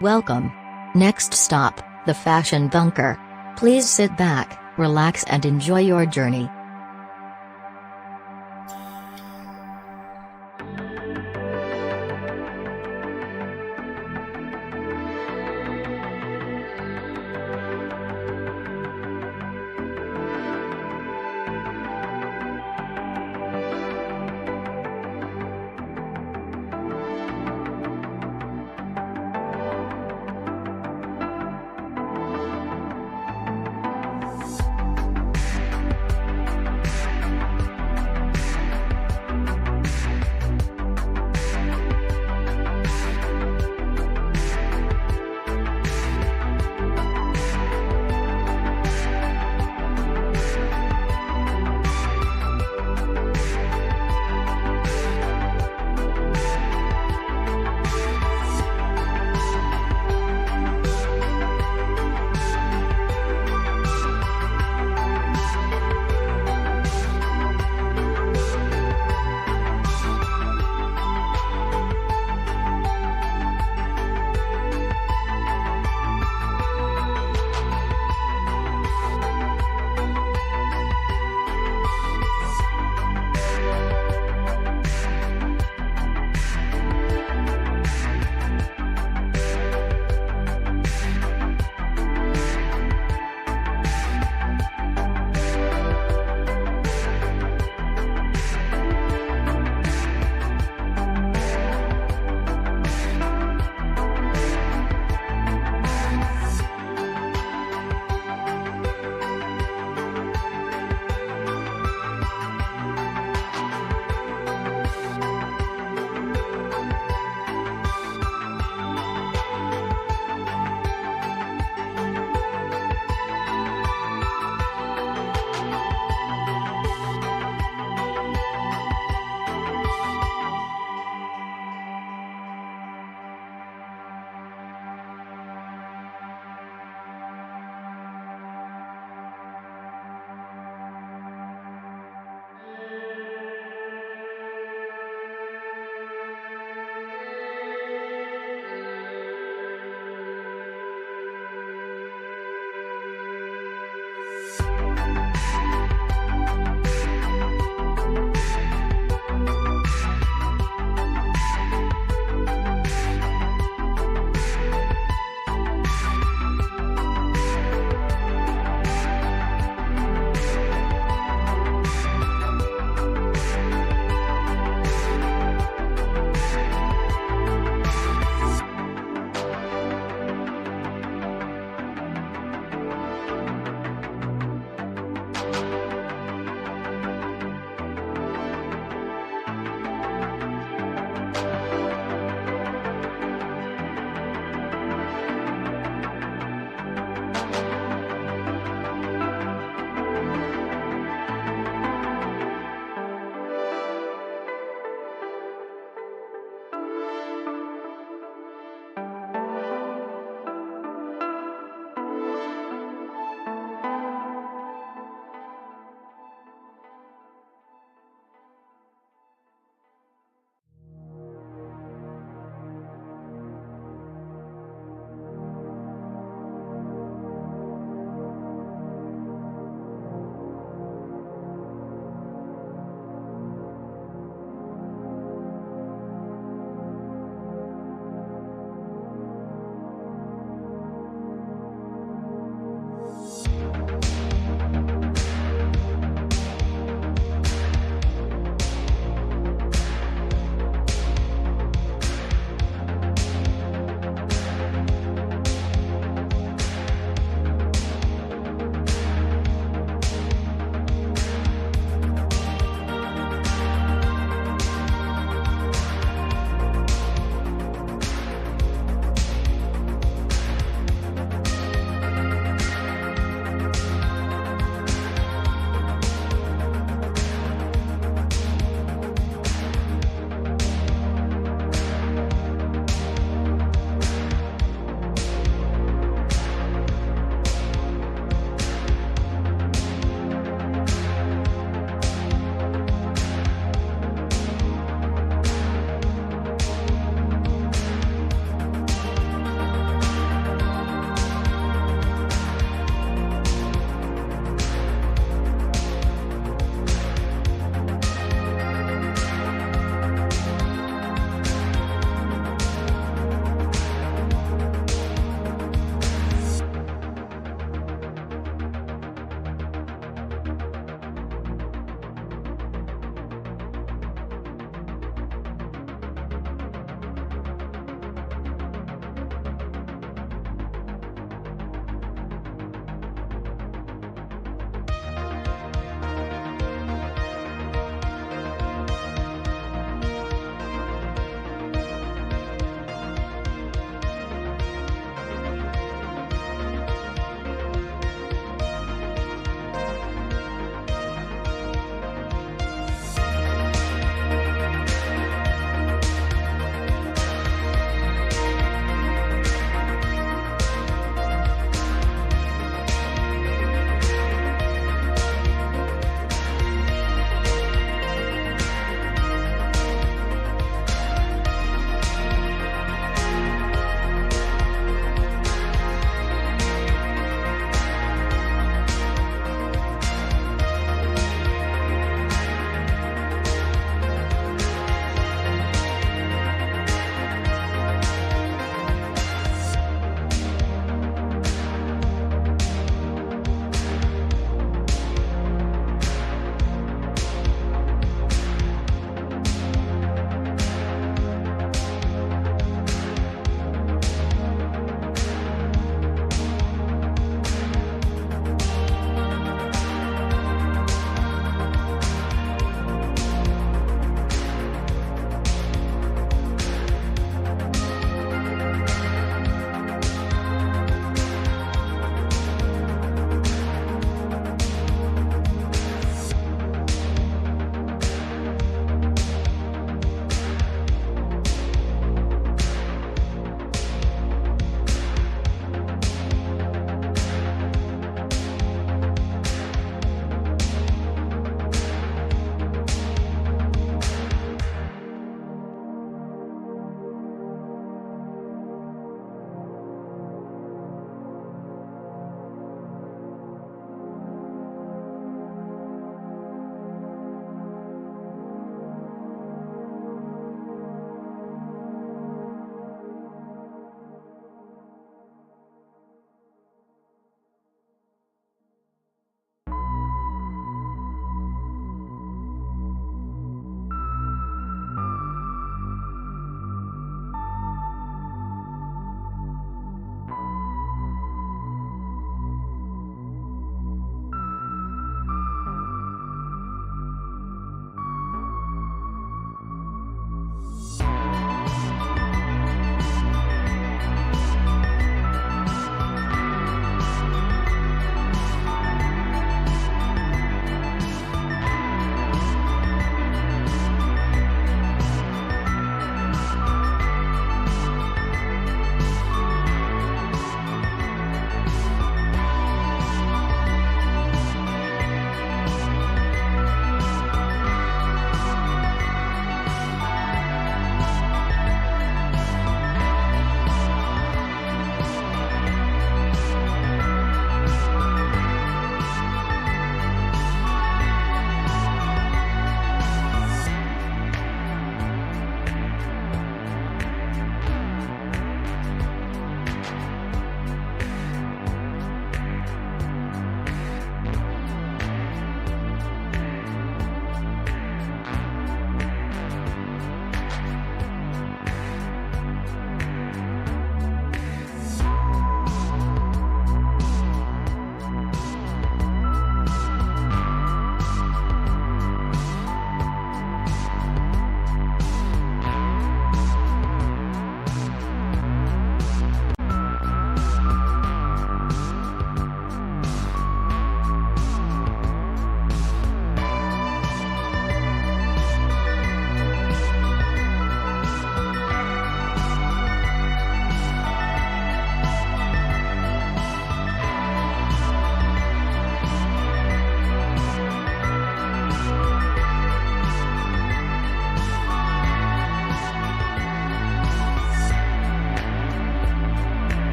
Welcome. Next stop, the Fashion Bunker. Please sit back, relax and enjoy your journey.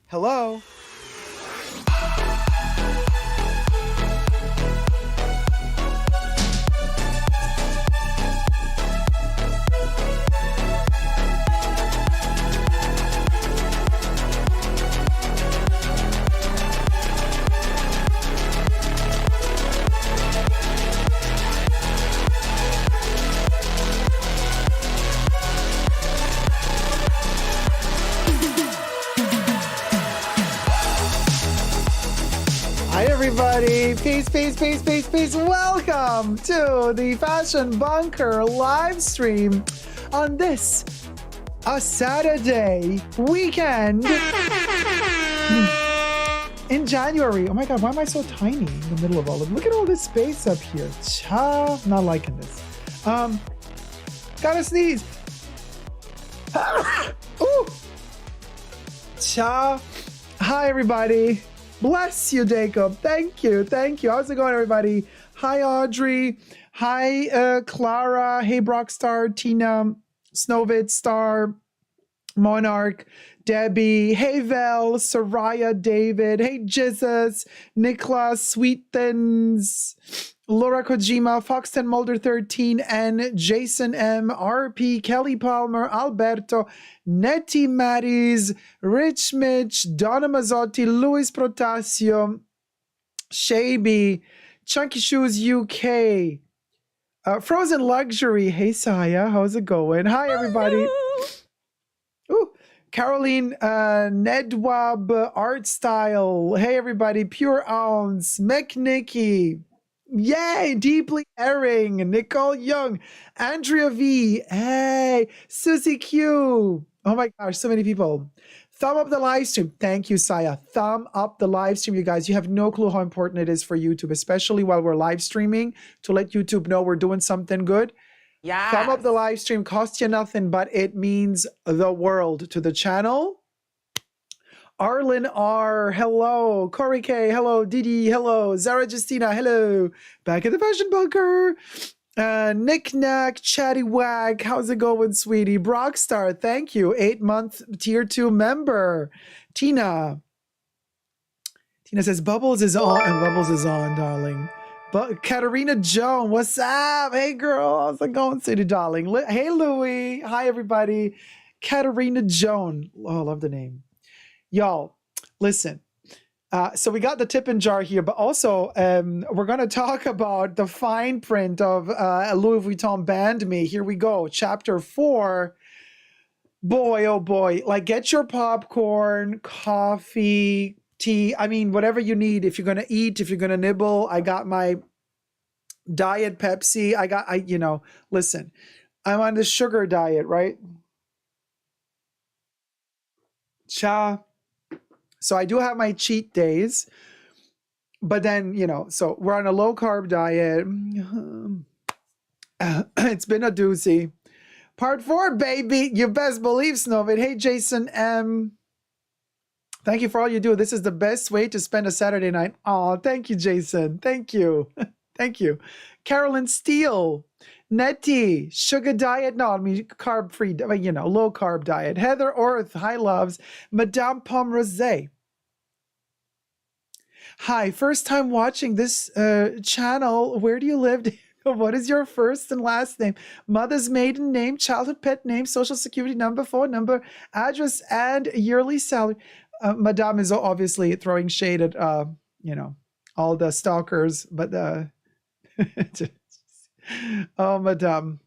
Hello? Hi everybody, peace. Welcome to the Fashion Bunker live stream on this, a Saturday weekend in January. Oh my God, why am I so tiny in the middle of all of it? Look at all this space up here. Not liking this. Gotta sneeze. Ooh. Hi everybody. Bless you, Dacob. Thank you. How's it going, everybody? Hi, Audrey. Hi, Clara. Hey, Brockstar, Tina, Snowvid Star, Monarch, Debbie. Hey, Vel, Soraya, David. Hey, Jesus, Niklas, Sweet Thins, Laura Kojima, Foxton Mulder 13, and Jason M, RP, Kelly Palmer, Alberto, Nettie Maddie's, Rich Mitch, Donna Mazzotti, Luis Protasio, Shaby, Chunky Shoes UK, Frozen Luxury. Hey, Saya, how's it going? Hi, everybody. Ooh, Caroline, Nedwab, Art Style. Hey, everybody. Pure Ounce, McNicky. Yay, Deeply Erring, Nicole Young, Andrea V, hey, Susie Q. Oh my gosh, so many people. Thumb up the live stream. Thank you, Saya. Thumb up the live stream, you guys. You have no clue how important it is for YouTube, especially while we're live streaming, to let YouTube know we're doing something good. Yeah. Thumb up the live stream, costs you nothing, but it means the world to the channel. Arlen R, hello. Corey K, hello. Didi, hello. Zara Justina, hello. Back in the Fashion Bunker. Nick Nack, Chatty Wag, how's it going, sweetie? Brockstar, thank you. 8-month tier 2 member. Tina says, Bubbles is on, and Bubbles is on, darling. But Katarina Joan, what's up? Hey, girl, how's it going, city darling? Hey, Louie. Hi, everybody. Katarina Joan. Oh, I love the name. Y'all, listen. So we got the tipping jar here, but also we're going to talk about the fine print of Louis Vuitton Band Me. Here we go. Chapter 4. Boy, oh boy. Like, get your popcorn, coffee, tea. I mean, whatever you need. If you're going to eat, if you're going to nibble. I got my diet Pepsi. Listen, I'm on the sugar diet, right? So I do have my cheat days, but then, so we're on a low carb diet. It's been a doozy. Part 4, baby. You best believe, Snowvid. Hey, Jason M. Thank you for all you do. This is the best way to spend a Saturday night. Oh, thank you, Jason. Thank you. Thank you. Carolyn Steele. Nettie, sugar diet, no, I mean carb-free, low carb diet. Heather Orth, hi loves. Madame Pomme Rosé. Hi, first time watching this channel. Where do you live? What is your first and last name? Mother's maiden name, childhood pet name, social security number, phone number, address, and yearly salary. Madame is obviously throwing shade at, all the stalkers, but oh, Madame.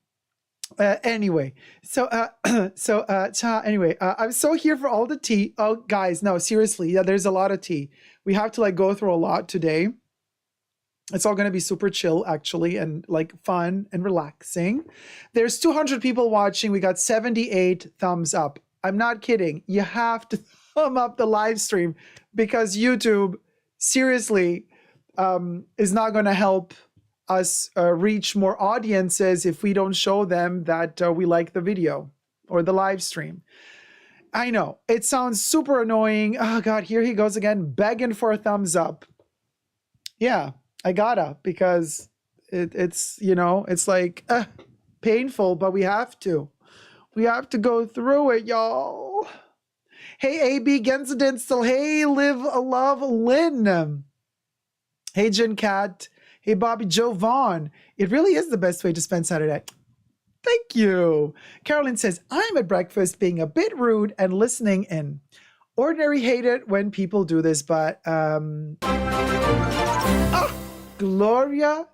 Anyway, I'm so here for all the tea. Oh, guys, no, seriously, yeah, there's a lot of tea. We have to go through a lot today. It's all going to be super chill, actually, and fun and relaxing. There's 200 people watching. We got 78 thumbs up. I'm not kidding. You have to thumb up the live stream because YouTube, seriously, is not going to help us reach more audiences if we don't show them that we like the video or the live stream. I know it sounds super annoying. Oh God, here he goes again, begging for a thumbs up. Yeah, I gotta, because it's painful, but we have to go through it, y'all. Hey, AB Gensidinsel. Hey, Live Love Lynn. Hey, Jen Cat. Hey, Bobby Joe Vaughn. It really is the best way to spend Saturday. Thank you. Carolyn says, I'm at breakfast being a bit rude and listening in. Ordinary hate it when people do this, but Gloria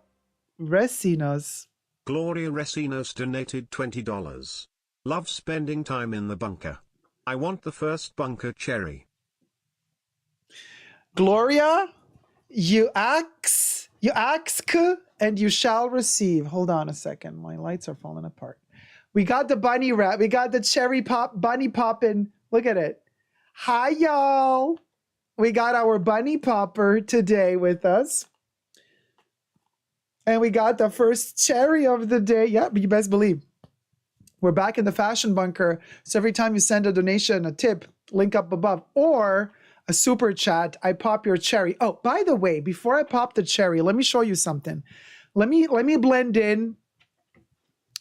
Resinos. Gloria Resinos donated $20. Love spending time in the bunker. I want the first bunker cherry. Gloria, you ask, and you shall receive. Hold on a second. My lights are falling apart. We got the bunny wrap. We got the cherry pop, bunny poppin'. Look at it. Hi, y'all. We got our bunny popper today with us. And we got the first cherry of the day. Yep, you best believe. We're back in the fashion bunker. So every time you send a donation, a tip, link up above, or a super chat, I pop your cherry. Oh, by the way, before I pop the cherry, let me show you something. Let me blend in.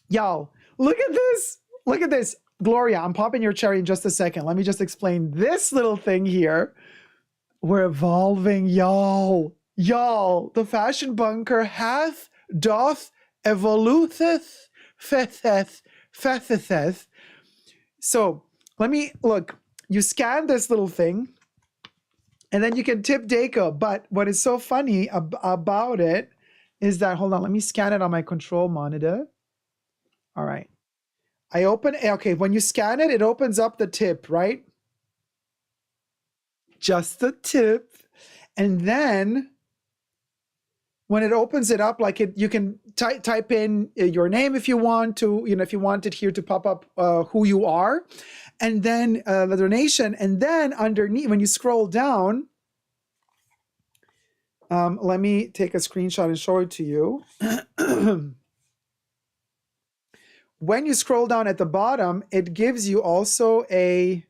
Y'all, look at this. Look at this. Gloria, I'm popping your cherry in just a second. Let me just explain this little thing here. We're evolving, y'all. Y'all, the fashion bunker doth evoluteth, fetheth. So let me look. You scan this little thing, and then you can tip Dacob. But what is so funny about it is that, hold on, let me scan it on my control monitor. All right. I open, okay, when you scan it, it opens up the tip, right? Just the tip. And then when it opens it up, like you can type in your name if you want to, if you want it here to pop up who you are, and then the donation. And then underneath, when you scroll down, let me take a screenshot and show it to you. When you scroll down at the bottom, it gives you also a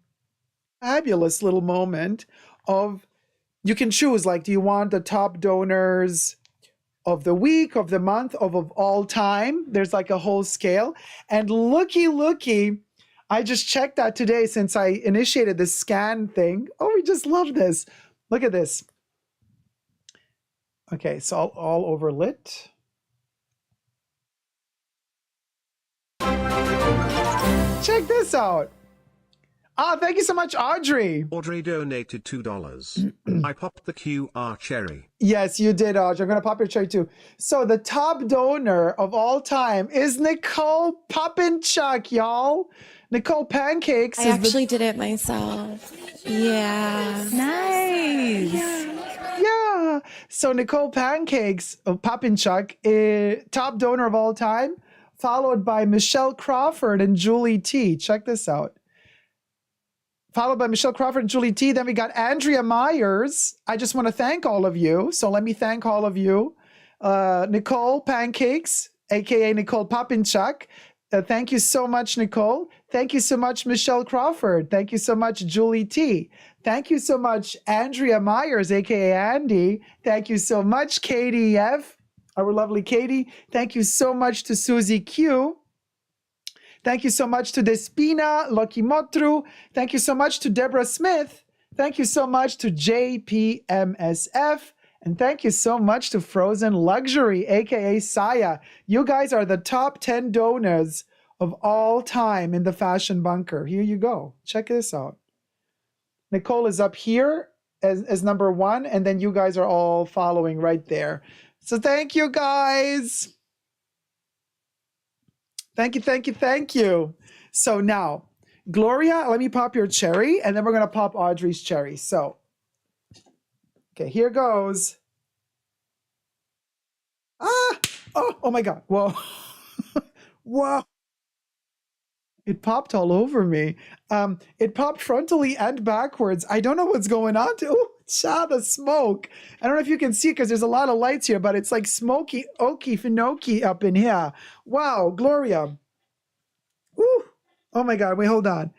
fabulous little moment of, you can choose, like, do you want the top donors of the week, of the month, of all time? There's like a whole scale. And looky, I just checked that today since I initiated this scan thing. Oh, we just love this. Look at this. Okay, so all over lit. Check this out. Thank you so much, Audrey. Audrey donated $2. I popped the QR cherry. Yes, you did, Audrey. I'm going to pop your cherry too. So the top donor of all time is Nicole Poppinchuck, y'all. Nicole Pancakes. I actually did it myself. Yeah. Nice. Yeah. So Nicole Pancakes of Poppinchuck, top donor of all time, followed by Michelle Crawford and Julie T. Check this out. Followed by Michelle Crawford and Julie T. Then we got Andrea Myers. I just want to thank all of you. So let me thank all of you. Nicole Pancakes, a.k.a. Nicole Poppinchuck. Thank you so much, Nicole. Thank you so much, Michelle Crawford. Thank you so much, Julie T. Thank you so much, Andrea Myers, a.k.a. Andy. Thank you so much, Katie F., our lovely Katie. Thank you so much to Susie Q. Thank you so much to Despina Lokimotru. Thank you so much to Deborah Smith. Thank you so much to JPMSF. And thank you so much to Frozen Luxury, aka Saya. You guys are the top 10 donors of all time in the Fashion Bunker. Here you go. Check this out. Nicole is up here as number 1, and then you guys are all following right there. So thank you, guys. Thank you. So now, Gloria, let me pop your cherry, and then we're going to pop Audrey's cherry. So, okay, here goes. Oh my God. Whoa. Whoa. It popped all over me. It popped frontally and backwards. I don't know what's going on. The smoke. I don't know if you can see it because there's a lot of lights here, but it's like smoky, oaky, finoki up in here. Wow, Gloria. Ooh. Oh my God, wait, hold on.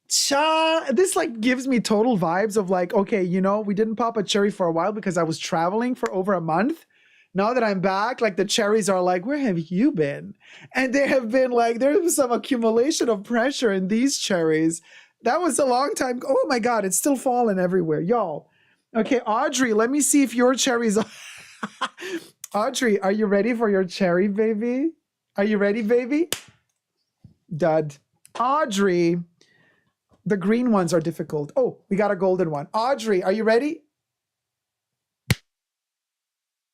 This like gives me total vibes of like, okay, we didn't pop a cherry for a while because I was traveling for over a month. Now that I'm back, like the cherries are like, where have you been? And they have been like, there was some accumulation of pressure in these cherries. That was a long time. Oh my God, it's still falling everywhere, y'all. Okay, Audrey, let me see if your cherries are. Audrey, are you ready for your cherry, baby? Are you ready, baby? Dud. Audrey, the green ones are difficult. Oh, we got a golden one. Audrey, are you ready?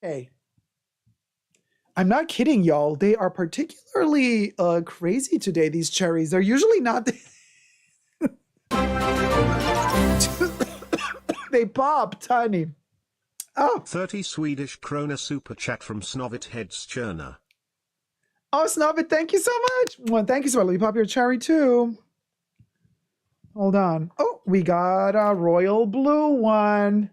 Okay. I'm not kidding, y'all. They are particularly crazy today, these cherries. They're usually not. They pop, honey. Oh. 30 Swedish krona super chat from Snovit Hedstjärna. Oh, Snovit, thank you so much. Well, thank you so much. Let me pop your cherry too. Hold on. Oh, we got a royal blue one.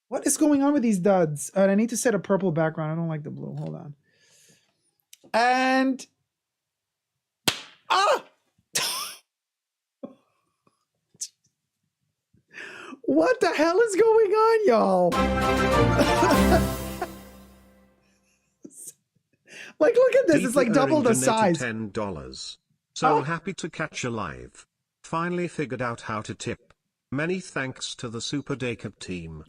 What is going on with these duds? I need to set a purple background. I don't like the blue. Hold on. And ah! What the hell is going on, y'all? Like, look at this. It's like double the size. $10. So happy to catch you live. Finally figured out how to tip. Many thanks to the Super Dacob team.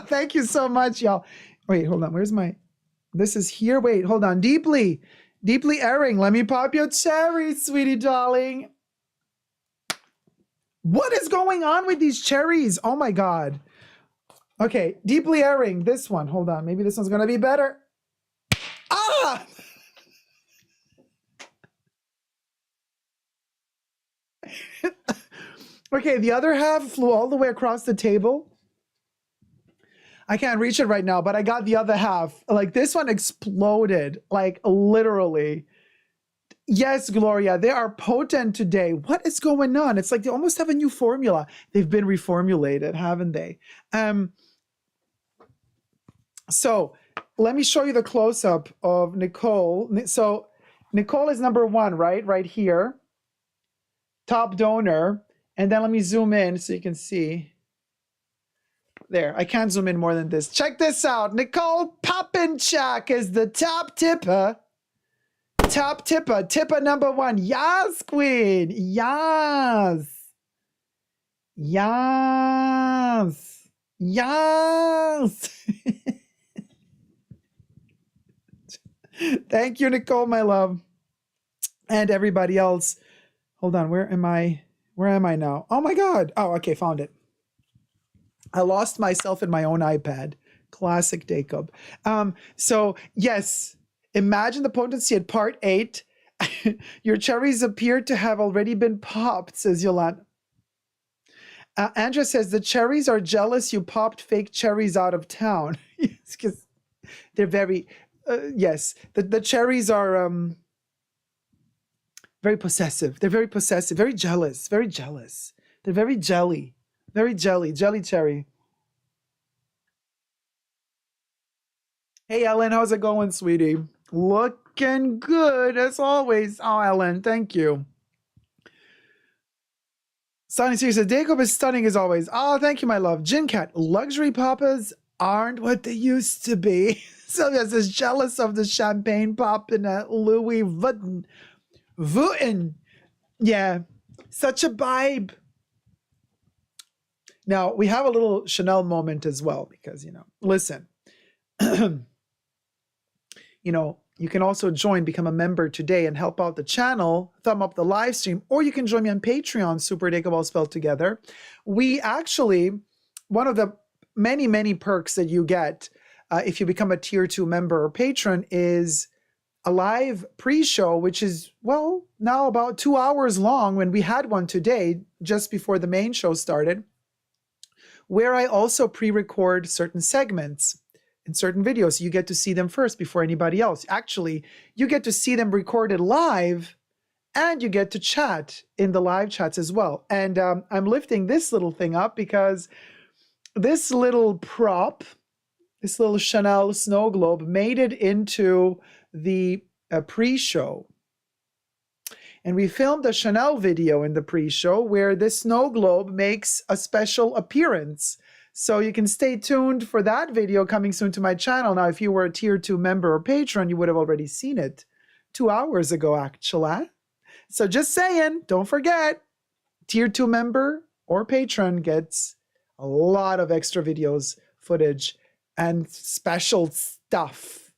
Thank you so much, y'all. Wait, hold on. Where's my... This is here. Wait, hold on. Deeply erring. Let me pop your cherry, sweetie darling. What is going on with these cherries? Oh my God. Okay, deeply erring. This one. Hold on. Maybe this one's going to be better. Ah! Okay, the other half flew all the way across the table. I can't reach it right now, but I got the other half. Like, this one exploded, like, literally. Yes, Gloria, they are potent today. What is going on? It's like they almost have a new formula. They've been reformulated, haven't they? So let me show you the close-up of Nicole. So Nicole is number one, right? Right here. Top donor. And then let me zoom in so you can see. There, I can't zoom in more than this. Check this out. Nicole Popinchak is the top tipper. Top tipper. Tipper number one. Yes, queen. Yes. Yes. Yes. Thank you, Nicole, my love. And everybody else. Hold on. Where am I? Where am I now? Oh, my God. Oh, okay. Found it. I lost myself in my own iPad. Classic Dacob. So, yes, imagine the potency at part 8. Your cherries appear to have already been popped, says Yolanda. Andrea says, the cherries are jealous you popped fake cherries out of town. Yes, because they're very, yes, the cherries are very possessive. They're very possessive, very jealous, very jealous. They're very jelly. Very jelly cherry. Hey, Ellen, how's it going, sweetie? Looking good as always. Oh, Ellen, thank you. Sonny Series says, Dacob is stunning as always. Oh, thank you, my love. Gin Cat, luxury papas aren't what they used to be. Sylvia says, jealous of the champagne pop in a Louis Vuitton. Vuitton. Yeah, such a vibe. Now, we have a little Chanel moment as well because, listen, you can also become a member today and help out the channel, thumb up the live stream, or you can join me on Patreon, Super Dacob all spelled together. We actually, one of the many, many perks that you get if you become a tier 2 member or patron is a live pre-show, which is, well, now about 2 hours long when we had one today, just before the main show started, where I also pre-record certain segments in certain videos. So you get to see them first before anybody else. Actually, you get to see them recorded live and you get to chat in the live chats as well. And I'm lifting this little thing up because this little prop, this little Chanel snow globe made it into the pre-show. And we filmed a Chanel video in the pre-show where this snow globe makes a special appearance. So you can stay tuned for that video coming soon to my channel. Now, if you were a tier 2 member or patron, you would have already seen it 2 hours ago, actually. So just saying, don't forget, tier 2 member or patron gets a lot of extra videos, footage, and special stuff.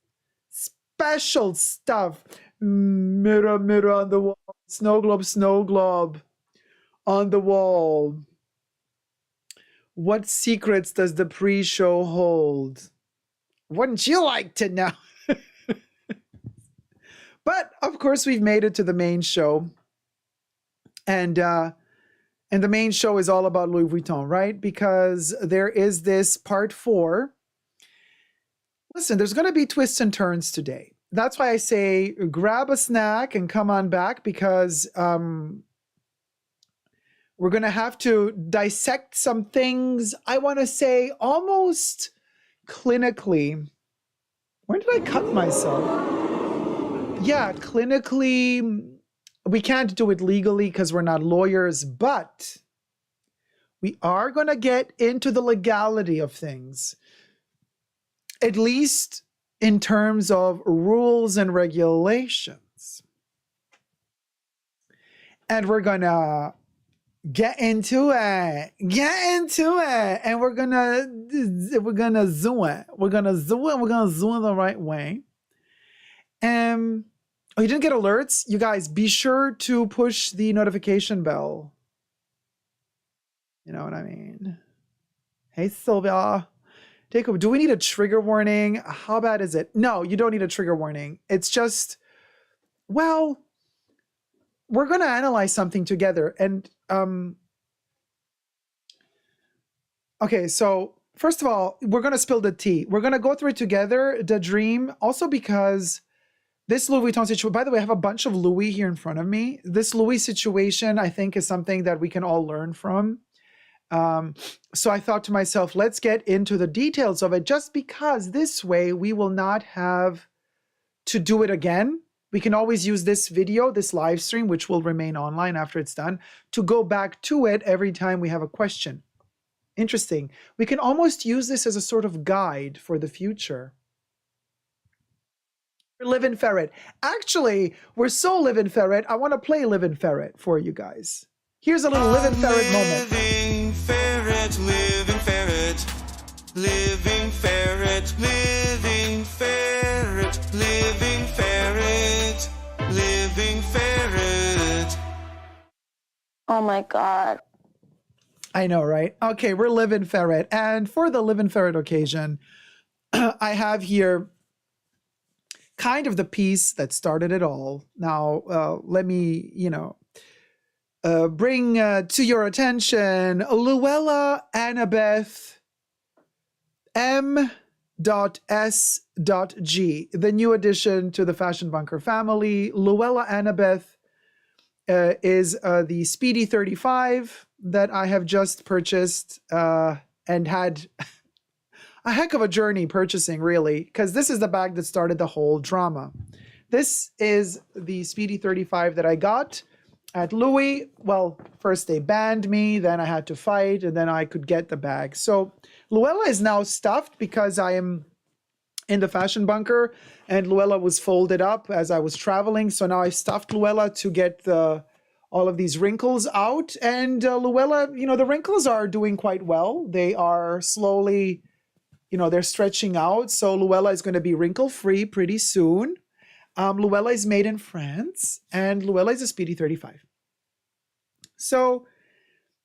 Special stuff. Mirror, mirror on the wall. Snow globe on the wall. What secrets does the pre-show hold? Wouldn't you like to know? But of course, we've made it to the main show. And the main show is all about Louis Vuitton, right? Because there is this part 4. Listen, there's going to be twists and turns today. That's why I say grab a snack and come on back, because we're going to have to dissect some things, I want to say almost clinically. When did I cut myself? Yeah, clinically, we can't do it legally because we're not lawyers, but we are going to get into the legality of things, at least in terms of rules and regulations. And we're going to get into it, and we're going to zoom it. We're going to zoom it, and we're going to zoom it the right way. Oh, you didn't get alerts? You guys, be sure to push the notification bell. You know what I mean? Hey, Sylvia. Dacob, do we need a trigger warning? How bad is it? No, you don't need a trigger warning. It's just, well, we're going to analyze something together. And, okay, so first of all, we're going to spill the tea. We're going to go through it together, the dream, also because this Louis Vuitton situation, by the way, I have a bunch of Louis here in front of me. This Louis situation, I think, is something that we can all learn from. So I thought to myself, let's get into the details of it, just because this way we will not have to do it again. We can always use this video, this live stream, which will remain online after it's done, to go back to it every time we have a question. Interesting. We can almost use this as a sort of guide for the future. Live and Ferret. Actually, we're so Live and Ferret, I want to play Live and Ferret for you guys. Here's a little Live and Ferret moment. Living ferret, living ferret, living ferret, living ferret, living ferret, living ferret. Oh my God. I know, right? Okay, we're Live and Ferret. And for the Live and Ferret occasion, I have here kind of the piece that started it all. Now, let me, bring to your attention Luella Annabeth M.S.G, the new addition to the Fashion Bunker family. Luella Annabeth is the Speedy 35 that I have just purchased and had a heck of a journey purchasing, really, because this is the bag that started the whole drama. This is the Speedy 35 that I got at Louis. Well, first they banned me, then I had to fight, and then I could get the bag. So Luella is now stuffed because I am in the Fashion Bunker, and Luella was folded up as I was traveling. So now I stuffed Luella to get all of these wrinkles out. And Luella, the wrinkles are doing quite well. They are slowly, they're stretching out. So Luella is going to be wrinkle-free pretty soon. Luella is made in France, and Luella is a Speedy 35. So,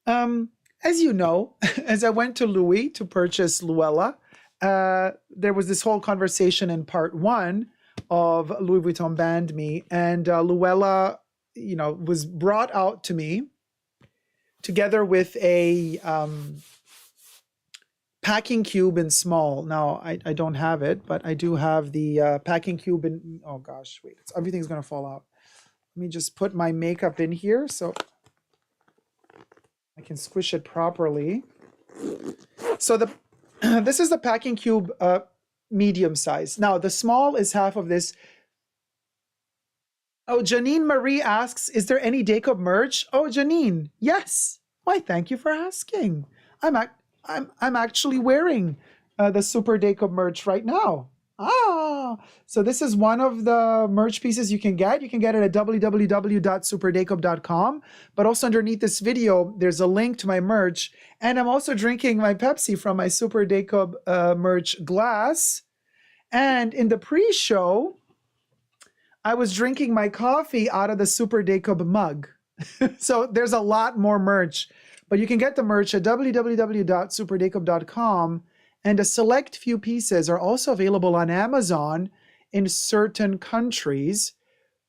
as you know, as I went to Louis to purchase Luella, there was this whole conversation in part 1 of Louis Vuitton Banned Me, and Luella, was brought out to me together with a packing cube in small. Now, I don't have it, but I do have the packing cube in, oh gosh, wait, everything's going to fall out. Let me just put my makeup in here so I can squish it properly. So this is the packing cube medium size. Now, the small is half of this. Oh, Janine Marie asks, is there any Dacob merch? Oh, Janine, yes. Why, thank you for asking. I'm actually wearing the Super Dacob merch right now. So this is one of the merch pieces you can get. You can get it at www.superdacob.com. But also underneath this video, there's a link to my merch. And I'm also drinking my Pepsi from my Super Dacob merch glass. And in the pre-show, I was drinking my coffee out of the Super Dacob mug. So there's a lot more merch. But you can get the merch at www.superdacob.com. And a select few pieces are also available on Amazon in certain countries.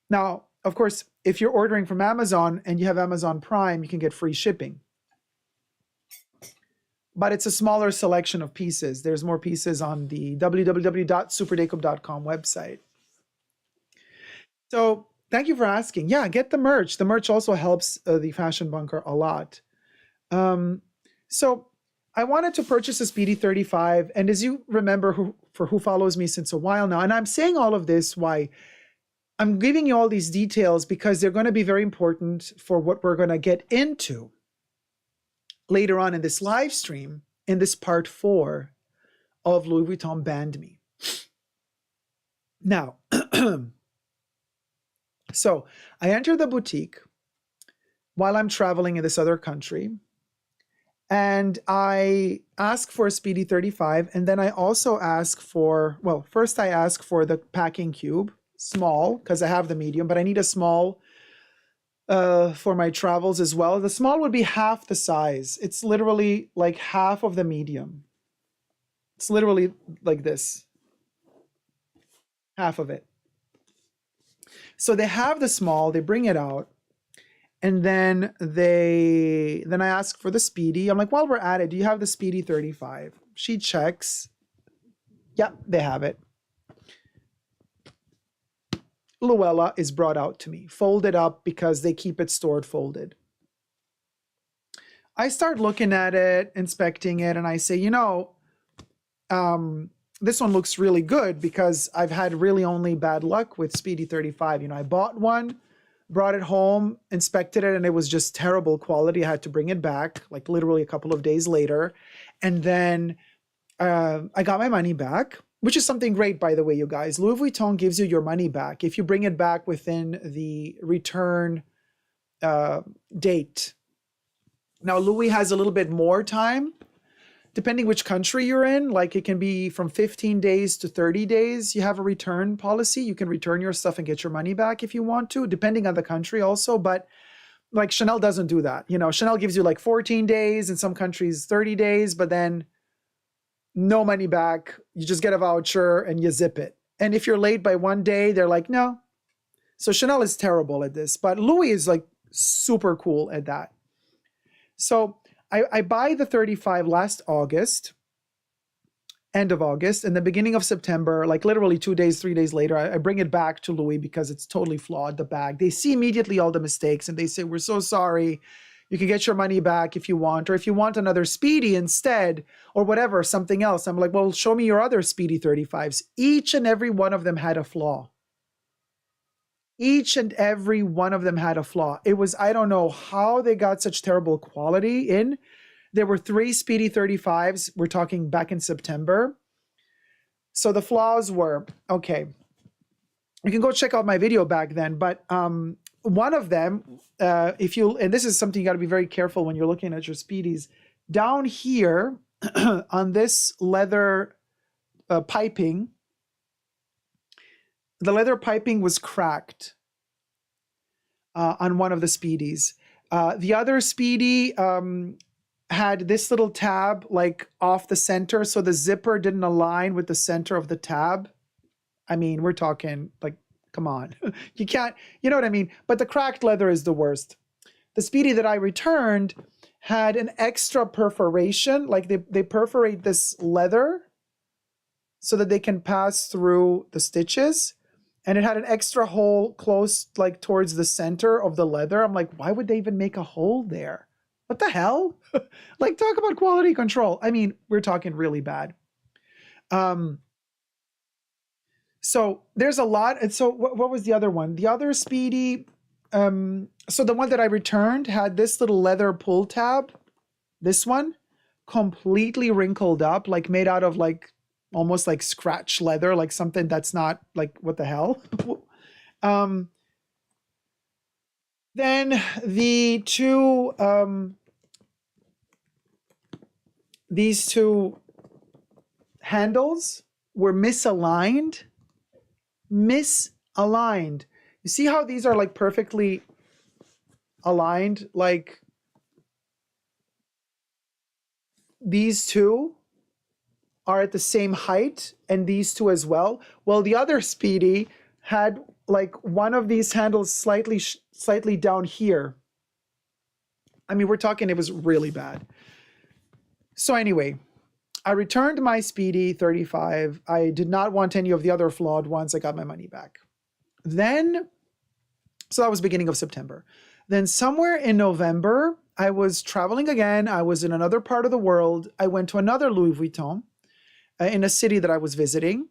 Now, of course, if you're ordering from Amazon and you have Amazon Prime, you can get free shipping. But it's a smaller selection of pieces. There's more pieces on the www.superdacob.com website. So thank you for asking. Yeah, get the merch. The merch also helps the Fashion Bunker a lot. So I wanted to purchase a Speedy 35, and as you remember, for who follows me since a while now, and I'm saying all of this, why I'm giving you all these details, because they're going to be very important for what we're going to get into later on in this live stream, in this part 4 of Louis Vuitton Band Me. Now, so I enter the boutique while I'm traveling in this other country, and I ask for a Speedy 35, and then I also ask for, well, first I ask for the packing cube, small, because I have the medium, but I need a small for my travels as well. The small would be half the size. It's literally like half of the medium. It's literally like this, half of it. So they have the small, they bring it out. And then I ask for the Speedy. I'm like, while we're at it, do you have the Speedy 35? She checks. Yep, they have it. Luella is brought out to me, folded up, because they keep it stored folded. I start looking at it, inspecting it, and I say, you know, this one looks really good, because I've had really only bad luck with Speedy 35. You know, I bought one, brought it home, inspected it, and it was just terrible quality. I had to bring it back, like literally a couple of days later. And then I got my money back, which is something great, by the way, you guys. Louis Vuitton gives you your money back if you bring it back within the return date. Now, Louis has a little bit more time, depending which country you're in. Like, it can be from 15 days to 30 days. You have a return policy. You can return your stuff and get your money back if you want to, depending on the country also. But like, Chanel doesn't do that. You know, Chanel gives you like 14 days, in some countries 30 days, but then no money back. You just get a voucher and you zip it. And if you're late by 1 day, they're like, no. So Chanel is terrible at this, but Louis is like super cool at that. So I buy the 35 last August, end of August, and the beginning of September, like literally 2 days, 3 days later, I bring it back to Louis because it's totally flawed, the bag. They see immediately all the mistakes and they say, we're so sorry. You can get your money back if you want, or if you want another Speedy instead, or whatever, something else. I'm like, well, show me your other Speedy 35s. Each and every one of them had a flaw. Each and every one of them had a flaw. It was, I don't know how they got such terrible quality in. There were 3 Speedy 35s. We're talking back in September. So the flaws were, okay, you can go check out my video back then, but one of them, and this is something you got to be very careful when you're looking at your Speedies, down here on this leather piping, the leather piping was cracked on one of the Speedies. The other Speedy had this little tab like off the center, so the zipper didn't align with the center of the tab. I mean, we're talking like, come on. You can't, you know what I mean? But the cracked leather is the worst. The Speedy that I returned had an extra perforation, like they perforate this leather so that they can pass through the stitches. And it had an extra hole close, like towards the center of the leather. I'm like, why would they even make a hole there? What the hell? Like, talk about quality control. I mean, we're talking really bad. So there's a lot. And so what was the other one? The other Speedy, so the one that I returned had this little leather pull tab. This one, completely wrinkled up, like made out of like almost like scratch leather, like something that's not like, what the hell? Then the two, these two handles were misaligned. Misaligned. You see how these are like perfectly aligned? Like these two are at the same height, and these two as well. Well, the other Speedy had like one of these handles slightly down here. I mean, we're talking, it was really bad. So anyway, I returned my Speedy 35. I did not want any of the other flawed ones. I got my money back. Then, so that was beginning of September. Then somewhere in November, I was traveling again. I was in another part of the world. I went to another Louis Vuitton in a city that I was visiting,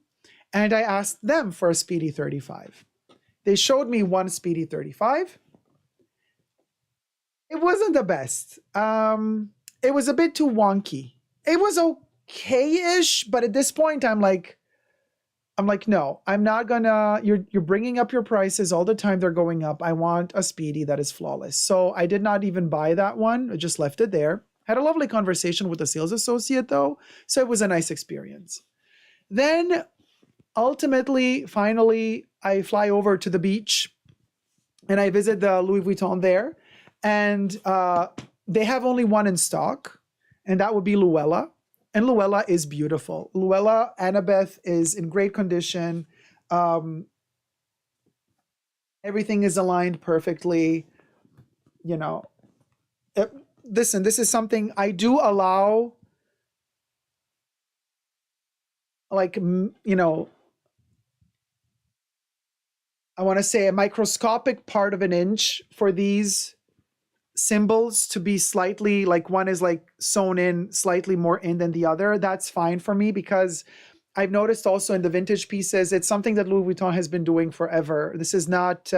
and I asked them for a Speedy 35. They showed me one Speedy 35. It wasn't the best. It was a bit too wonky. It was okay-ish, but at this point, I'm like, no, I'm not gonna, you're bringing up your prices all the time. They're going up. I want a Speedy that is flawless. So I did not even buy that one. I just left it there. Had a lovely conversation with the sales associate though. So it was a nice experience. Then ultimately, finally, I fly over to the beach and I visit the Louis Vuitton there. And they have only one in stock, and that would be Luella. And Luella is beautiful. Luella Annabeth is in great condition. Everything is aligned perfectly. You know, listen, this is something I do allow, like, you know, I want to say a microscopic part of an inch for these symbols to be slightly, like one is like sewn in slightly more in than the other. That's fine for me, because I've noticed also in the vintage pieces, it's something that Louis Vuitton has been doing forever. This is not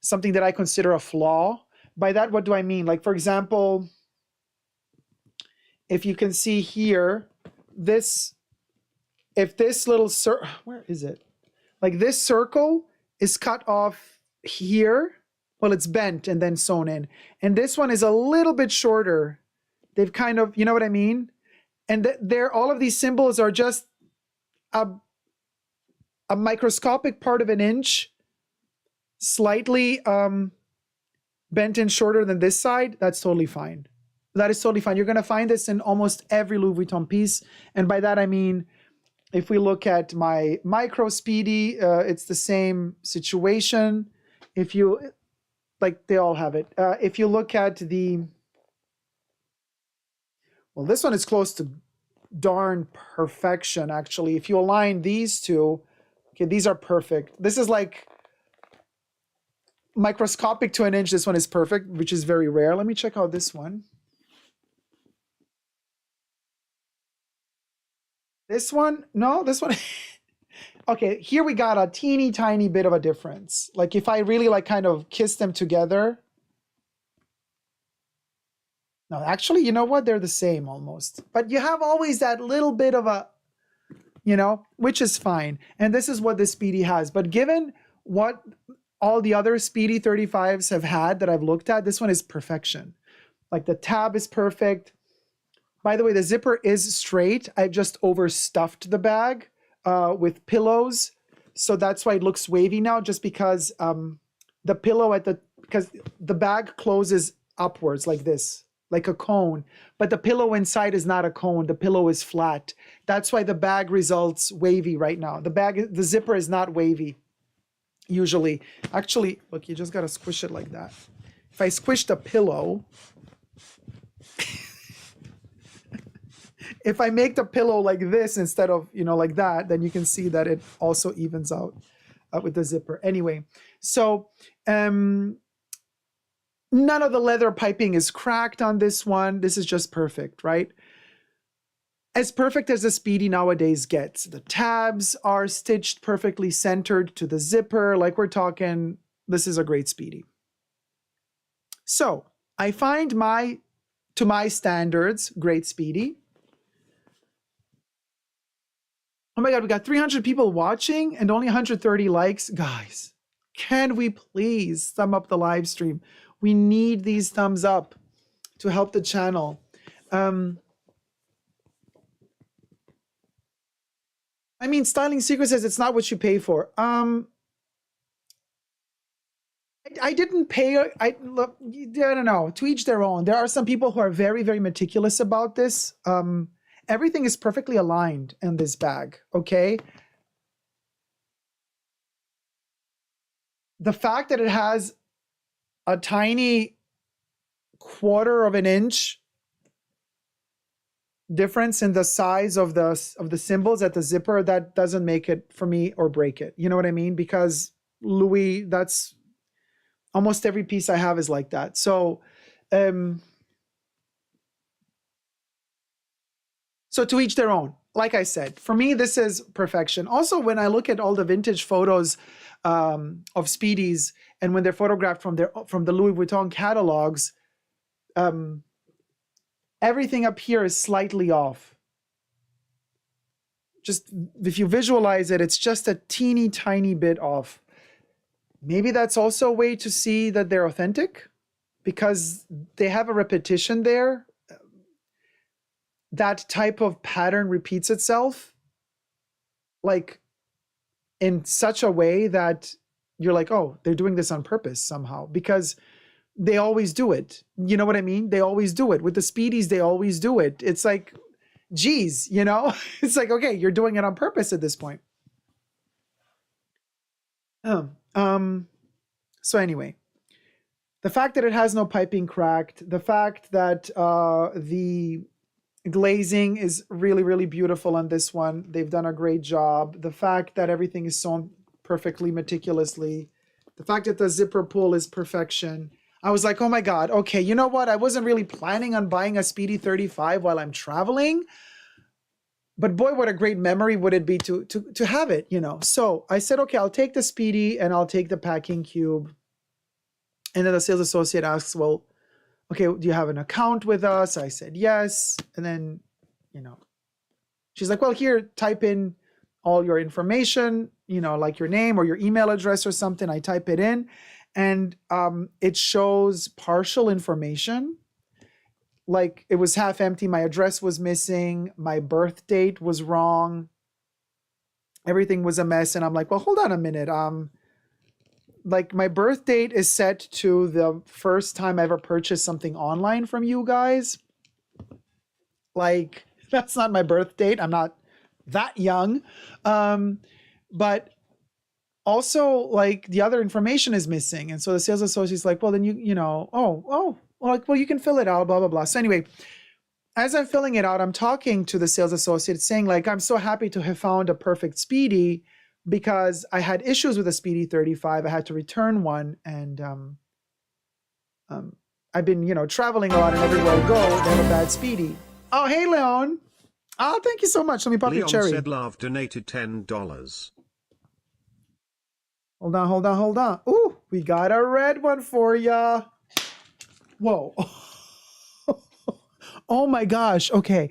something that I consider a flaw. By that, what do I mean? Like, for example, if you can see here, this, if this little where is it? Like this circle is cut off here. Well, it's bent and then sewn in. And this one is a little bit shorter. They've kind of, you know what I mean? And all of these symbols are just a microscopic part of an inch, slightly bent and shorter than this side. That's totally fine. That is totally fine. You're going to find this in almost every Louis Vuitton piece. And by that, I mean, if we look at my micro Speedy, it's the same situation. If you, like, they all have it. If you look at the, well, this one is close to darn perfection, actually. If you align these two, okay, these are perfect. This is like microscopic to an inch. This one is perfect, which is very rare. Let me check out this one. This one, no, this one. Okay, here we got a teeny tiny bit of a difference. Like if I really like kind of kiss them together. No, actually, you know what? They're the same almost. But you have always that little bit of a, you know, which is fine. And this is what the Speedy has. But given what all the other Speedy 35s have had that I've looked at, this one is perfection. Like the tab is perfect. By the way, the zipper is straight. I've just overstuffed the bag with pillows. So that's why it looks wavy now, just because the pillow because the bag closes upwards like this, like a cone. But the pillow inside is not a cone. The pillow is flat. That's why the bag results wavy right now. The zipper is not wavy usually. Actually, look, you just got to squish it like that. If I squish the pillow, if I make the pillow like this instead of, you know, like that, then you can see that it also evens out with the zipper. Anyway, so none of the leather piping is cracked on this one. This is just perfect, right? As perfect as the Speedy nowadays gets. The tabs are stitched perfectly centered to the zipper. Like we're talking, this is a great Speedy. So I find to my standards, great Speedy. Oh my God, we got 300 people watching and only 130 likes. Guys, can we please thumb up the live stream? We need these thumbs up to help the channel. I mean, Styling Secret says it's not what you pay for. I didn't pay. I don't know. To each their own. There are some people who are very, very meticulous about this. Everything is perfectly aligned in this bag. Okay. The fact that it has a tiny 1/4 of an inch difference in the size of the symbols at the zipper, that doesn't make it for me or break it. You know what I mean? Because Louis, that's almost every piece I have is like that. So, so to each their own. Like I said, for me, this is perfection. Also, when I look at all the vintage photos of Speedies, and when they're photographed from the Louis Vuitton catalogs, everything up here is slightly off. Just if you visualize it, it's just a teeny tiny bit off. Maybe that's also a way to see that they're authentic, because they have a repetition there. That type of pattern repeats itself, like in such a way that you're like, oh, they're doing this on purpose somehow, because they always do it. You know what I mean? They always do it. With the Speedies, they always do it. It's like, geez, you know? It's like, okay, you're doing it on purpose at this point. So anyway, the fact that it has no piping cracked, the fact that the glazing is really, really beautiful on this one. They've done a great job. The fact that everything is sewn perfectly, meticulously. The fact that the zipper pull is perfection. I was like, oh my God, okay, you know what? I wasn't really planning on buying a Speedy 35 while I'm traveling. But boy, what a great memory would it be to have it, you know? So I said, okay, I'll take the Speedy and I'll take the packing cube. And then the sales associate asks, well, okay, do you have an account with us? I said, yes. And then, you know, she's like, well, here, type in all your information, you know, like your name or your email address or something. I type it in and it shows partial information. Like it was half empty. My address was missing. My birth date was wrong. Everything was a mess. And I'm like, well, hold on a minute. Like my birth date is set to the first time I ever purchased something online from you guys. Like that's not my birth date. I'm not that young. But also like the other information is missing. And so the sales associate's like, well, then you know, like, well, you can fill it out, blah, blah, blah. So anyway, as I'm filling it out, I'm talking to the sales associate saying like, I'm so happy to have found a perfect Speedy because I had issues with a Speedy 35. I had to return one. And I've been, you know, traveling a lot and everywhere I go, they have a bad Speedy. Oh, hey, Leon. Oh, thank you so much. Let me pop your cherry. Leon said love donated $10. Hold on. Ooh, we got a red one for ya. Whoa. Oh my gosh. Okay.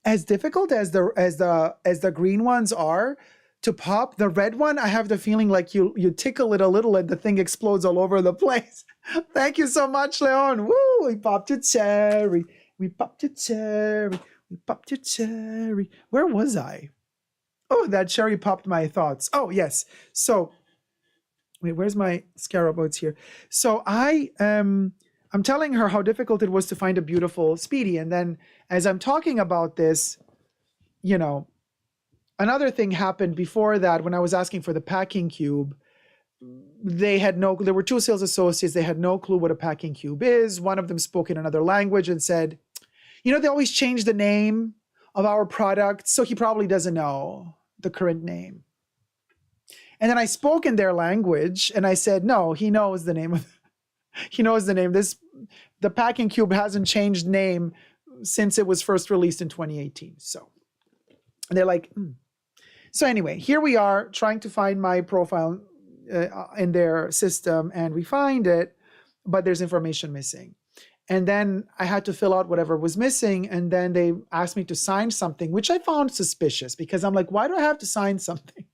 As difficult as the green ones are to pop, the red one, I have the feeling like you tickle it a little and the thing explodes all over the place. Thank you so much, Leon. Woo, we popped your cherry. We popped your cherry. We popped your cherry. Where was I? Oh, that cherry popped my thoughts. Oh, yes. So, wait, where's my scarab? Oh, it's here. So I'm telling her how difficult it was to find a beautiful Speedy. And then as I'm talking about this, you know, another thing happened before that when I was asking for the packing cube. There were two sales associates. They had no clue what a packing cube is. One of them spoke in another language and said, you know, they always change the name of our product. So he probably doesn't know the current name. And then I spoke in their language and I said, no, he knows the name of he knows the name. The packing cube hasn't changed name since it was first released in 2018. So, and they're like, So anyway, here we are trying to find my profile in their system, and we find it, but there's information missing. And then I had to fill out whatever was missing. And then they asked me to sign something, which I found suspicious because I'm like, why do I have to sign something?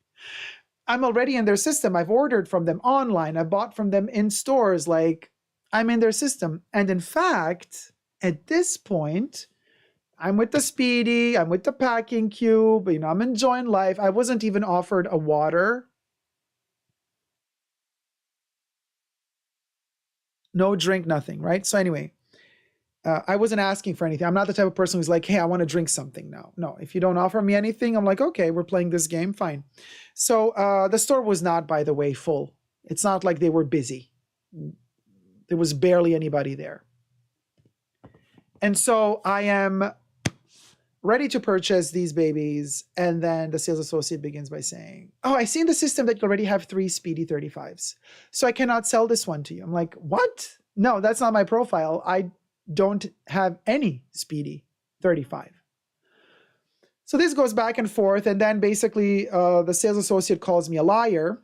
I'm already in their system. I've ordered from them online. I bought from them in stores. Like, I'm in their system. And in fact, at this point, I'm with the Speedy. I'm with the packing cube. You know, I'm enjoying life. I wasn't even offered a water. No drink, nothing, right? So anyway, I wasn't asking for anything. I'm not the type of person who's like, hey, I want to drink something now. No, if you don't offer me anything, I'm like, okay, we're playing this game, fine. So the store was not, by the way, full. It's not like they were busy. There was barely anybody there. And so I am ready to purchase these babies. And then the sales associate begins by saying, oh, I see in the system that you already have 3 Speedy 35s. So I cannot sell this one to you. I'm like, what? No, that's not my profile. I don't have any Speedy 35. So this goes back and forth. And then basically the sales associate calls me a liar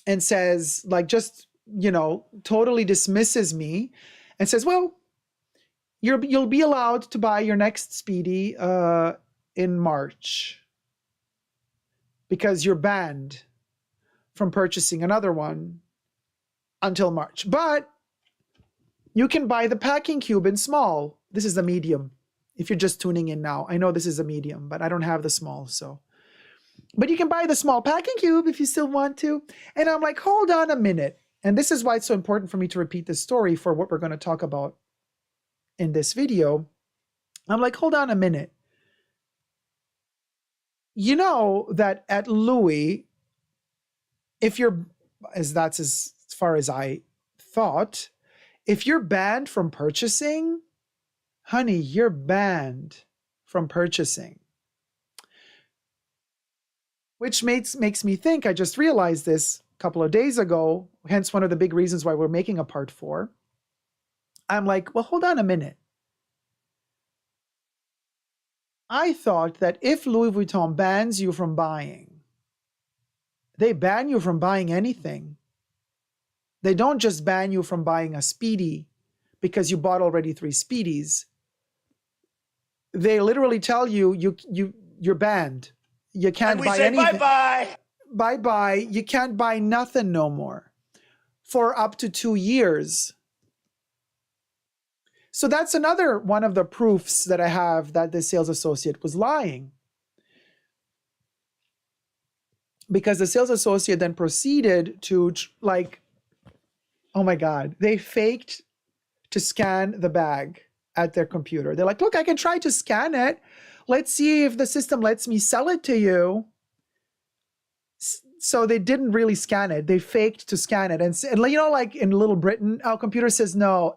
and says, like, just, you know, totally dismisses me and says, well, you'll be allowed to buy your next Speedy in March because you're banned from purchasing another one until March. But you can buy the packing cube in small. This is the medium. If you're just tuning in now, I know this is a medium, but I don't have the small. So, but you can buy the small packing cube if you still want to. And I'm like, hold on a minute. And this is why it's so important for me to repeat this story for what we're going to talk about in this video. I'm like, hold on a minute. You know that at Louis, if you're, that's as far as I thought, if you're banned from purchasing, honey, you're banned from purchasing. Which makes me think, I just realized this a couple of days ago, hence one of the big reasons why we're making a part 4. I'm like, well, hold on a minute. I thought that if Louis Vuitton bans you from buying, they ban you from buying anything. They don't just ban you from buying a Speedy because you bought already 3 Speedies. They literally tell you you're banned. You can't buy anything. Bye-bye. Bye-bye. You can't buy nothing no more for up to 2 years. So that's another one of the proofs that I have that the sales associate was lying. Because the sales associate then proceeded to, like, oh my God, they faked to scan the bag at their computer. They're like, look, I can try to scan it. Let's see if the system lets me sell it to you. So they didn't really scan it. They faked to scan it. And you know, like in Little Britain, our computer says no.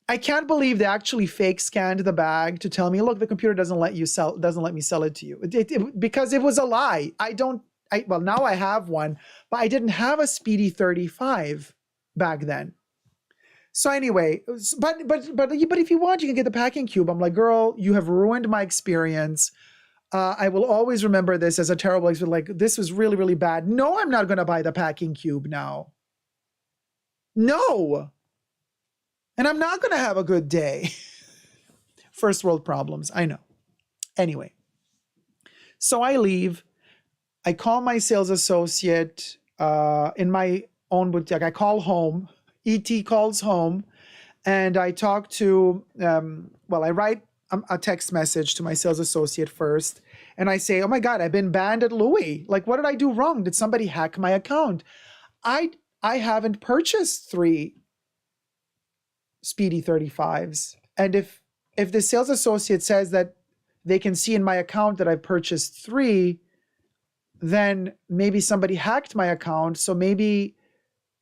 I can't believe they actually fake scanned the bag to tell me, look, the computer doesn't let me sell it to you. Because it was a lie. Well, now I have one, but I didn't have a Speedy 35 back then. So anyway, but if you want, you can get the packing cube. I'm like, girl, you have ruined my experience. I will always remember this as a terrible experience. Like, this was really, really bad. No, I'm not going to buy the packing cube now. No. And I'm not going to have a good day. First world problems, I know. Anyway, so I leave. I call my sales associate in my own boutique. I call home. ET calls home. And I talk to, I write a text message to my sales associate first. And I say, oh my God, I've been banned at Louis. Like, what did I do wrong? Did somebody hack my account? I haven't purchased 3 Speedy 35s. And if the sales associate says that they can see in my account that I purchased 3, then maybe somebody hacked my account. So maybe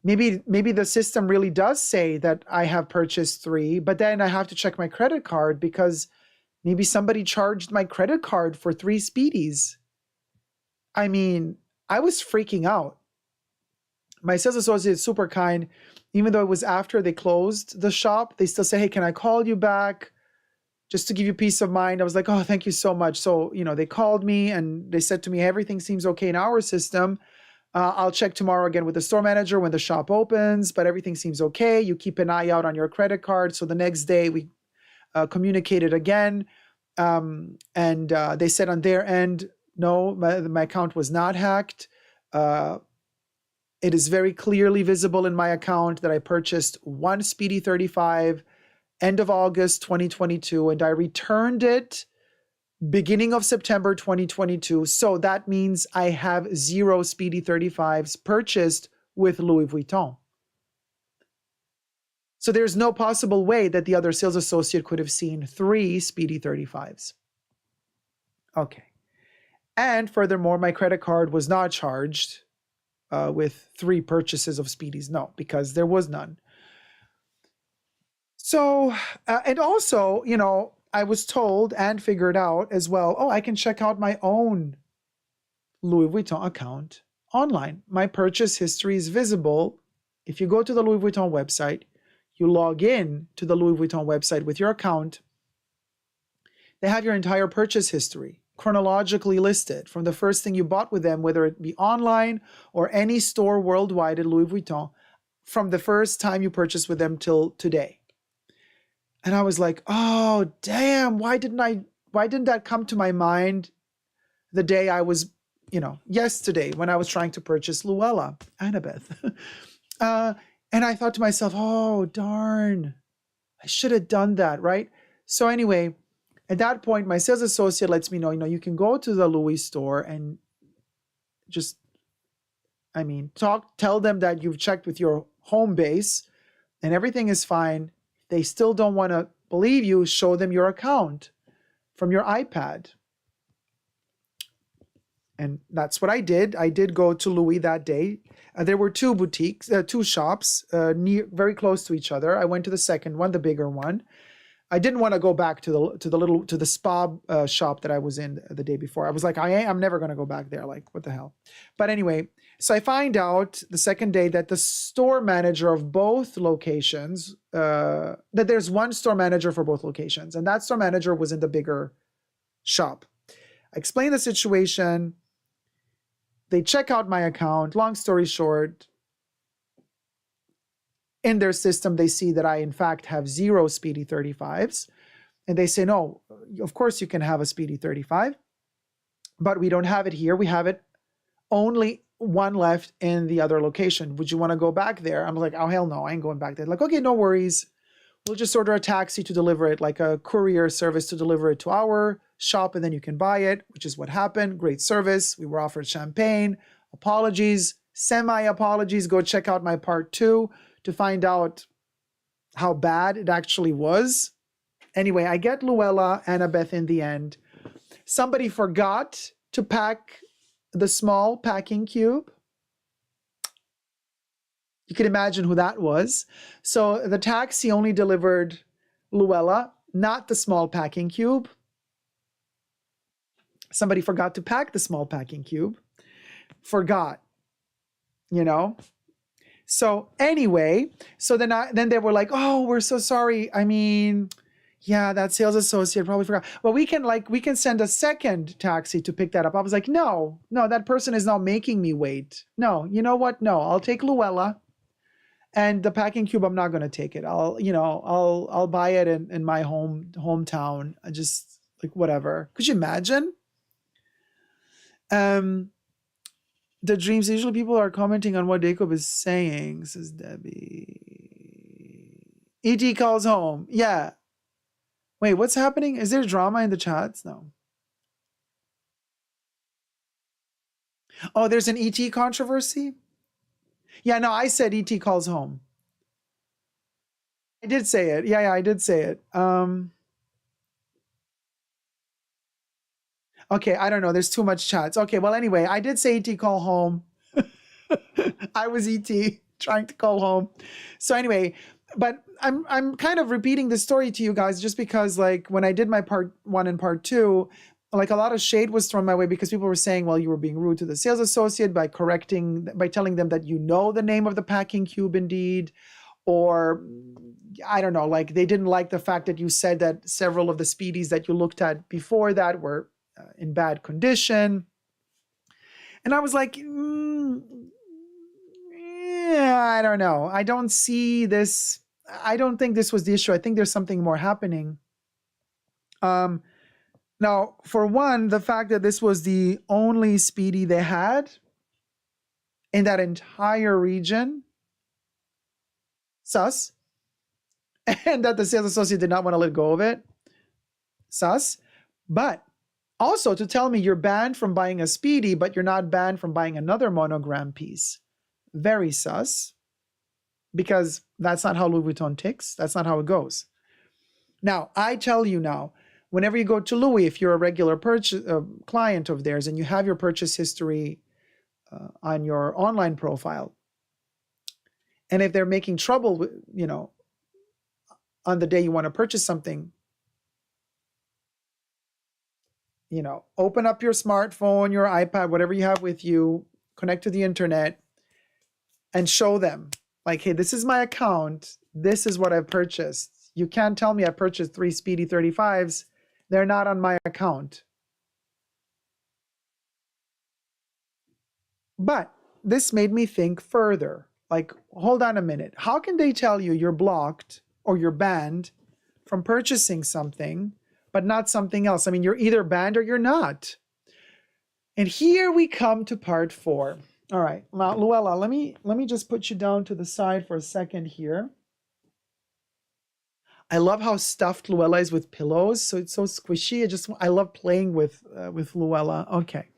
the system really does say that I have purchased 3, but then I have to check my credit card because maybe somebody charged my credit card for 3 Speedies. I mean, I was freaking out. My sales associate is super kind. Even though it was after they closed the shop, they still say, hey, can I call you back just to give you peace of mind? I was like, oh, thank you so much. So, you know, they called me and they said to me, everything seems okay in our system. I'll check tomorrow again with the store manager when the shop opens, but everything seems okay. You keep an eye out on your credit card. So the next day we communicated again. And they said on their end, no, my account was not hacked. It is very clearly visible in my account that I purchased one Speedy 35 end of August 2022, and I returned it beginning of September 2022. So that means I have 0 Speedy 35s purchased with Louis Vuitton. So there's no possible way that the other sales associate could have seen 3 Speedy 35s. Okay. And furthermore, my credit card was not charged with 3 purchases of Speedies. No, because there was none. So, and also, you know, I was told and figured out as well, oh, I can check out my own Louis Vuitton account online. My purchase history is visible. If you go to the Louis Vuitton website, you log in to the Louis Vuitton website with your account, they have your entire purchase history chronologically listed from the first thing you bought with them, whether it be online or any store worldwide at Louis Vuitton, from the first time you purchased with them till today. And I was like, oh, damn, why didn't that come to my mind the day I was, yesterday when I was trying to purchase Luella, Annabeth. And I thought to myself, oh, darn, I should have done that, right? So anyway, at that point, my sales associate lets me know, you can go to the Louis store and just, tell them that you've checked with your home base and everything is fine. If they still don't want to believe you, show them your account from your iPad. And that's what I did. I did go to Louis that day. There were 2 boutiques, 2 shops very close to each other. I went to the second one, the bigger one. I didn't want to go back to the spa shop that I was in the day before. I was like, I'm never going to go back there. Like, what the hell? But anyway, so I find out the second day that the store manager of both locations, that there's one store manager for both locations, and that store manager was in the bigger shop. I explained the situation. They check out my account. Long story short, in their system, they see that I, in fact, have 0 Speedy 35s. And they say, no, of course you can have a Speedy 35, but we don't have it here. We have it only one left in the other location. Would you want to go back there? I'm like, oh, hell no, I ain't going back there. Like, okay, no worries. We'll just order a taxi to deliver it, like a courier service to deliver it to our shop, and then you can buy it, which is what happened. Great service. We were offered champagne. Apologies, semi-apologies. Go check out my part 2 to find out how bad it actually was. Anyway, I get Luella, Annabeth in the end. Somebody forgot to pack the small packing cube. You can imagine who that was. So the taxi only delivered Luella, not the small packing cube. Somebody forgot to pack the small packing cube. Forgot, So anyway, so then they were like, oh, we're so sorry. Yeah, that sales associate probably forgot. Well, we can send a second taxi to pick that up. I was like, no, that person is now making me wait. No, you know what? No, I'll take Luella. And the packing cube, I'm not going to take it. I'll buy it in my hometown. I just like whatever. Could you imagine? The dreams. Usually people are commenting on what Dacob is saying, says Debbie. E.T. calls home. Yeah. Wait, what's happening? Is there drama in the chats? No. Oh, there's an E.T. controversy? Yeah, no, I said E.T. calls home. I did say it. Yeah, I did say it. Okay, I don't know. There's too much chats. Okay, well, anyway, I did say E.T. call home. I was E.T. trying to call home. So anyway, but I'm kind of repeating this story to you guys just because, like, when I did my part 1 and part 2, like, a lot of shade was thrown my way because people were saying, well, you were being rude to the sales associate by telling them that the name of the packing cube indeed, or I don't know, like they didn't like the fact that you said that several of the Speedies that you looked at before that were in bad condition. And I was like, yeah, I don't know. I don't see this. I don't think this was the issue. I think there's something more happening. Now, for one, the fact that this was the only Speedy they had in that entire region, sus. And that the sales associate did not want to let go of it, sus. But also to tell me you're banned from buying a Speedy, but you're not banned from buying another monogram piece. Very sus. Because that's not how Louis Vuitton ticks. That's not how it goes. Now, I tell you now, whenever you go to Louis, if you're a regular client of theirs and you have your purchase history on your online profile, and if they're making trouble, on the day you want to purchase something, open up your smartphone, your iPad, whatever you have with you, connect to the internet, and show them, like, hey, this is my account. This is what I've purchased. You can't tell me I purchased 3 Speedy 35s. They're not on my account. But this made me think further. Like, hold on a minute. How can they tell you you're blocked or you're banned from purchasing something, but not something else? I mean, you're either banned or you're not. And here we come to part 4. All right, now, Luella, let me just put you down to the side for a second here. I love how stuffed Luella is with pillows, so it's so squishy. I love playing with Luella. Okay.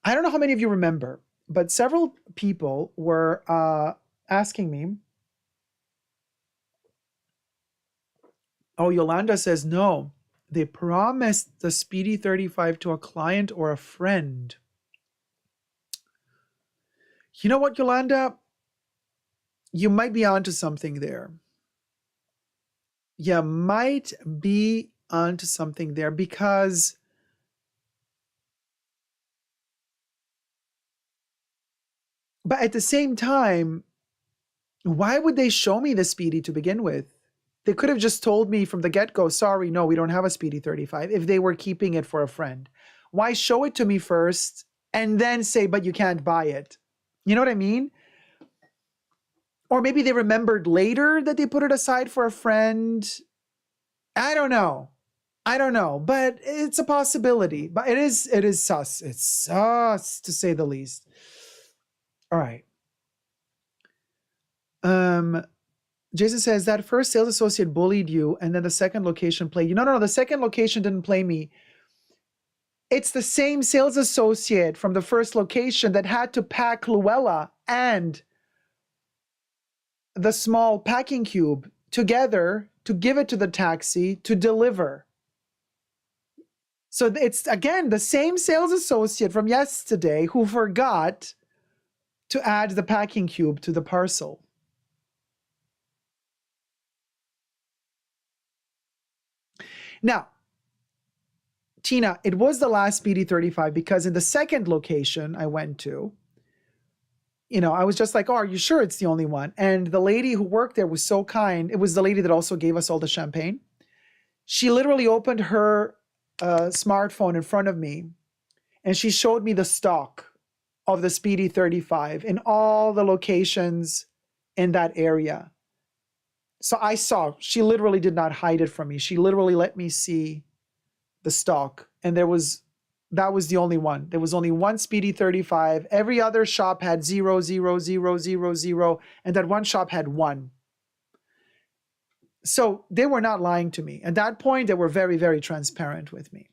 I don't know how many of you remember, but several people were asking me. Oh, Yolanda says no. They promised the Speedy 35 to a client or a friend. You know what, Yolanda? You might be onto something there. You might be onto something there because but at the same time, why would they show me the Speedy to begin with? They could have just told me from the get-go, sorry, no, we don't have a Speedy 35, if they were keeping it for a friend. Why show it to me first and then say, but you can't buy it? You know what I mean? Or maybe they remembered later that they put it aside for a friend. I don't know, but it's a possibility. But it is sus. It's sus, to say the least. All right. Jason says that first sales associate bullied you and then the second location played you. No, the second location didn't play me. It's the same sales associate from the first location that had to pack Luella and the small packing cube together to give it to the taxi to deliver. So it's, again, the same sales associate from yesterday who forgot to add the packing cube to the parcel. Now, Tina, it was the last Speedy 35 because in the second location I went to, I was just like, oh, are you sure it's the only one? And the lady who worked there was so kind. It was the lady that also gave us all the champagne. She literally opened her smartphone in front of me and she showed me the stock of the Speedy 35 in all the locations in that area. So I saw, she literally did not hide it from me. She literally let me see the stock. And that was the only one. There was only one Speedy 35. Every other shop had 0, 0, 0, 0, 0. And that one shop had 1. So they were not lying to me. At that point, they were very, very transparent with me.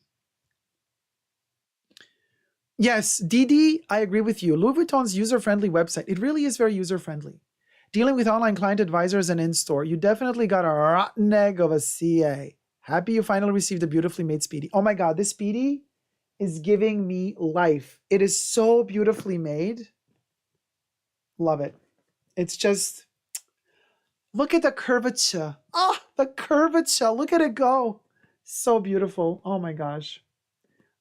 Yes, Didi, I agree with you. Louis Vuitton's user-friendly website, it really is very user-friendly. Dealing with online client advisors and in-store, you definitely got a rotten egg of a CA. Happy you finally received a beautifully made Speedy. Oh my God, this Speedy is giving me life. It is so beautifully made. Love it. It's just, look at the curvature. Oh, the curvature. Look at it go. So beautiful. Oh my gosh.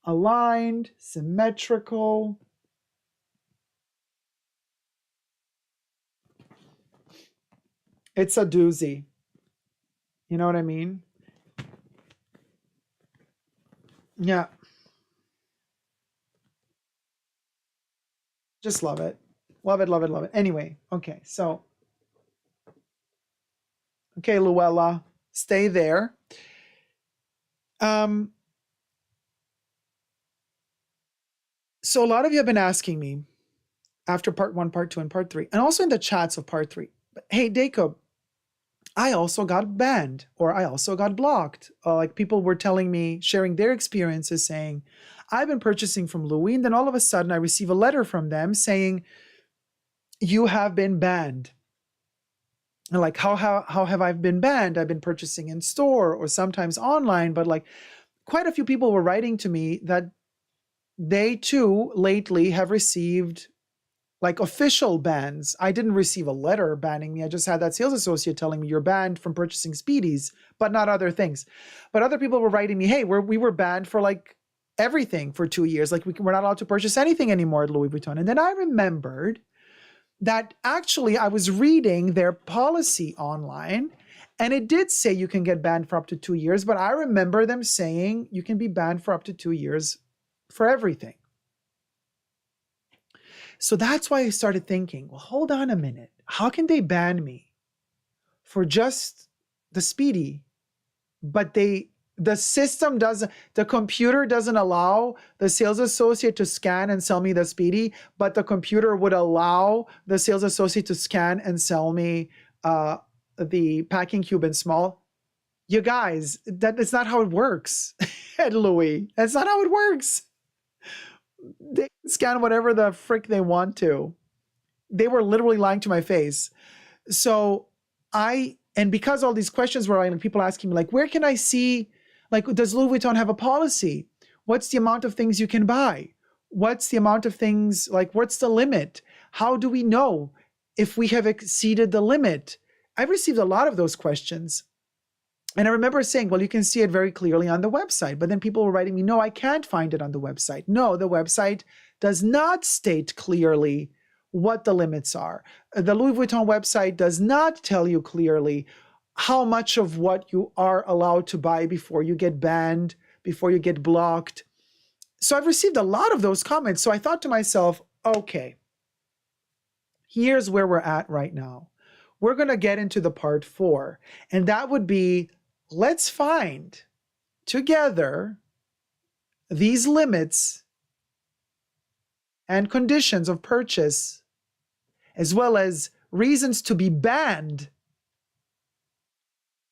Aligned, symmetrical. It's a doozy. You know what I mean? Yeah. Just love it. Love it, love it, love it. Anyway, okay, so. Okay, Luella, stay there. So a lot of you have been asking me after part 1, part 2, and part 3, and also in the chats of part 3. But hey, Dacob, I also got banned, or I also got blocked. Like people were telling me, sharing their experiences, saying, I've been purchasing from Louis, and then all of a sudden I receive a letter from them saying, you have been banned. And like, how have I been banned? I've been purchasing in store or sometimes online, but like quite a few people were writing to me that they too lately have received like official bans. I didn't receive a letter banning me. I just had that sales associate telling me you're banned from purchasing Speedies, but not other things. But other people were writing me, hey, we were banned for like everything for 2 years. Like we're not allowed to purchase anything anymore at Louis Vuitton. And then I remembered that actually I was reading their policy online and it did say you can get banned for up to 2 years, but I remember them saying you can be banned for up to 2 years for everything. So that's why I started thinking, well, hold on a minute. How can they ban me for just the Speedy, but the system doesn't, the computer doesn't allow the sales associate to scan and sell me the Speedy, but the computer would allow the sales associate to scan and sell me the packing cube in small. You guys, that's not how it works at Louis. That's not how it works. They scan whatever the frick they want to. They were literally lying to my face. So and because all these questions were like people asking me like, where can I see, like, does Louis Vuitton have a policy? What's the amount of things you can buy? What's the amount of things, like, what's the limit? How do we know if we have exceeded the limit? I've received a lot of those questions. And I remember saying, well, you can see it very clearly on the website. But then people were writing me, no, I can't find it on the website. No, the website does not state clearly what the limits are. The Louis Vuitton website does not tell you clearly how much of what you are allowed to buy before you get banned, before you get blocked. So I've received a lot of those comments. So I thought to myself, okay, here's where we're at right now. We're going to get into the part 4. And that would be, let's find together these limits and conditions of purchase, as well as reasons to be banned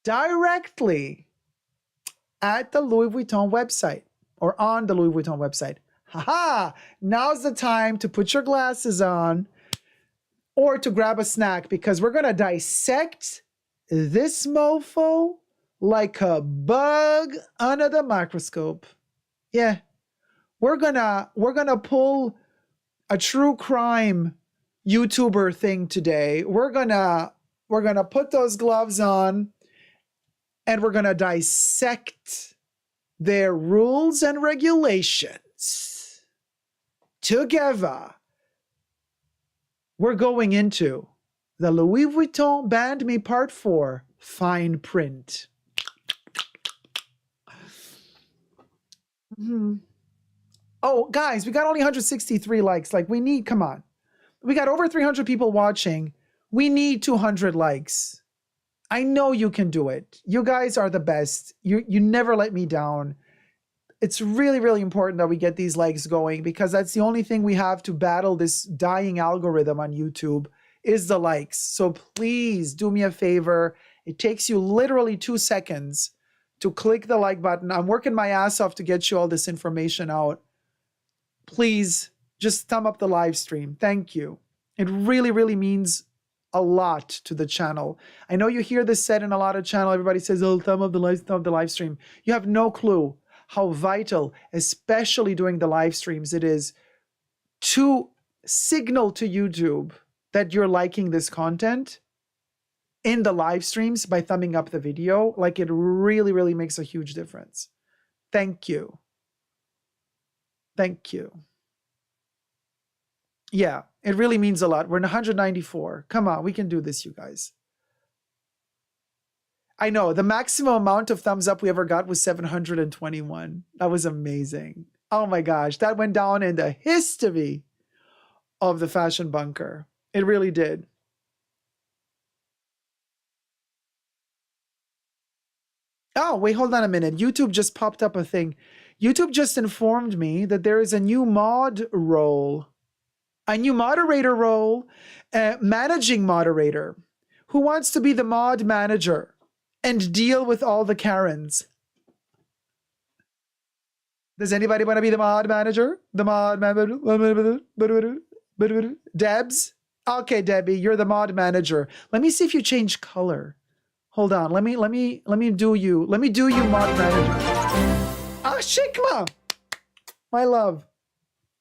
directly at the Louis Vuitton website or on the Louis Vuitton website. Haha, now's the time to put your glasses on or to grab a snack, because we're going to dissect this mofo like a bug under the microscope. Yeah, we're gonna pull a true crime YouTuber thing today. We're gonna put those gloves on and we're gonna dissect their rules and regulations together. We're going into the Louis Vuitton Banned Me Part 4 fine print. Oh, guys, we got only 163 likes. Like, we need, come on. We got over 300 people watching. We need 200 likes. I know you can do it. You guys are the best. You never let me down. It's really, really important that we get these likes going, because that's the only thing we have to battle this dying algorithm on YouTube is the likes. So please do me a favor. It takes you literally 2 seconds to click the like button. I'm working my ass off to get you all this information out. Please just thumb up the live stream. Thank you. It really, really means a lot to the channel. I know you hear this said in a lot of channels. Everybody says, oh, thumb up the live stream. You have no clue how vital, especially during the live streams, it is to signal to YouTube that you're liking this content in the live streams by thumbing up the video. Like, it really, really makes a huge difference. Thank you. Thank you. Yeah, it really means a lot. We're in 194. Come on, we can do this, you guys. I know, the maximum amount of thumbs up we ever got was 721. That was amazing. Oh my gosh, that went down in the history of the Fashion Bunker. It really did. Oh, wait, hold on a minute. YouTube just popped up a thing. YouTube just informed me that there is a new mod role, a new moderator role, managing moderator. Who wants to be the mod manager and deal with all the Karens? Does anybody want to be the mod manager? The mod manager? Debs? Okay, Debbie, you're the mod manager. Let me see if you change color. Hold on. Let me do you mod manager. Ah, Shikma! My love.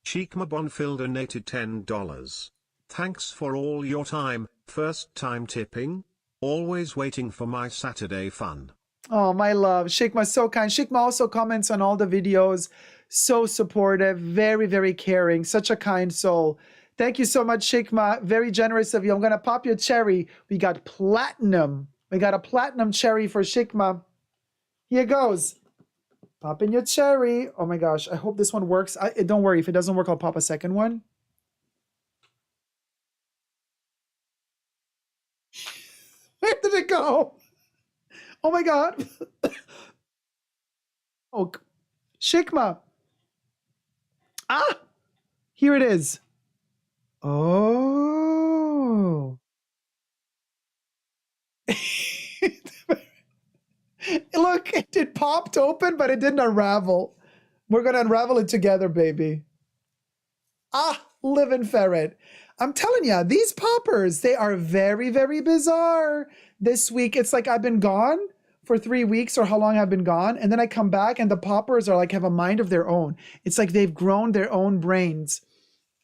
Shikma Bonfil donated $10. Thanks for all your time, first time tipping. Always waiting for my Saturday fun. Oh, my love. Shikma's so kind. Shikma also comments on all the videos. So supportive. Very, very caring. Such a kind soul. Thank you so much, Shikma. Very generous of you. I'm going to pop your cherry. We got platinum. We got a platinum cherry for Shikma. Here goes. Pop in your cherry. Oh my gosh. I hope this one works. Don't worry. If it doesn't work, I'll pop a second one. Where did it go? Oh my God. Oh, Shikma. Ah, here it is. Oh. Look, it popped open, but it didn't unravel. We're going to unravel it together, baby. Ah, living ferret. I'm telling you, these poppers, they are very, very bizarre. This week, it's like I've been gone for 3 weeks or how long I've been gone. And then I come back and the poppers are like, have a mind of their own. It's like they've grown their own brains.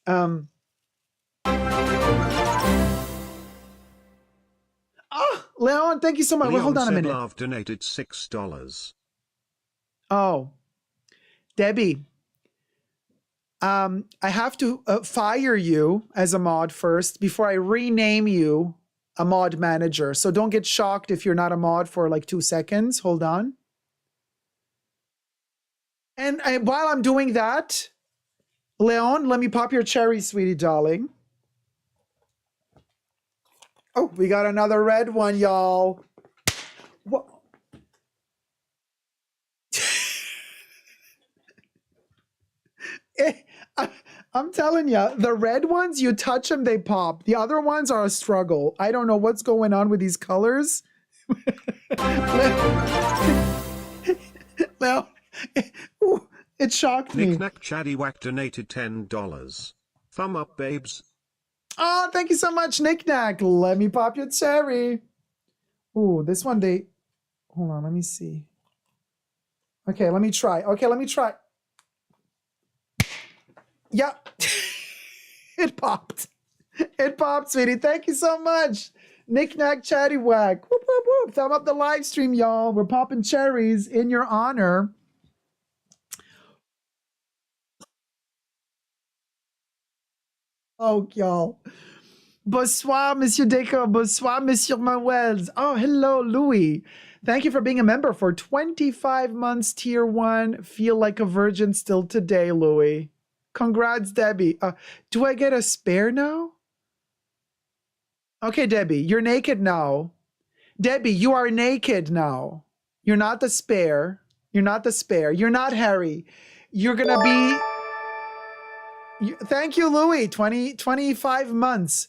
Oh, Leon, thank you so much. Wait, hold on a minute. Love donated $6. Oh, Debbie, I have to fire you as a mod first before I rename you a mod manager. So don't get shocked if you're not a mod for like 2 seconds. Hold on. And while I'm doing that, Leon, let me pop your cherry, sweetie darling. Oh, we got another red one, y'all. What? I'm telling you, the red ones, you touch them, they pop. The other ones are a struggle. I don't know what's going on with these colors. Well, it shocked me. Knick-knack Chaddy-Wack donated $10. Thumb up, babes. Oh, thank you so much, Knick-knack. Let me pop your cherry. Ooh, this one, hold on, let me see. Okay, let me try. Yep. It popped. It popped, sweetie. Thank you so much. Knick-knack Chaddy-Wack. Whoop, whoop, whoop. Thumb up the live stream, y'all. We're popping cherries in your honor. Oh, y'all. Bonsoir, Monsieur Dacob. Bonsoir, Monsieur Manuels. Oh, hello, Louis. Thank you for being a member for 25 months, tier 1. Feel like a virgin still today, Louis. Congrats, Debbie. Do I get a spare now? Okay, Debbie, you're naked now. Debbie, you are naked now. You're not the spare. You're not the spare. You're not Harry. You're going to be... Thank you, Louis. 25 months.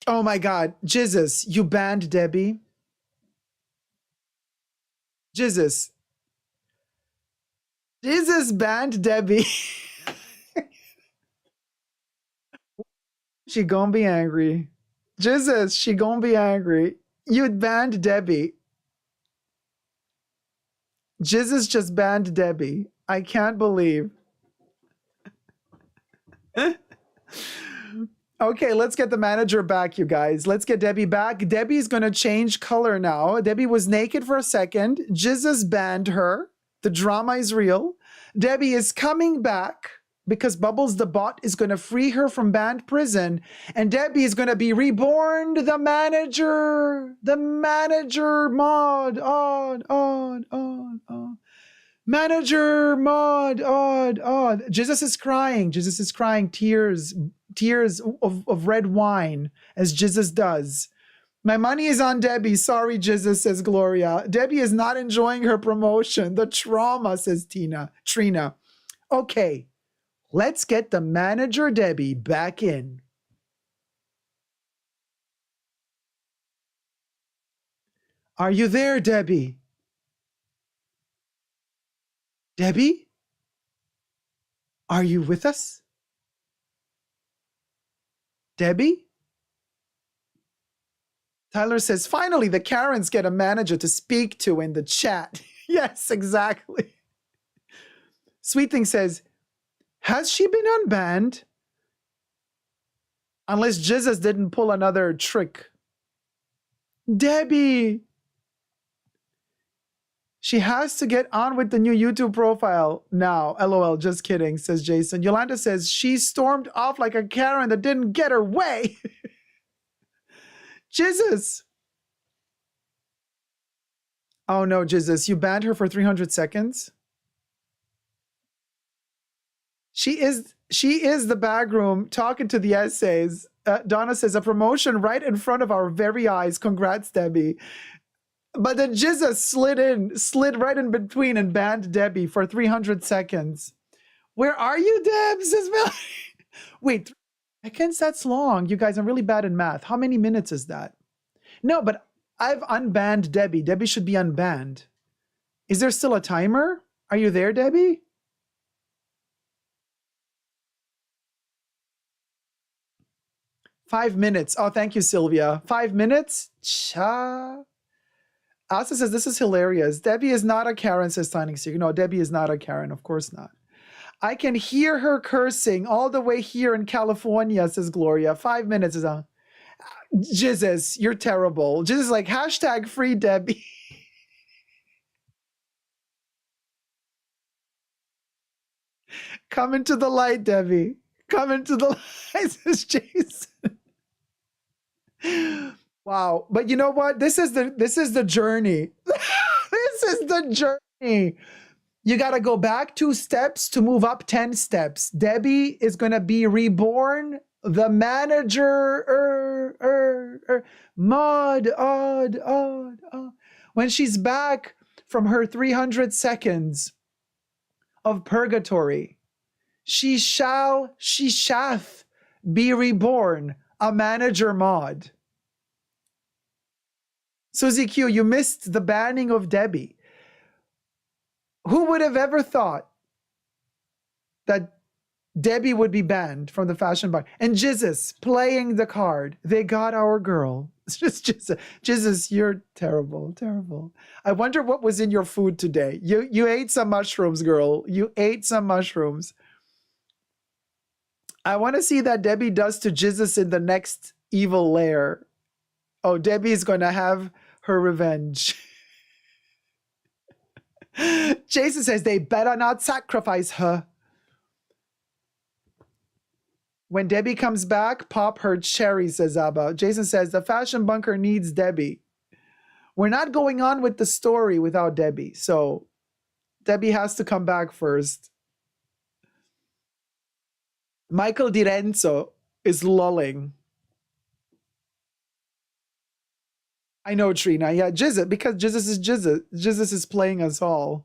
Oh my God. Jesus, you banned Debbie. Jesus banned Debbie. She gonna be angry. Jesus, she gonna be angry. You banned Debbie. Jesus just banned Debbie. I can't believe. Okay, let's get the manager back, you guys. Let's get Debbie back. Debbie's going to change color now. Debbie was naked for a second. Jesus banned her. The drama is real. Debbie is coming back. because Bubbles the bot is going to free her from banned prison, and Debbie is going to be reborn. The manager mod, on. Manager mod, odd. Jesus is crying. Tears of red wine, as Jesus does. My money is on Debbie. Sorry, Jesus, says Gloria. Debbie is not enjoying her promotion. The trauma, says Trina. Okay, let's get the manager Debbie back in. Are you there, Debbie? Debbie? Are you with us? Debbie? Tyler says, finally, the Karens get a manager to speak to in the chat. Yes, exactly. Sweet Thing says, has she been unbanned? Unless Jesus didn't pull another trick. Debbie! She has to get on with the new YouTube profile now. LOL, just kidding, says Jason. Yolanda says, she stormed off like a Karen that didn't get her way. Jesus. Oh no, Jesus, you banned her for 300 seconds? She is the backroom talking to the essays. Donna says, a promotion right in front of our very eyes. Congrats, Debbie. But then Jesus slid right in between and banned Debbie for 300 seconds. Where are you, Deb? Says Melanie. Wait, 3 seconds? That's long. You guys, I'm really bad in math. How many minutes is that? No, but I've unbanned Debbie. Debbie should be unbanned. Is there still a timer? Are you there, Debbie? $5 minutes. Oh, thank you, Sylvia. 5 minutes? Cha. Asa says, this is hilarious. Debbie is not a Karen, says Signing Secret. No, Debbie is not a Karen. Of course not. I can hear her cursing all the way here in California, says Gloria. 5 minutes is on. Jesus, you're terrible. Jesus, like, hashtag free Debbie. Come into the light, Debbie. Come into the light, says Jason. Wow. But you know what? This is the journey. This is the journey. You got to go back 2 steps to move up 10 steps. Debbie is going to be reborn. The manager, mod, odd. When she's back from her 300 seconds of purgatory, she shall be reborn, a manager mod. Suzy Q, you missed the banning of Debbie. Who would have ever thought that Debbie would be banned from the fashion bar? And Jesus playing the card. They got our girl. It's just Jesus, you're terrible, terrible. I wonder what was in your food today. You ate some mushrooms, girl. You ate some mushrooms. I want to see that Debbie does to Jesus in the next evil lair. Oh, Debbie's going to have her revenge. Jason says they better not sacrifice her. When Debbie comes back, pop her cherry, says Abba. Jason says the fashion bunker needs Debbie. We're not going on with the story without Debbie. So Debbie has to come back first. Michael DiRenzo is lulling. I know, Trina. Yeah, Jesus, because Jesus is Jesus. Jesus is playing us all.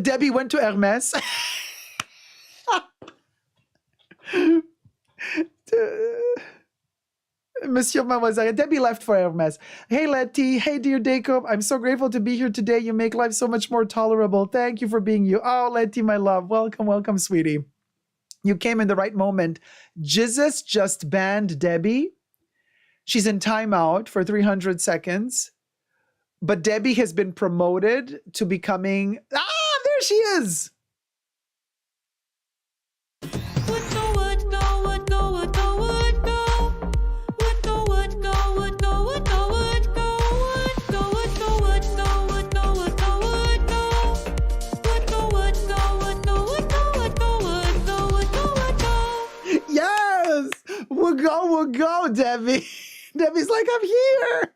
Debbie went to Hermes. Monsieur Mademoiselle. Debbie left for Hermes. Hey, Letty. Hey, dear Dacob. I'm so grateful to be here today. You make life so much more tolerable. Thank you for being you. Oh, Letty, my love. Welcome, welcome, sweetie. You came in the right moment. Jesus just banned Debbie. She's in timeout for 300 seconds. But Debbie has been promoted to becoming... Ah, there she is! Debbie's like, I'm here.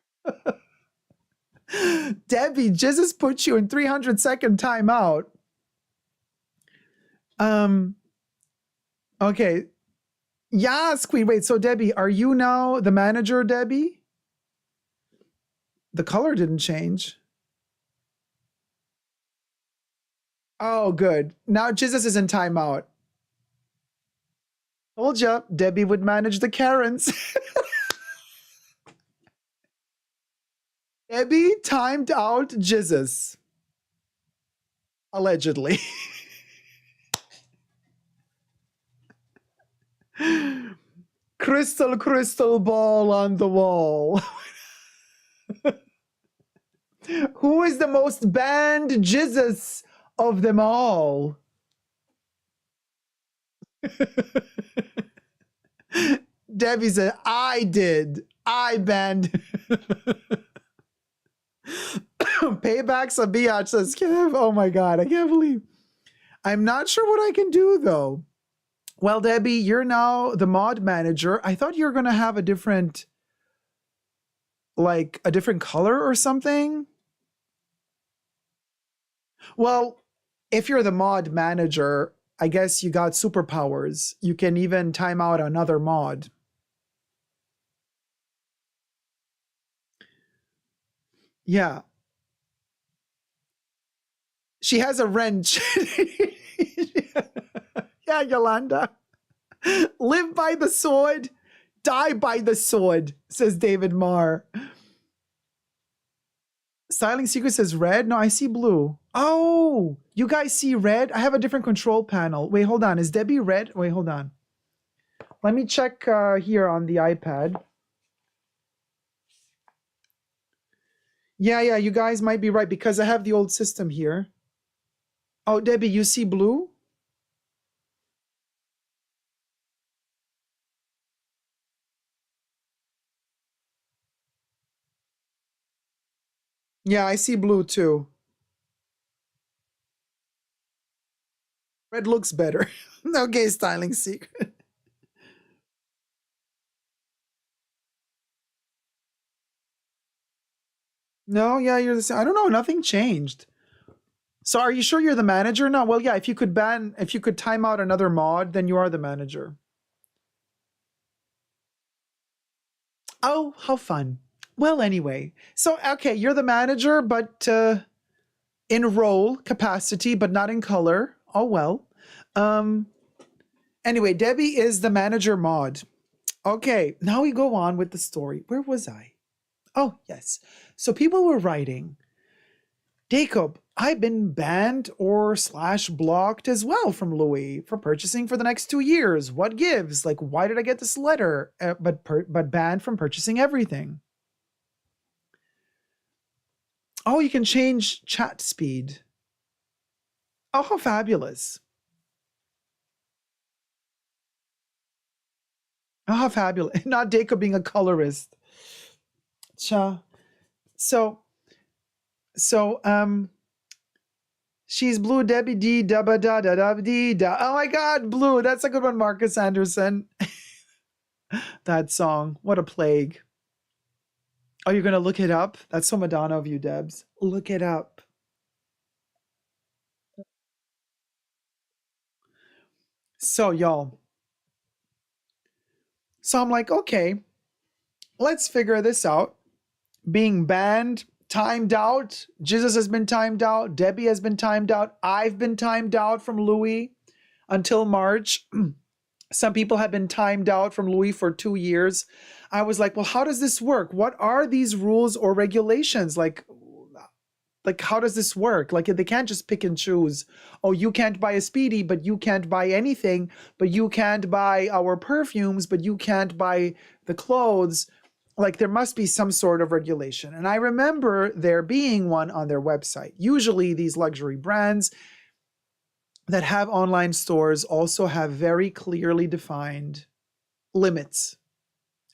Debbie, Jesus put you in 300-second timeout. Okay. Yes, Queen. Wait, so Debbie, are you now the manager, Debbie? The color didn't change. Oh, good. Now Jesus is in timeout. Told ya, Debbie would manage the Karens. Debbie timed out Jesus. Allegedly. Crystal ball on the wall. Who is the most banned Jesus of them all? Debbie said, I did. I banned. Paybacks a biatch says, Kev. Oh my God, I can't believe. I'm not sure what I can do though. Well, Debbie, you're now the mod manager. I thought you were going to have a different, like a different color or something. Well, if you're the mod manager, I guess you got superpowers. You can even time out another mod. Yeah. She has a wrench. Yeah, Yolanda. Live by the sword, die by the sword, says David Marr. Styling Secret says red. No, I see blue. Oh, you guys see red? I have a different control panel. Wait, hold on. Is Debbie red? Wait, hold on. Let me check here on the iPad. Yeah, you guys might be right because I have the old system here. Oh, Debbie, you see blue? Yeah, I see blue too. Red looks better. Okay, Styling Secret. No, yeah, you're the same. I don't know. Nothing changed. So are you sure you're the manager now? Well, yeah, if you could time out another mod, then you are the manager. Oh, how fun. Well, anyway. So, okay, you're the manager, but in role capacity, but not in color. Oh, well. Anyway, Debbie is the manager mod. Okay, now we go on with the story. Where was I? Oh, yes. So people were writing, Dacob, I've been banned or /blocked as well from Louis for purchasing for the next 2 years. What gives? Like, why did I get this letter? But banned from purchasing everything. Oh, you can change chat speed. Oh, how fabulous. Oh, how fabulous. Not Dacob being a colorist. Cha. So, she's blue, Debbie D, da ba da da da dee da. Oh my God, blue. That's a good one, Marcus Anderson. That song. What a plague. Oh, you're going to look it up? That's so Madonna of you, Debs. Look it up. So, y'all. So I'm like, okay, let's figure this out. Being banned, timed out. Jesus has been timed out. Debbie has been timed out. I've been timed out from Louis until March. Some people have been timed out from Louis for 2 years. I was like, well, how does this work? What are these rules or regulations? Like how does this work? Like, they can't just pick and choose. Oh, you can't buy a Speedy, but you can't buy anything. But you can't buy our perfumes, but you can't buy the clothes. Like, there must be some sort of regulation. And I remember there being one on their website. Usually these luxury brands that have online stores also have very clearly defined limits.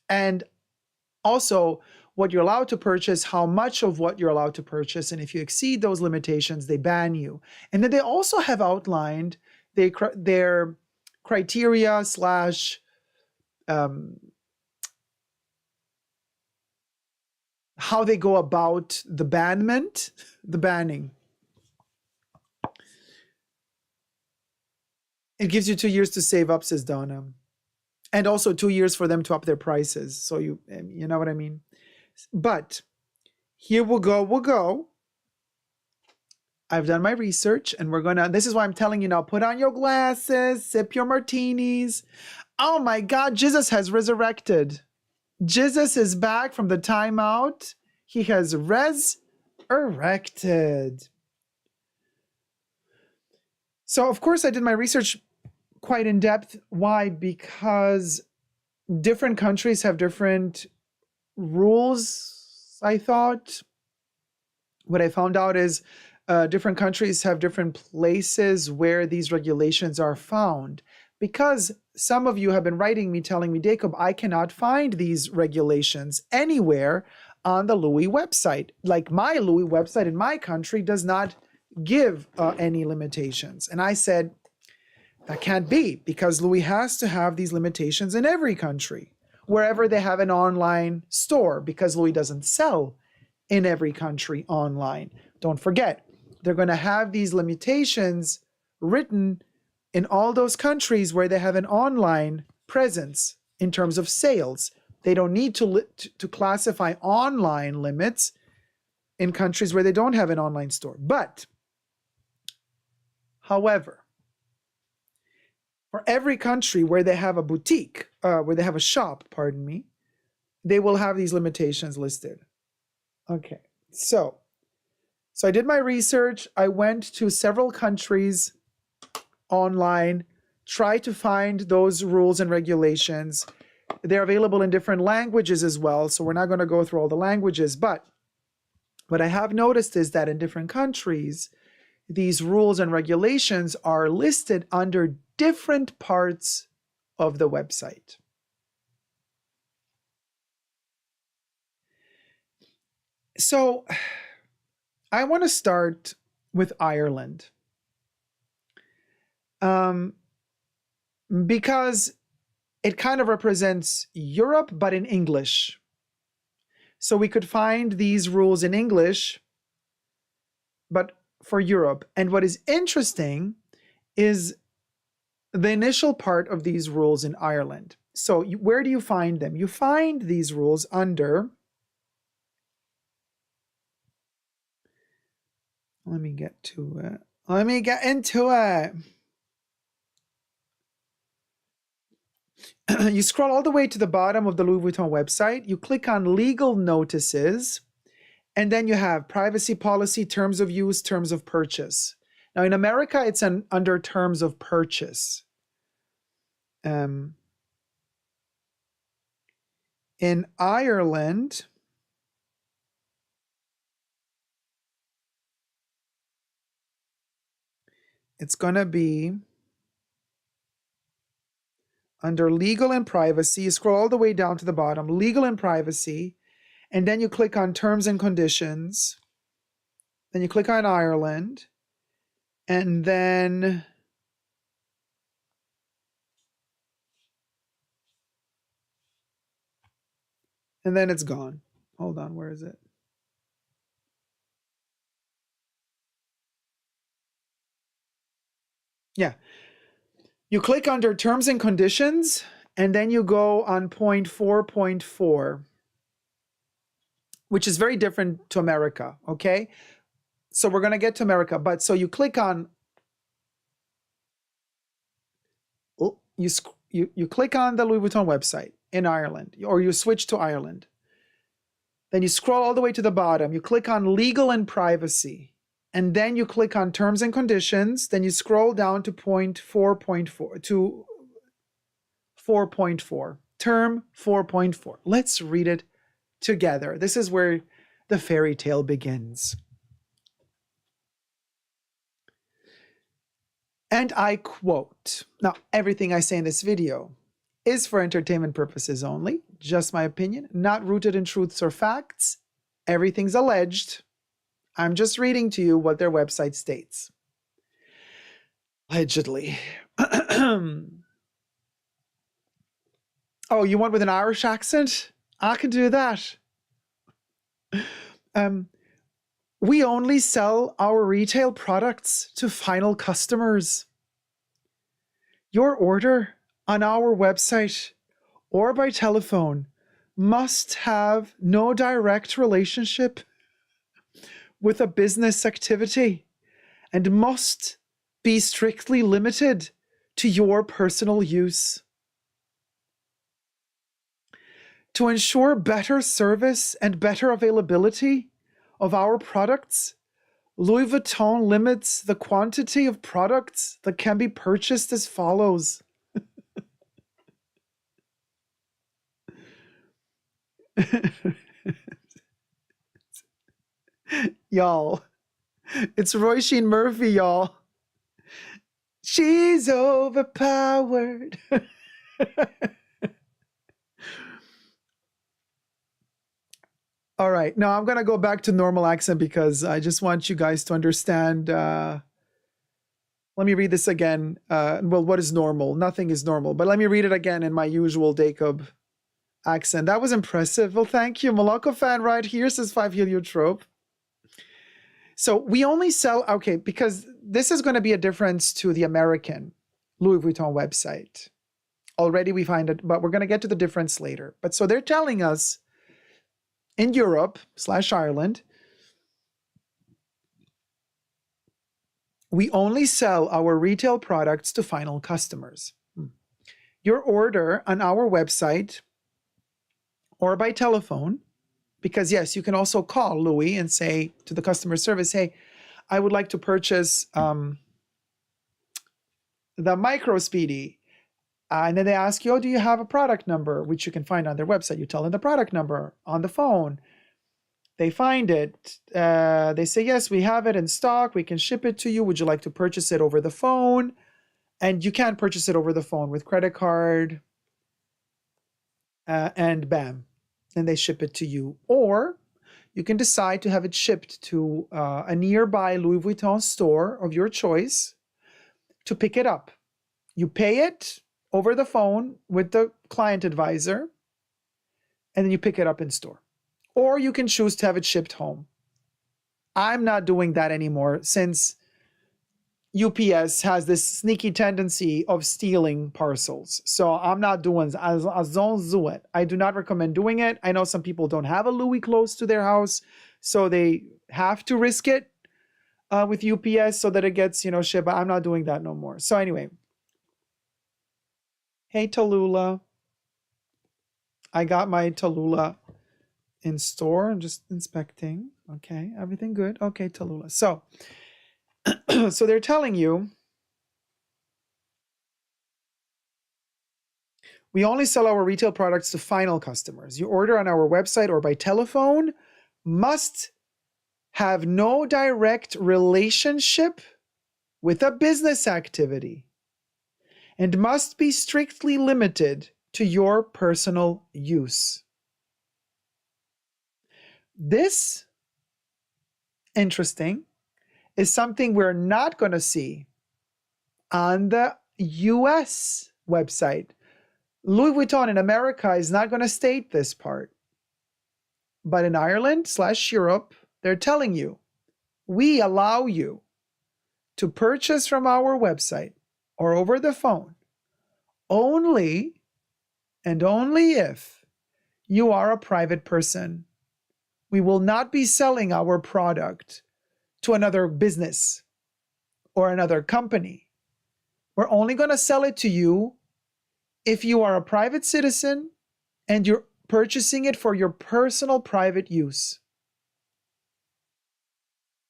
And also what you're allowed to purchase, how much of what you're allowed to purchase. And if you exceed those limitations, they ban you. And then they also have outlined their criteria / how they go about the banning. It gives you 2 years to save up, says Donna. And also 2 years for them to up their prices. So you know what I mean? But here we'll go. I've done my research and this is why I'm telling you now, put on your glasses, sip your martinis. Oh my God, Jesus has resurrected. Jesus is back from the timeout. He has resurrected. So of course I did my research quite in depth. Why? Because different countries have different rules, I thought. What I found out is different countries have different places where these regulations are found. Because some of you have been writing me, telling me, Dacob, I cannot find these regulations anywhere on the Louis website. Like my Louis website in my country does not give any limitations. And I said, that can't be, because Louis has to have these limitations in every country, wherever they have an online store, because Louis doesn't sell in every country online. Don't forget, they're going to have these limitations written in all those countries where they have an online presence in terms of sales. They don't need to classify online limits in countries where they don't have an online store. But, however, for every country where they have a boutique, where they have a shop, pardon me, they will have these limitations listed. Okay, so I did my research. I went to several countries online, tried to find those rules and regulations. They're available in different languages as well, so we're not going to go through all the languages. But what I have noticed is that in different countries, these rules and regulations are listed under different parts of the website. So I want to start with Ireland. Because it kind of represents Europe, but in English. So we could find these rules in English, but for Europe. And what is interesting is the initial part of these rules in Ireland. So where do you find them? You find these rules under, let me get into it. You scroll all the way to the bottom of the Louis Vuitton website. You click on legal notices, and then you have privacy policy, terms of use, terms of purchase. Now in America, it's under terms of purchase. In Ireland, it's going to be under legal and privacy. You scroll all the way down to the bottom, legal and privacy, and then you click on terms and conditions. Then you click on Ireland, and then it's gone. Hold on, where is it? Yeah. You click under terms and conditions, and then you go on point 4.4, which is very different to America, okay? So we're going to get to America, but so you click on, you click on the Louis Vuitton website in Ireland, or you switch to Ireland. Then you scroll all the way to the bottom. You click on legal and privacy. And then you click on terms and conditions. Then you scroll down to point 4.4, to 4.4, term 4.4. Let's read it together. This is where the fairy tale begins. And I quote, now everything I say in this video is for entertainment purposes only, just my opinion, not rooted in truths or facts. Everything's alleged. I'm just reading to you what their website states. Allegedly. Oh, you want with an Irish accent? I can do that. We only sell our retail products to final customers. Your order on our website or by telephone must have no direct relationship with a business activity and must be strictly limited to your personal use. To ensure better service and better availability of our products, Louis Vuitton limits the quantity of products that can be purchased as follows. Y'all, it's Roisin Murphy, y'all. She's overpowered. All right, now I'm going to go back to normal accent because I just want you guys to understand. Let me read this again. Well, what is normal? Nothing is normal, but let me read it again in my usual Dacob accent. That was impressive. Well, thank you. Moloko fan right here says 5 heliotrope. So we only sell, okay, because this is going to be a difference to the American Louis Vuitton website. Already we find it, but we're going to get to the difference later. But so they're telling us in Europe/Ireland, we only sell our retail products to final customers. Your order on our website or by telephone, because yes, you can also call Louis and say to the customer service, hey, I would like to purchase the Micro Speedy. And then they ask you, oh, do you have a product number, which you can find on their website? You tell them the product number on the phone. They find it. They say, yes, we have it in stock. We can ship it to you. Would you like to purchase it over the phone? And you can purchase it over the phone with credit card. And bam, then they ship it to you. Or you can decide to have it shipped to a nearby Louis Vuitton store of your choice to pick it up. You pay it over the phone with the client advisor, and then you pick it up in store. Or you can choose to have it shipped home. I'm not doing that anymore since UPS has this sneaky tendency of stealing parcels. So I'm not doing it. I do not recommend doing it. I know some people don't have a Louis close to their house, so they have to risk it with UPS so that it gets, shipped. But I'm not doing that no more. So anyway. Hey, Tallulah. I got my Tallulah in store. I'm just inspecting. Okay, everything good. Okay, Tallulah. So, so they're telling you we only sell our retail products to final customers. You order on our website or by telephone must have no direct relationship with a business activity and must be strictly limited to your personal use. This, interesting, is something we're not going to see on the US website. Louis Vuitton in America is not going to state this part. But in Ireland/Europe, they're telling you, we allow you to purchase from our website or over the phone only and only if you are a private person. We will not be selling our product to another business or another company. We're only going to sell it to you if you are a private citizen and you're purchasing it for your personal private use.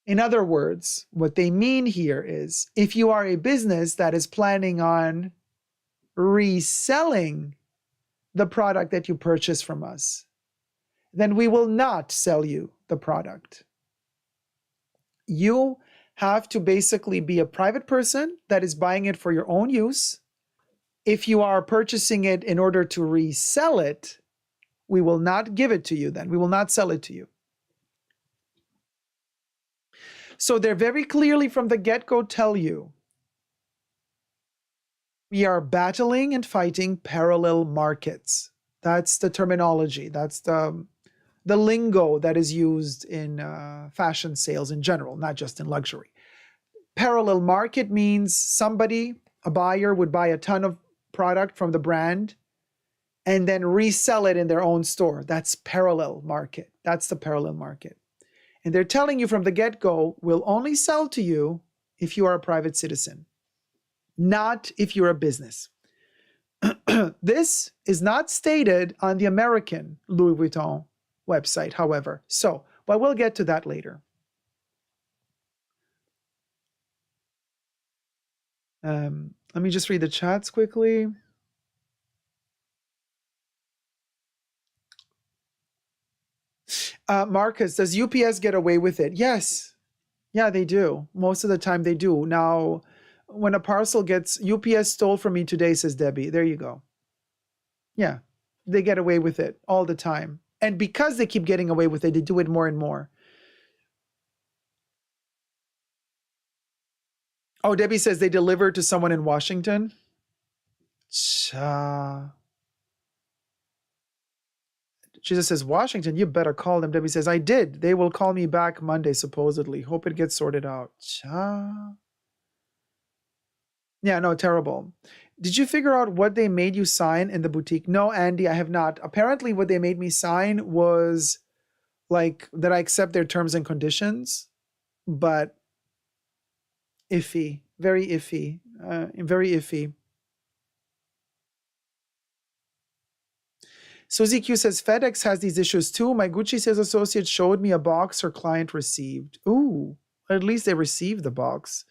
In other words, what they mean here is if you are a business that is planning on reselling the product that you purchase from us, then we will not sell you the product. You have to basically be a private person that is buying it for your own use. If you are purchasing it in order to resell it, we will not give it to you then. We will not sell it to you. So they're very clearly from the get-go tell you, we are battling and fighting parallel markets. That's the terminology. That's the the lingo that is used in fashion sales in general, not just in luxury. Parallel market means somebody, a buyer, would buy a ton of product from the brand and then resell it in their own store. That's parallel market. That's the parallel market. And they're telling you from the get-go, we'll only sell to you if you are a private citizen, not if you're a business. This is not stated on the American Louis Vuitton website, however. But we'll get to that later. Let me just read the chats quickly. Marcus, does UPS get away with it? Yes. Yeah, they do. Most of the time they do. Now, when a parcel gets, UPS stole from me today, says Debbie. There you go. Yeah, they get away with it all the time. And because they keep getting away with it, they do it more and more. Oh, Debbie says they delivered to someone in Washington. Jesus says, Washington, you better call them. Debbie says, I did. They will call me back Monday, supposedly. Hope it gets sorted out. Yeah, no, terrible. Did you figure out what they made you sign in the boutique? No, Andy, I have not. Apparently, what they made me sign was like that I accept their terms and conditions, but iffy, very iffy, very iffy. Suzy Q says, FedEx has these issues too. My Gucci sales associate showed me a box her client received. Ooh, at least they received the box.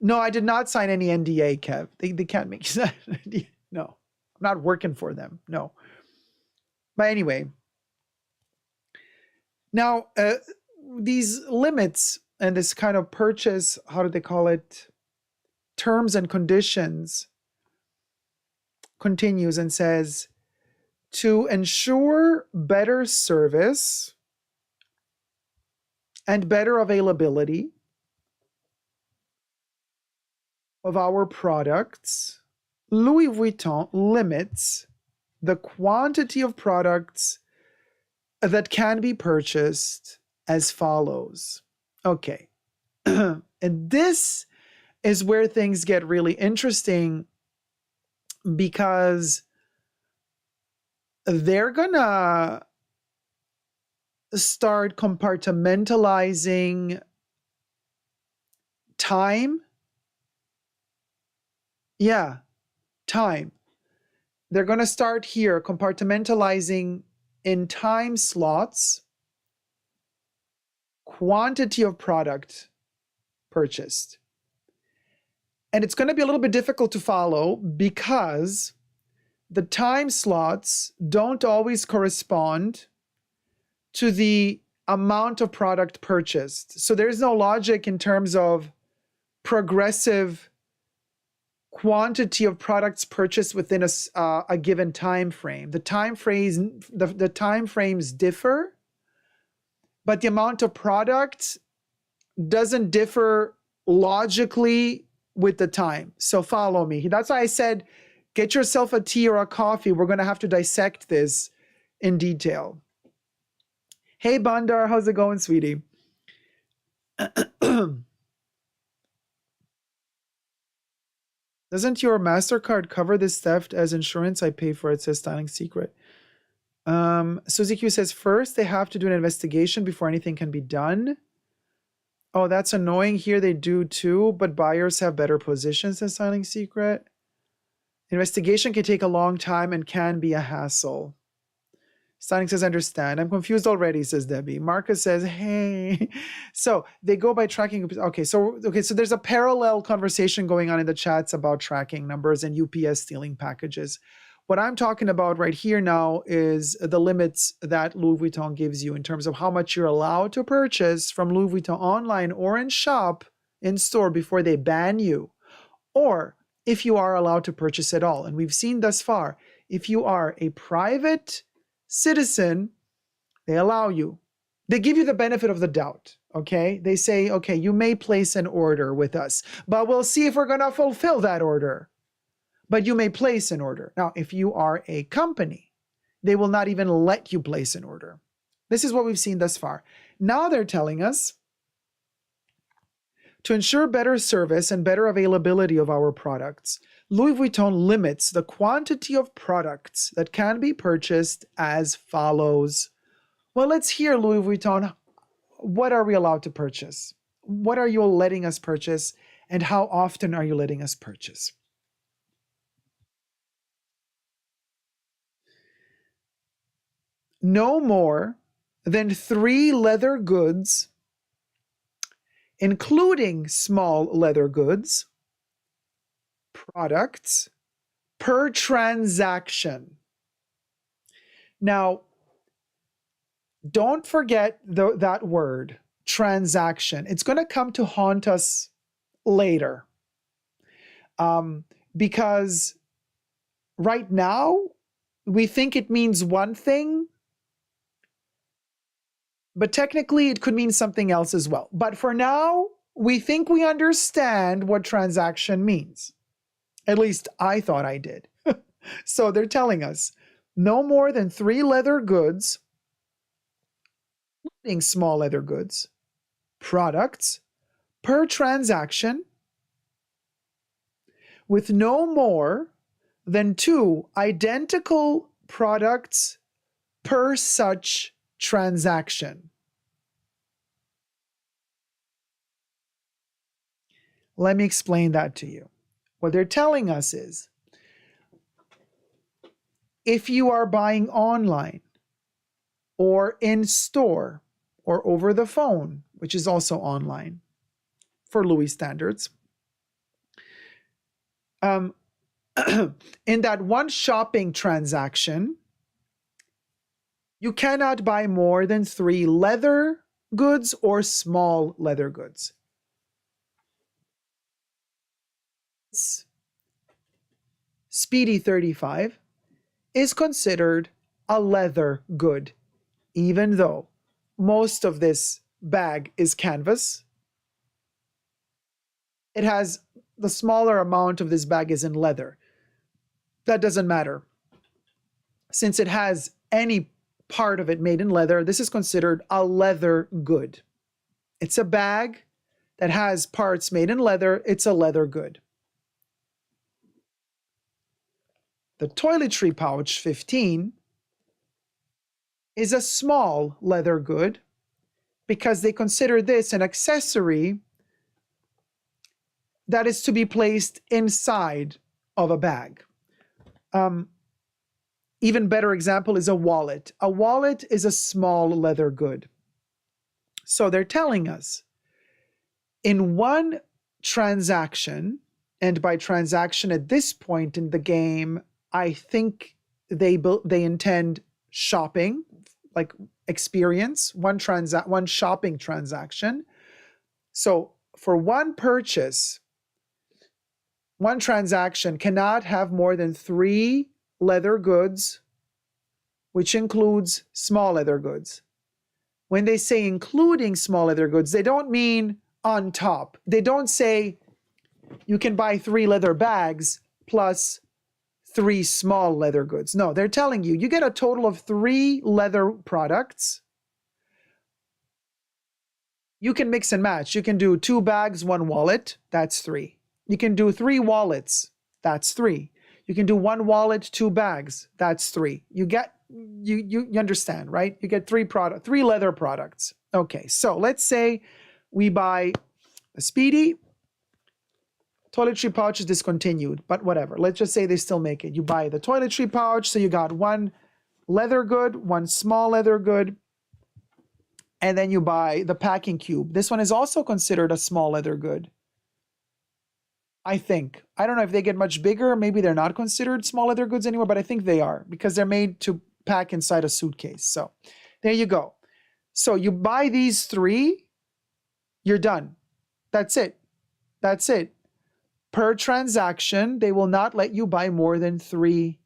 No, I did not sign any NDA, Kev. They can't make you sign an NDA. No, I'm not working for them. No. But anyway. Now, these limits and this kind of purchase, how do they call it? Terms and conditions continues and says, to ensure better service and better availability of our products, Louis Vuitton limits the quantity of products that can be purchased as follows. Okay. And this is where things get really interesting, because they're gonna start compartmentalizing time. Yeah, time. They're gonna start here compartmentalizing in time slots quantity of product purchased. And it's going to be a little bit difficult to follow because the time slots don't always correspond to the amount of product purchased. So there's no logic in terms of progressive quantity of products purchased within a given time frame. The time frames differ, but the amount of product doesn't differ logically with the time. So follow me. That's why I said, get yourself a tea or a coffee. We're going to have to dissect this in detail. Hey, Bandar, how's it going, sweetie? Doesn't your MasterCard cover this theft as insurance? I pay for it, says Styling Secret. Suzy Q says, first, they have to do an investigation before anything can be done. Oh, that's annoying. Here they do too, but buyers have better positions than Styling Secret. Investigation can take a long time and can be a hassle. Styling says, understand. I'm confused already, says Debbie. Marcus says, hey. So they go by tracking. Okay, so there's a parallel conversation going on in the chats about tracking numbers and UPS stealing packages. What I'm talking about right here now is the limits that Louis Vuitton gives you in terms of how much you're allowed to purchase from Louis Vuitton online or in shop, in store, before they ban you, or if you are allowed to purchase at all. And we've seen thus far, if you are a private citizen, they allow you. They give you the benefit of the doubt, okay? They say, okay, you may place an order with us, but we'll see if we're going to fulfill that order. But you may place an order. Now, if you are a company, they will not even let you place an order. This is what we've seen thus far. Now they're telling us to ensure better service and better availability of our products, Louis Vuitton limits the quantity of products that can be purchased as follows. Well, let's hear, Louis Vuitton. What are we allowed to purchase? What are you letting us purchase? And how often are you letting us purchase? No more than 3 leather goods, including small leather goods, products per transaction. Now, don't forget that word, transaction. It's going to come to haunt us later. Because right now, we think it means one thing, but technically it could mean something else as well. But for now, we think we understand what transaction means. At least I thought I did. So they're telling us no more than 3 leather goods, including small leather goods, products per transaction, with no more than 2 identical products per such transaction. Let me explain that to you. What they're telling us is, if you are buying online or in store or over the phone, which is also online for Louis standards, in that one shopping transaction, you cannot buy more than 3 leather goods or small leather goods. Speedy 35 is considered a leather good, even though most of this bag is canvas. It has the smaller amount of this bag is in leather. That doesn't matter. Since it has any part of it made in leather, this is considered a leather good. It's a bag that has parts made in leather. It's a leather good. The toiletry pouch 15 is a small leather good because they consider this an accessory that is to be placed inside of a bag. Even better example is a wallet. A wallet is a small leather good. So they're telling us in one transaction, and by transaction at this point in the game, I think they intend shopping, like experience, one shopping transaction. So for one purchase, one transaction cannot have more than 3 leather goods, which includes small leather goods. When they say including small leather goods, they don't mean on top. They don't say you can buy 3 leather bags plus 3 small leather goods. No, they're telling you, you get a total of 3 leather products. You can mix and match. You can do 2 bags, 1 wallet. That's 3. You can do 3 wallets. That's 3. You can do 1 wallet, 2 bags. That's 3. You get, you understand, right? You get 3 leather products. Okay, so let's say we buy a Speedy. Toiletry pouch is discontinued, but whatever. Let's just say they still make it. You buy the toiletry pouch, so you got 1 leather good, 1 small leather good, and then you buy the packing cube. This one is also considered a small leather good, I think. I don't know if they get much bigger. Maybe they're not considered small leather goods anymore, but I think they are because they're made to pack inside a suitcase. So there you go. So you buy these 3, you're done. That's it. That's it. Per transaction, they will not let you buy more than 3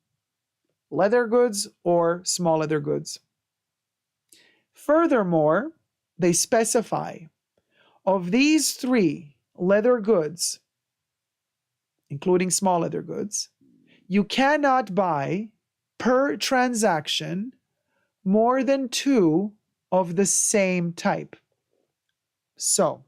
leather goods or small leather goods. Furthermore, they specify of these 3 leather goods, including small leather goods, you cannot buy per transaction more than 2 of the same type. So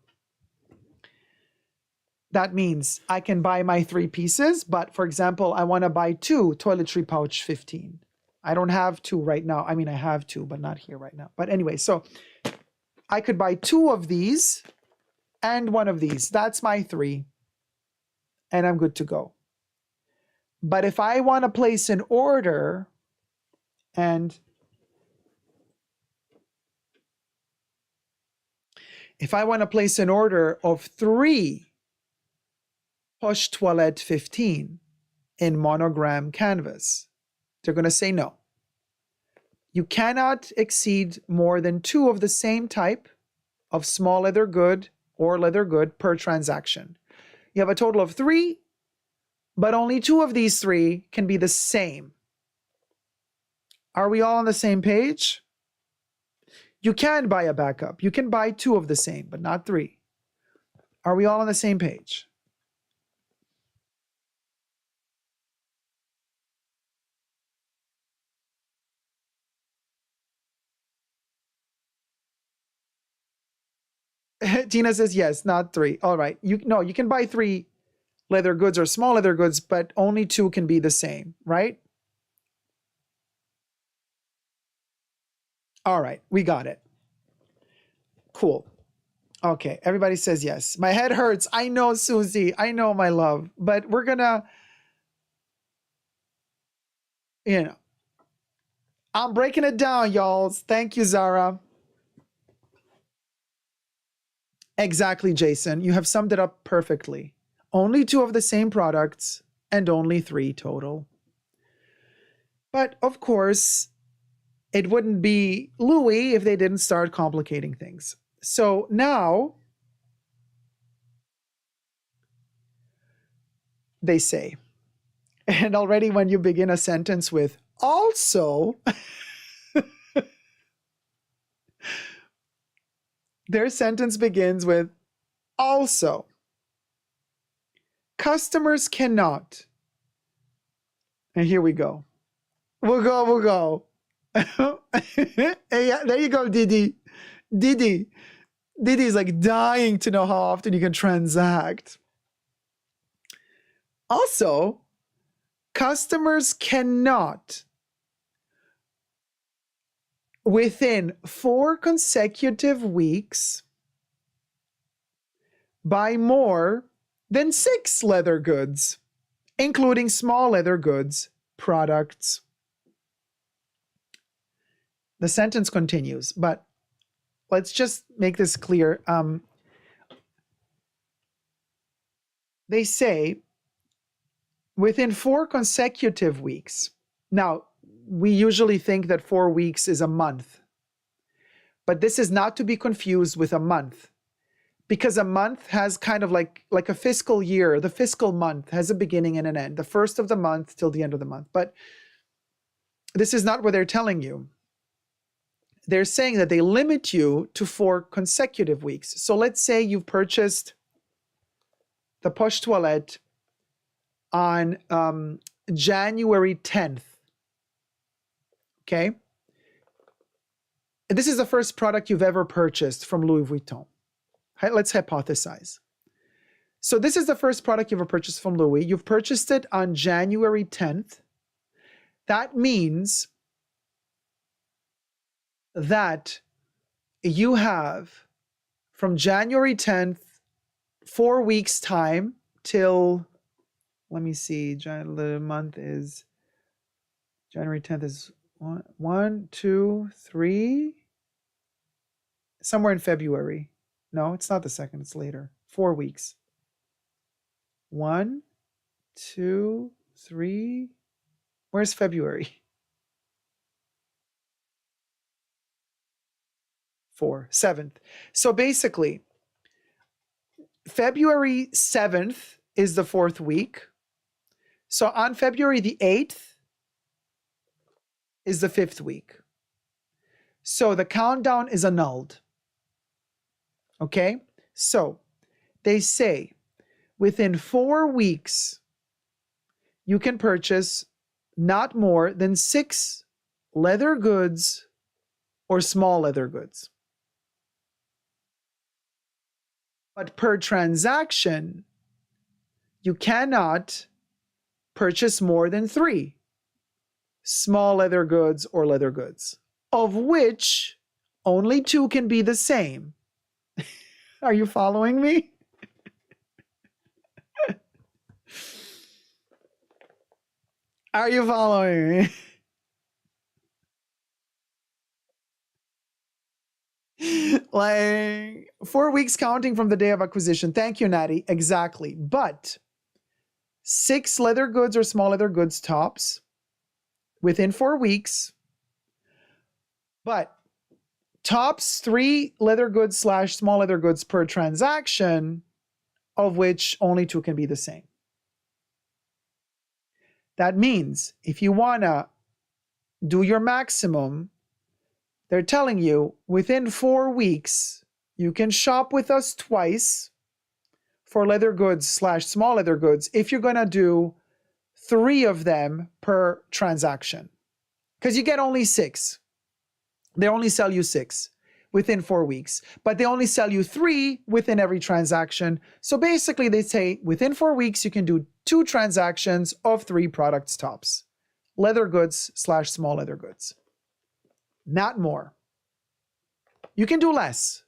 that means I can buy my 3 pieces, but for example, I want to buy 2 toiletry pouch 15. I don't have 2 right now. I mean, I have 2, but not here right now. But anyway, so I could buy 2 of these and 1 of these. That's my 3. And I'm good to go. But if I want to place an order and if I want to place an order of 3 Poche Toilette 15 in monogram canvas, they're going to say no. You cannot exceed more than 2 of the same type of small leather good or leather good per transaction. You have a total of 3, but only 2 of these 3 can be the same. Are we all on the same page? You can buy a backup. You can buy 2 of the same, but not 3. Are we all on the same page? Tina says yes, not 3. All right. You can buy 3 leather goods or small leather goods, but only 2 can be the same, right? All right, we got it. Cool. Okay, everybody says yes. My head hurts. I know, Susie. I know, my love. But we're gonna, I'm breaking it down, y'all. Thank you, Zara. Exactly, Jason. You have summed it up perfectly. Only 2 of the same products and only 3 total. But of course, it wouldn't be Louis if they didn't start complicating things. So now they say, and already when you begin a sentence with also, their sentence begins with also. Customers cannot. And here we go. We'll go. Hey, there you go, Didi. Didi's like dying to know how often you can transact. Also, customers cannot, within 4 consecutive weeks, buy more than 6 leather goods, including small leather goods products. The sentence continues, but let's just make this clear. They say within 4 consecutive weeks. Now, we usually think that 4 weeks is a month, but this is not to be confused with a month, because a month has kind of like a fiscal year. The fiscal month has a beginning and an end, the first of the month till the end of the month. But this is not what they're telling you. They're saying that they limit you to 4 consecutive weeks. So let's say you've purchased the Poche Toilette on January 10th. Okay? This is the first product you've ever purchased from Louis Vuitton. Let's hypothesize. So this is the first product you've ever purchased from Louis. You've purchased it on January 10th. That means that you have from January 10th, 4 weeks time till, let me see, the month is, January 10th is 1, 2, 3, somewhere in February. No, it's not the 2nd, it's later. 4 weeks. 1, 2, 3, where's February? 4, 7th. So basically, February 7th is the 4th week. So on February the 8th is the 5th week. So the countdown is annulled. Okay? So they say within 4 weeks, you can purchase not more than 6 leather goods or small leather goods. But per transaction, you cannot purchase more than 3 small leather goods or leather goods, of which only 2 can be the same. Are you following me? Are you following me? Like 4 weeks counting from the day of acquisition. Thank you, Natty. Exactly. But 6 leather goods or small leather goods tops within 4 weeks. But tops 3 leather goods / small leather goods per transaction, of which only 2 can be the same. That means if you want to do your maximum, they're telling you within 4 weeks, you can shop with us twice for leather goods / small leather goods if you're going to do 3 of them per transaction. Because you get only 6. They only sell you 6 within 4 weeks, but they only sell you 3 within every transaction. So basically they say within 4 weeks, you can do 2 transactions of 3 products tops, leather goods / small leather goods. Not more. You can do less.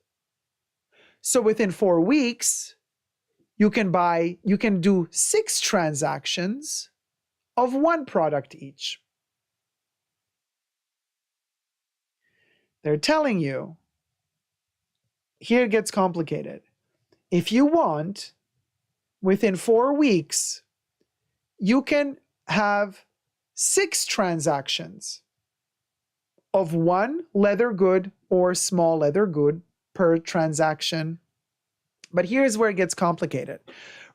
So within 4 weeks, you can do 6 transactions of 1 product each. They're telling you, here it gets complicated. If you want, within 4 weeks, you can have 6 transactions of 1 leather good or small leather good per transaction. But here's where it gets complicated.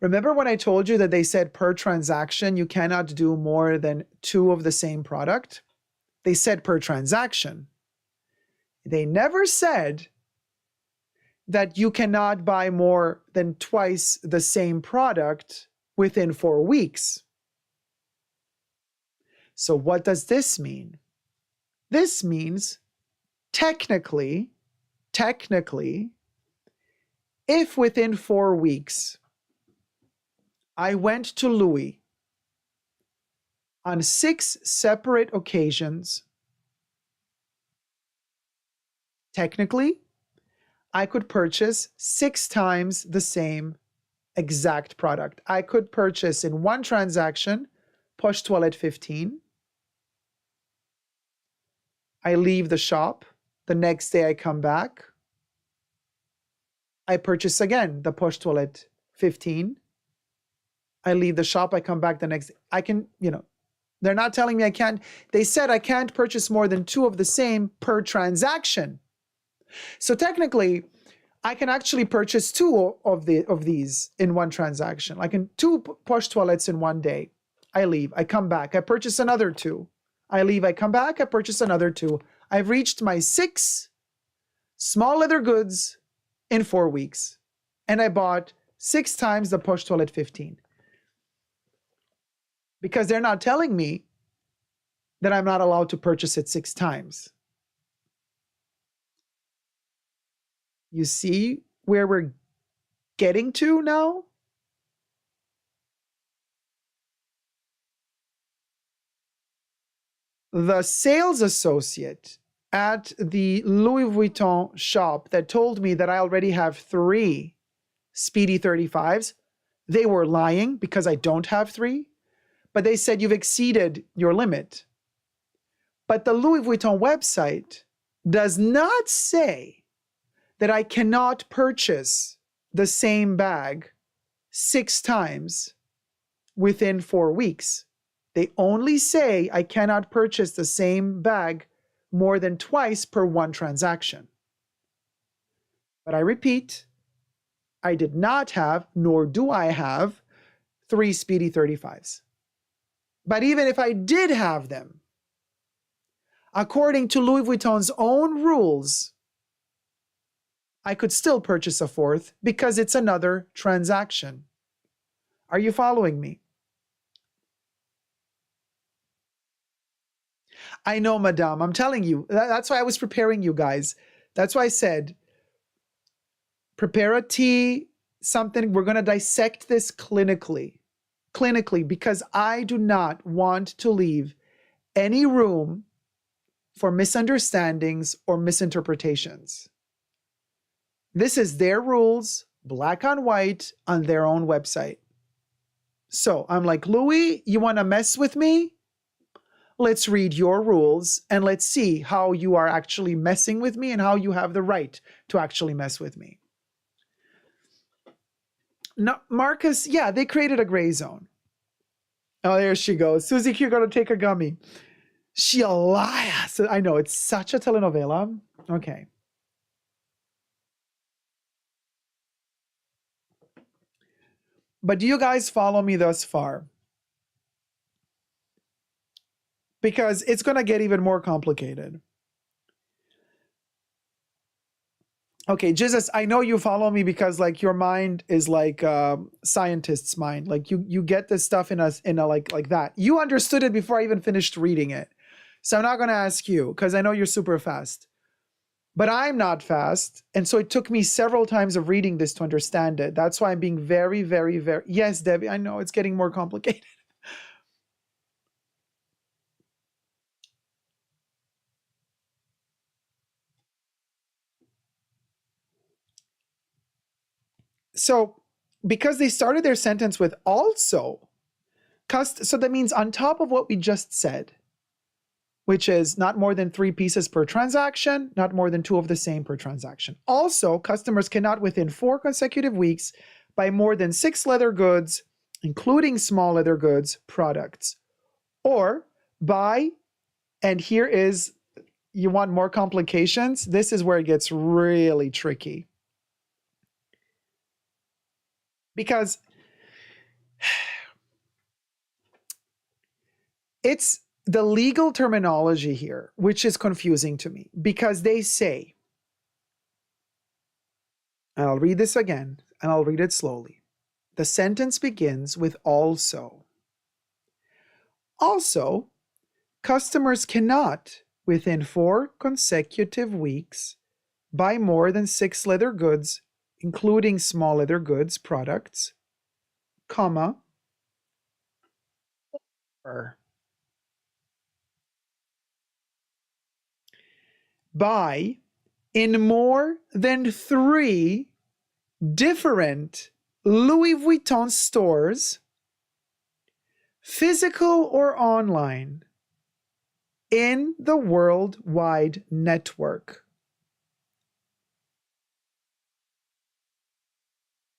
Remember when I told you that they said per transaction, you cannot do more than 2 of the same product? They said per transaction. They never said that you cannot buy more than twice the same product within 4 weeks. So what does this mean? This means technically, if within 4 weeks I went to Louis on 6 separate occasions, technically, I could purchase 6 times the same exact product. I could purchase in 1 transaction, Poche Toilette 15. I leave the shop. The next day I come back. I purchase again the Poche Toilette 15. I leave the shop. I come back the next day. I can, they're not telling me I can't. They said I can't purchase more than 2 of the same per transaction. So technically, I can actually purchase 2 of these in 1 transaction. Like in 2 Poche Toilettes in 1 day. I leave, I come back, I purchase another 2. I leave, I come back, I purchase another 2. I've reached my 6 small leather goods in 4 weeks. And I bought 6 times the Poche Toilette 15. Because they're not telling me that I'm not allowed to purchase it 6 times. You see where we're getting to now? The sales associate at the Louis Vuitton shop that told me that I already have 3 Speedy 35s, they were lying because I don't have 3, but they said you've exceeded your limit. But the Louis Vuitton website does not say that I cannot purchase the same bag 6 times within 4 weeks. They only say I cannot purchase the same bag more than twice per 1 transaction. But I repeat, I did not have, nor do I have, 3 Speedy 35s. But even if I did have them, according to Louis Vuitton's own rules, I could still purchase a 4th because it's another transaction. Are you following me? I know, madame. I'm telling you. That's why I was preparing you guys. That's why I said, prepare a tea, something. We're going to dissect this clinically, because I do not want to leave any room for misunderstandings or misinterpretations. This is their rules, black on white, on their own website. So I'm like, Louis, you want to mess with me? Let's read your rules and let's see how you are actually messing with me and how you have the right to actually mess with me. No, Marcus, yeah, they created a gray zone. Oh, there she goes. Susie Q going to take a gummy. She a liar. So I know, it's such a telenovela. Okay. But do you guys follow me thus far? Because it's going to get even more complicated. Okay, Jesus, I know you follow me because like your mind is like scientist's mind. Like you get this stuff in a like that. You understood it before I even finished reading it. So I'm not going to ask you because I know you're super fast. But I'm not fast. And so it took me several times of reading this to understand it. That's why I'm being very, very, very... Yes, Debbie, I know it's getting more complicated. So because they started their sentence with also, so that means on top of what we just said, which is not more than 3 pieces per transaction, not more than 2 of the same per transaction. Also, customers cannot within 4 consecutive weeks buy more than 6 leather goods, including small leather goods products, or buy, and here is, you want more complications? This is where it gets really tricky. Because it's the legal terminology here, which is confusing to me, because they say, and I'll read this again, and I'll read it slowly. The sentence begins with also. Also, customers cannot, within 4 consecutive weeks, buy more than 6 leather goods, including small leather goods products, comma, or buy in more than 3 different Louis Vuitton stores, physical or online, in the worldwide network.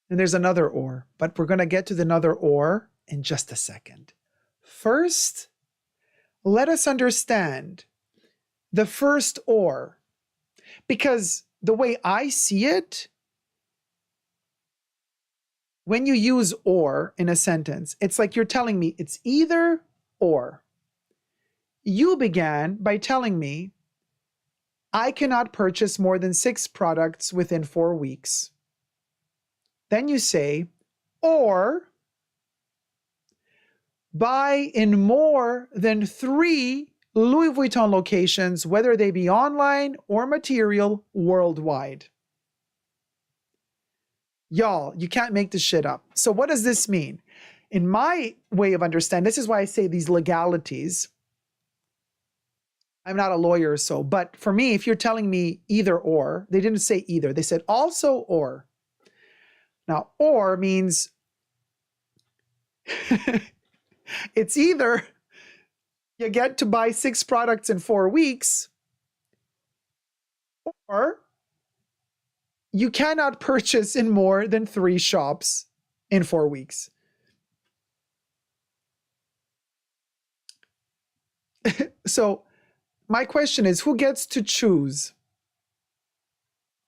And there's another or, but we're going to get to the another or in just a second. First, let us understand the first or, because the way I see it, when you use or in a sentence, it's like you're telling me it's either or. You began by telling me I cannot purchase more than 6 products within 4 weeks. Then you say, or buy in more than 3 Louis Vuitton locations, whether they be online or material, worldwide. Y'all, you can't make this shit up. So what does this mean? In my way of understanding, this is why I say these legalities. I'm not a lawyer, so, but for me, if you're telling me either or, they didn't say either. They said also or. Now, or means it's either you get to buy 6 products in 4 weeks, or you cannot purchase in more than 3 shops in 4 weeks. So my question is, who gets to choose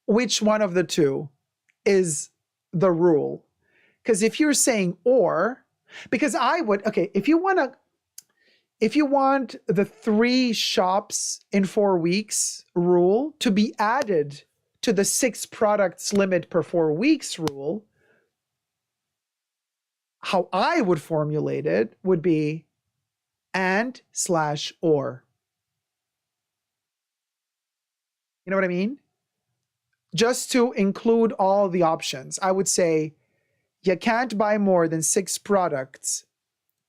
which one of the two is the rule? Because if you're saying or, because I would, okay, if you want the 3 shops in 4 weeks rule to be added to the 6 products limit per 4 weeks rule, how I would formulate it would be and/or. You know what I mean? Just to include all the options, I would say you can't buy more than 6 products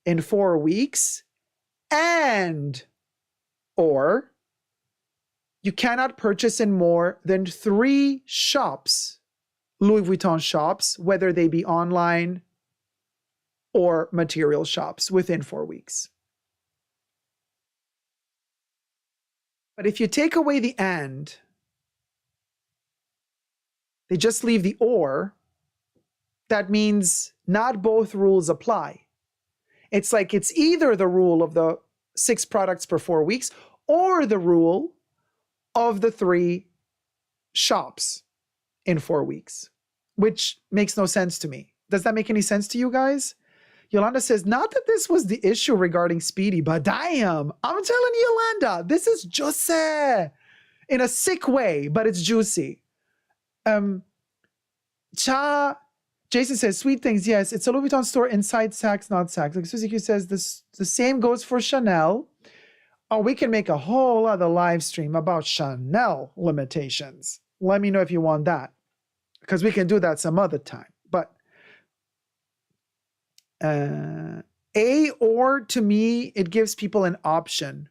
in 4 weeks, and or you cannot purchase in more than 3 shops, Louis Vuitton shops, whether they be online or material shops within 4 weeks. But if you take away the and, they just leave the or, that means not both rules apply. It's like it's either the rule of the 6 products per 4 weeks or the rule of the 3 shops in 4 weeks, which makes no sense to me. Does that make any sense to you guys? Yolanda says, not that this was the issue regarding Speedy, but damn, I'm telling you, Yolanda, this is juicy in a sick way, but it's juicy. Jason says, sweet things, yes, it's a Louis Vuitton store inside Saks, not Saks. Like Susie Q says, the same goes for Chanel. Oh, we can make a whole other live stream about Chanel limitations. Let me know if you want that, because we can do that some other time. But A or, to me, it gives people an option.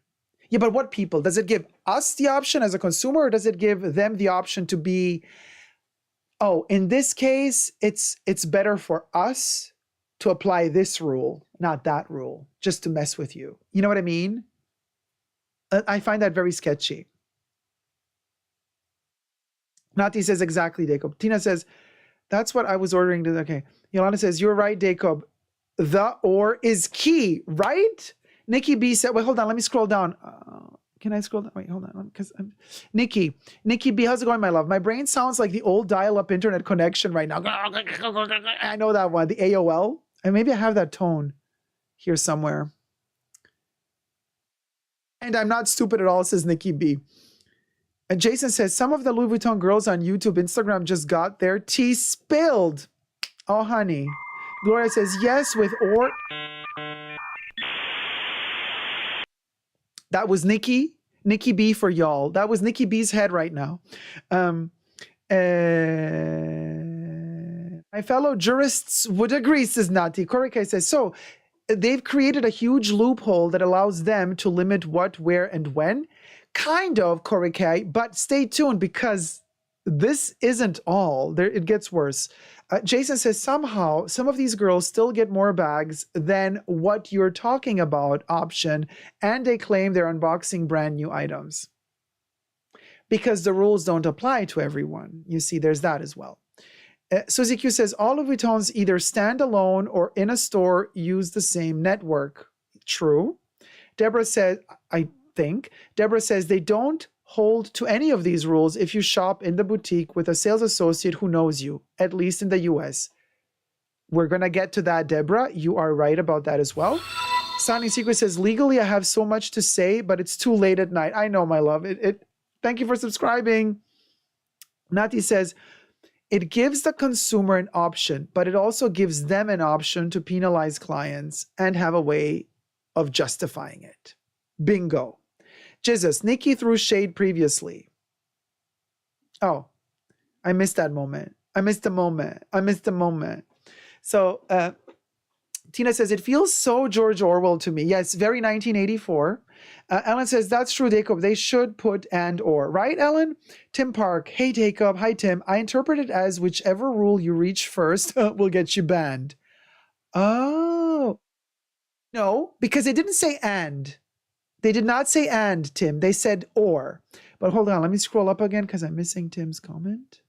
Yeah, but what people? Does it give us the option as a consumer, or does it give them the option to be, oh, in this case, it's better for us to apply this rule, not that rule, just to mess with you. You know what I mean? I find that very sketchy. Nati says, exactly, Dacob. Tina says, that's what I was ordering. Okay. Yolanda says, you're right, Dacob. The or is key, right? Nikki B said, wait, hold on. Let me scroll down. Can I scroll down? Wait, hold on. Because Nikki B, how's it going, my love? My brain sounds like the old dial-up internet connection right now. I know that one, the AOL. And maybe I have that tone here somewhere. And I'm not stupid at all, says Nikki B. And Jason says, some of the Louis Vuitton girls on YouTube, Instagram just got their tea spilled. Oh, honey. Gloria says, yes, with or. That was Nikki B for y'all. That was Nikki B's head right now. My fellow jurists would agree, says Nati. Korike says, so they've created a huge loophole that allows them to limit what, where, and when. Kind of, Korike, but stay tuned because this isn't all. It gets worse. Jason says, somehow, some of these girls still get more bags than what you're talking about option, and they claim they're unboxing brand new items. Because the rules don't apply to everyone. You see, there's that as well. Suzy Q says, all of Vuittons either stand alone or in a store use the same network. True. Deborah says, Deborah says they don't hold to any of these rules if you shop in the boutique with a sales associate who knows you, at least in the US. We're going to get to that, Deborah. You are right about that as well. Sunny Secret says, legally, I have so much to say, but it's too late at night. I know, my love. Thank you for subscribing. Nati says, it gives the consumer an option, but it also gives them an option to penalize clients and have a way of justifying it. Bingo. Jesus, Nikki threw shade previously. Oh, I missed that moment. I missed the moment. So Tina says, it feels so George Orwell to me. Yes, very 1984. Ellen says, that's true, Dacob. They should put and or. Right, Ellen? Tim Park. Hey, Dacob. Hi, Tim. I interpret it as whichever rule you reach first will get you banned. Oh. No, because they didn't say and. They did not say and, Tim. They said or. But hold on. Let me scroll up again because I'm missing Tim's comment.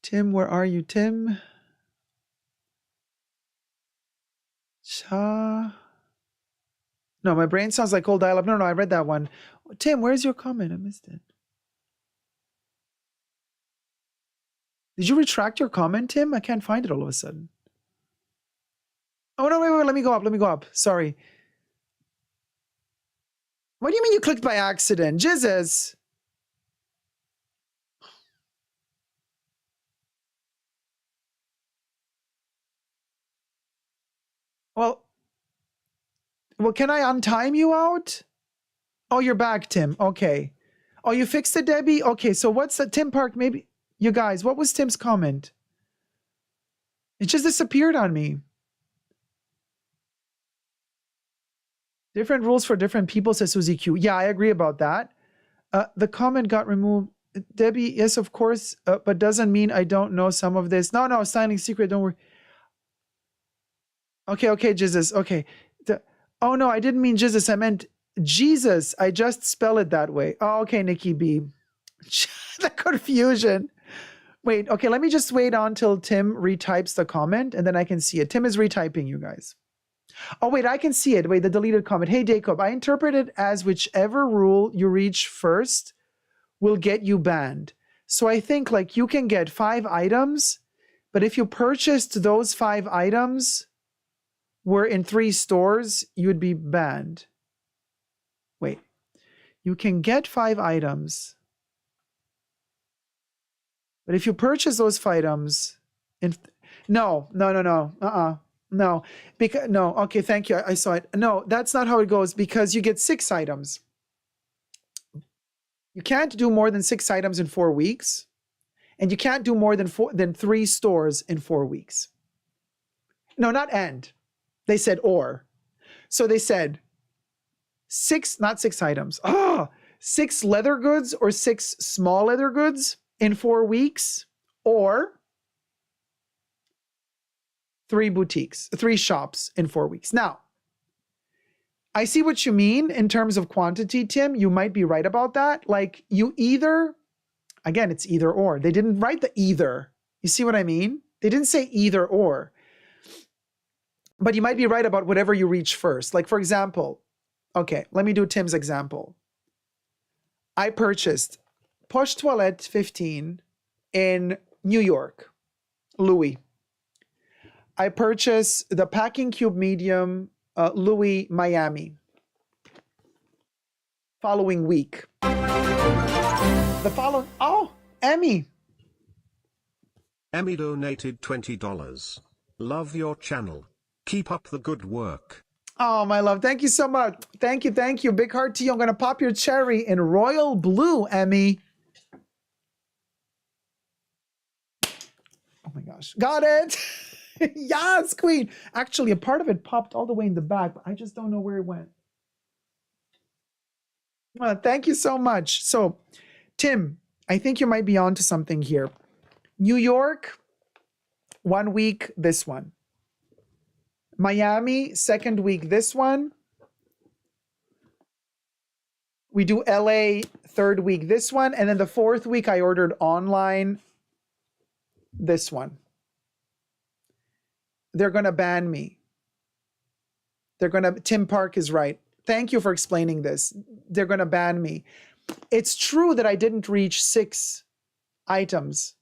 Tim, where are you, Tim? No, my brain sounds like old dial-up. No, I read that one. Tim, where's your comment? I missed it. Did you retract your comment, Tim? I can't find it all of a sudden. Oh, no, wait, let me go up. Sorry. What do you mean you clicked by accident? Jesus. Well, can I untime you out? Oh, you're back, Tim. Okay. Oh, you fixed it, Debbie? Okay, so what's the Tim Park? Maybe you guys, what was Tim's comment? It just disappeared on me. Different rules for different people, says Suzy Q. Yeah, I agree about that. The comment got removed. Debbie, yes, of course, but doesn't mean I don't know some of this. No, signing secret, don't worry. Okay, Jesus. Okay. Oh, no, I didn't mean Jesus. I meant Jesus. I just spell it that way. Oh, okay, Nikki B. The confusion. Wait, okay, let me just wait until Tim retypes the comment and then I can see it. Tim is retyping, you guys. Oh, wait, I can see it. Wait, the deleted comment. Hey, Dacob, I interpret it as whichever rule you reach first will get you banned. So I think like you can get 5 items, but if you purchased those 5 items were in 3 stores, you'd be banned. Wait, you can get 5 items, but if you purchase those 5 items in no, because no, okay, thank you. I saw it. No, that's not how it goes because you get 6 items. You can't do more than 6 items in 4 weeks, and you can't do more than 3 stores in 4 weeks. No, not and. They said or. So they said 6, not 6 items. 6 leather goods or 6 small leather goods in 4 weeks, or 3 shops in 4 weeks. Now, I see what you mean in terms of quantity, Tim. You might be right about that. Like you either, again, it's either or. They didn't write the either. You see what I mean? They didn't say either or. But you might be right about whatever you reach first. Like for example, okay, let me do Tim's example. I purchased Poche Toilette 15 in New York, Louis. I purchased the Packing Cube Medium, Louis, Miami. Following week. Oh, Emmy. Emmy donated $20. Love your channel. Keep up the good work. Oh, my love. Thank you so much. Thank you. Big heart to you. I'm going to pop your cherry in royal blue, Emmy. Oh, my gosh. Got it. Yes, queen. Actually, a part of it popped all the way in the back, but I just don't know where it went. Well, thank you so much. So, Tim, I think you might be onto something here. New York, 1 week, this one. Miami, 2nd week, this one. We do LA, 3rd week, this one. And then the 4th week, I ordered online, this one. They're going to ban me. Tim Park is right. Thank you for explaining this. They're going to ban me. It's true that I didn't reach 6 items.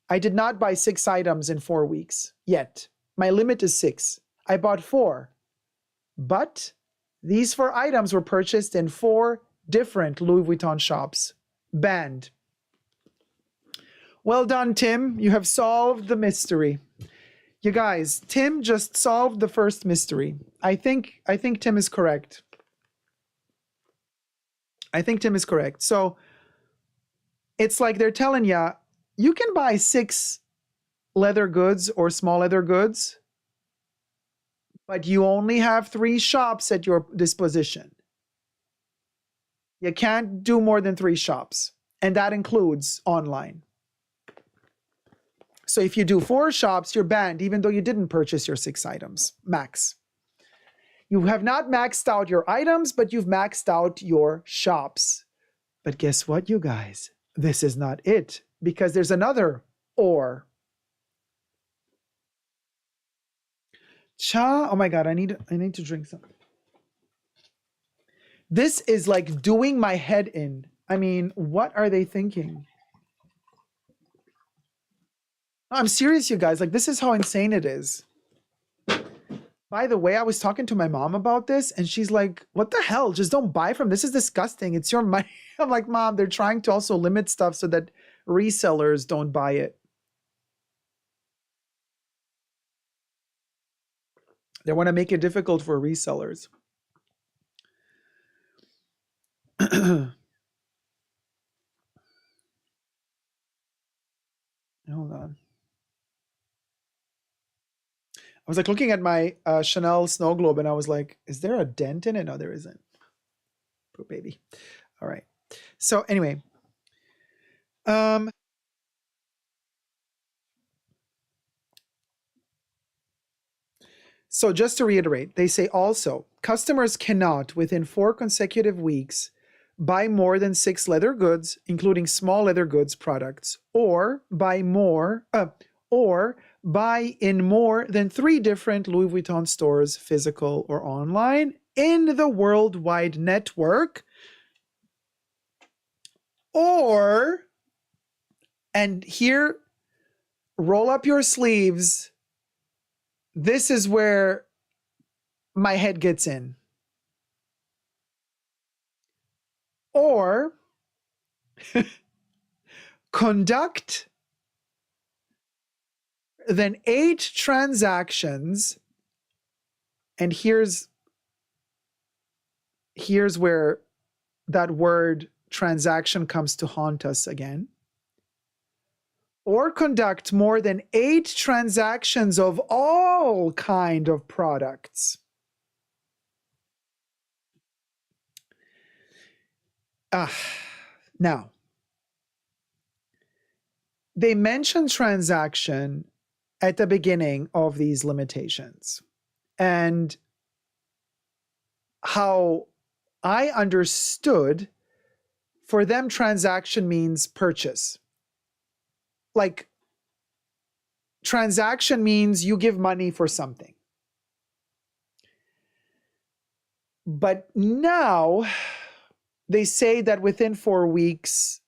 I did not buy 6 items in 4 weeks yet. My limit is 6. I bought 4. But these 4 items were purchased in 4 different Louis Vuitton shops. Banned. Well done, Tim. You have solved the mystery. You guys, Tim just solved the first mystery. I think Tim is correct. So it's like they're telling you, you can buy 6 leather goods or small leather goods, but you only have 3 shops at your disposition. You can't do more than 3 shops, and that includes online. So if you do 4 shops, you're banned, even though you didn't purchase your 6 items, max. You have not maxed out your items, but you've maxed out your shops. But guess what, you guys? This is not it, because there's another or. Oh my God, I need to drink something. This is like doing my head in. I mean, what are they thinking? I'm serious, you guys. Like, this is how insane it is. By the way, I was talking to my mom about this, and she's like, what the hell? Just don't buy from this. Is disgusting. It's your money. I'm like, Mom, they're trying to also limit stuff so that resellers don't buy it. They want to make it difficult for resellers. Hold on. I was like looking at my Chanel snow globe and I was like, is there a dent in it? No, there isn't. Poor baby. All right. So anyway, so just to reiterate, they say also customers cannot within 4 consecutive weeks buy more than 6 leather goods, including small leather goods products, or buy in more than 3 different Louis Vuitton stores, physical or online, in the worldwide network, or, and here, roll up your sleeves. This is where my head gets in. Or conduct then 8 transactions, and here's where that word transaction comes to haunt us again. Or conduct more than 8 transactions of all kind of products. Now, they mention transaction at the beginning of these limitations. And how I understood, for them, transaction means purchase. Like, transaction means you give money for something. But now they say that within 4 weeks,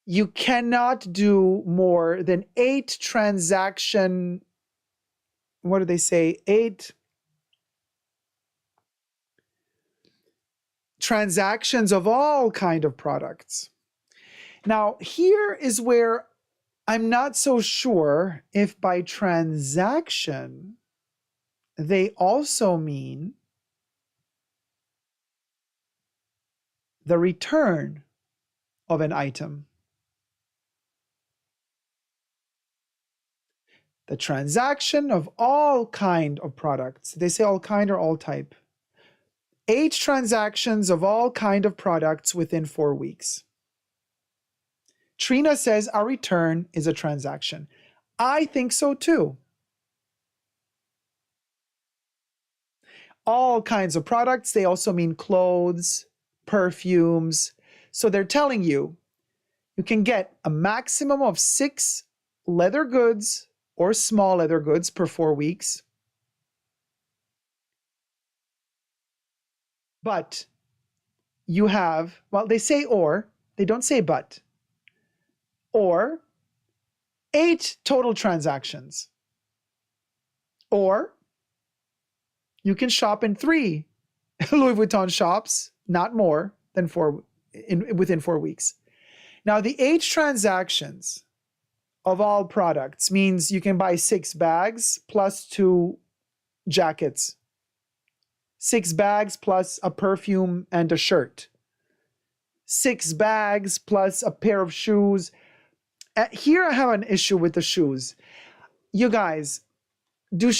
you cannot do more than 8 transaction. What do they say? 8 transactions of all kind of products. Now, here is where I'm not so sure if by transaction they also mean the return of an item. The transaction of all kind of products. They say all kind or all type. 8 transactions of all kind of products within 4 weeks. Trina says a return is a transaction. I think so too. All kinds of products, they also mean clothes, perfumes. So they're telling you, you can get a maximum of 6 leather goods or small leather goods per 4 weeks. But you have, well, they say or, they don't say but, or 8 total transactions. Or you can shop in 3 Louis Vuitton shops, not more than 4 within 4 weeks. Now, the 8 transactions of all products means you can buy 6 bags plus 2 jackets. 6 bags plus a perfume and a shirt. 6 bags plus a pair of shoes. Here I have an issue with the shoes. You guys, do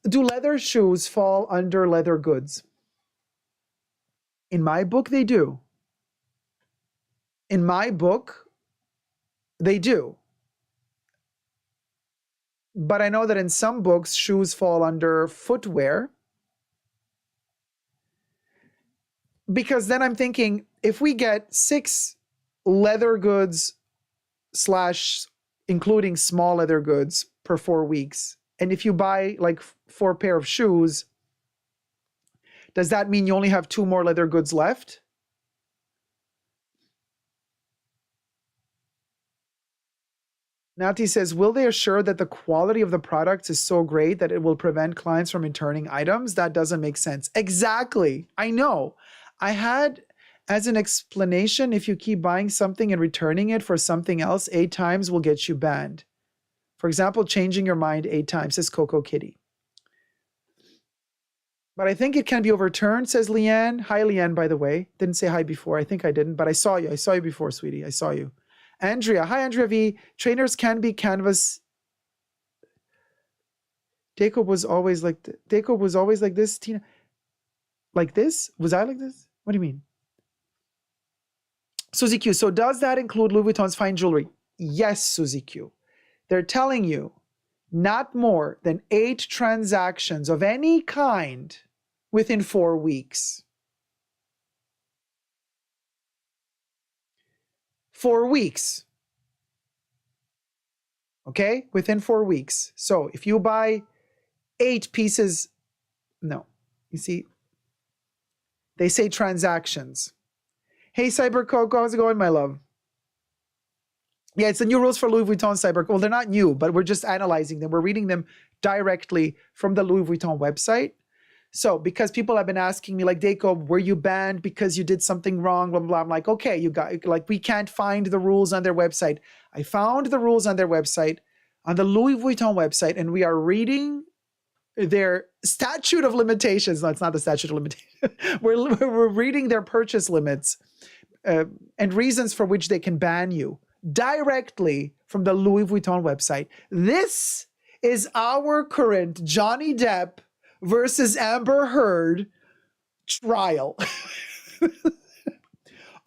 leather shoes fall under leather goods? In my book, they do. In my book, they do. But I know that in some books, shoes fall under footwear. Because then I'm thinking, if we get 6 leather goods / including small leather goods per 4 weeks, and if you buy like 4 pair of shoes, does that mean you only have 2 more leather goods left? Nati says, will they assure that the quality of the products is so great that it will prevent clients from returning items? That doesn't make sense. Exactly. I know. I had as an explanation, if you keep buying something and returning it for something else 8 times will get you banned. For example, changing your mind 8 times, says Coco Kitty. But I think it can be overturned, says Leanne. Hi, Leanne, by the way. Didn't say hi before. I think I didn't, but I saw you. I saw you before, sweetie. I saw you. Andrea. Hi, Andrea V. Trainers can be canvas. Dacob was always like this, Tina. Like this? Was I like this? What do you mean? Suzy Q. So does that include Louis Vuitton's fine jewelry? Yes, Suzy Q. They're telling you not more than 8 transactions of any kind within 4 weeks. 4 weeks. Okay? Within 4 weeks. So if you buy 8 pieces, no. You see, they say transactions. Hey, Cyber Coco, how's it going, my love? Yeah, it's the new rules for Louis Vuitton, Cyber. Well, they're not new, but we're just analyzing them. We're reading them directly from the Louis Vuitton website. So because people have been asking me, like, Dacob, were you banned because you did something wrong, blah, blah, blah. I'm like, okay, you got, like, we can't find the rules on their website. I found the rules on their website, on the Louis Vuitton website, and we are reading their statute of limitations. No, it's not the statute of limitations. We're reading their purchase limits and reasons for which they can ban you directly from the Louis Vuitton website. This is our current Johnny Depp versus Amber Heard trial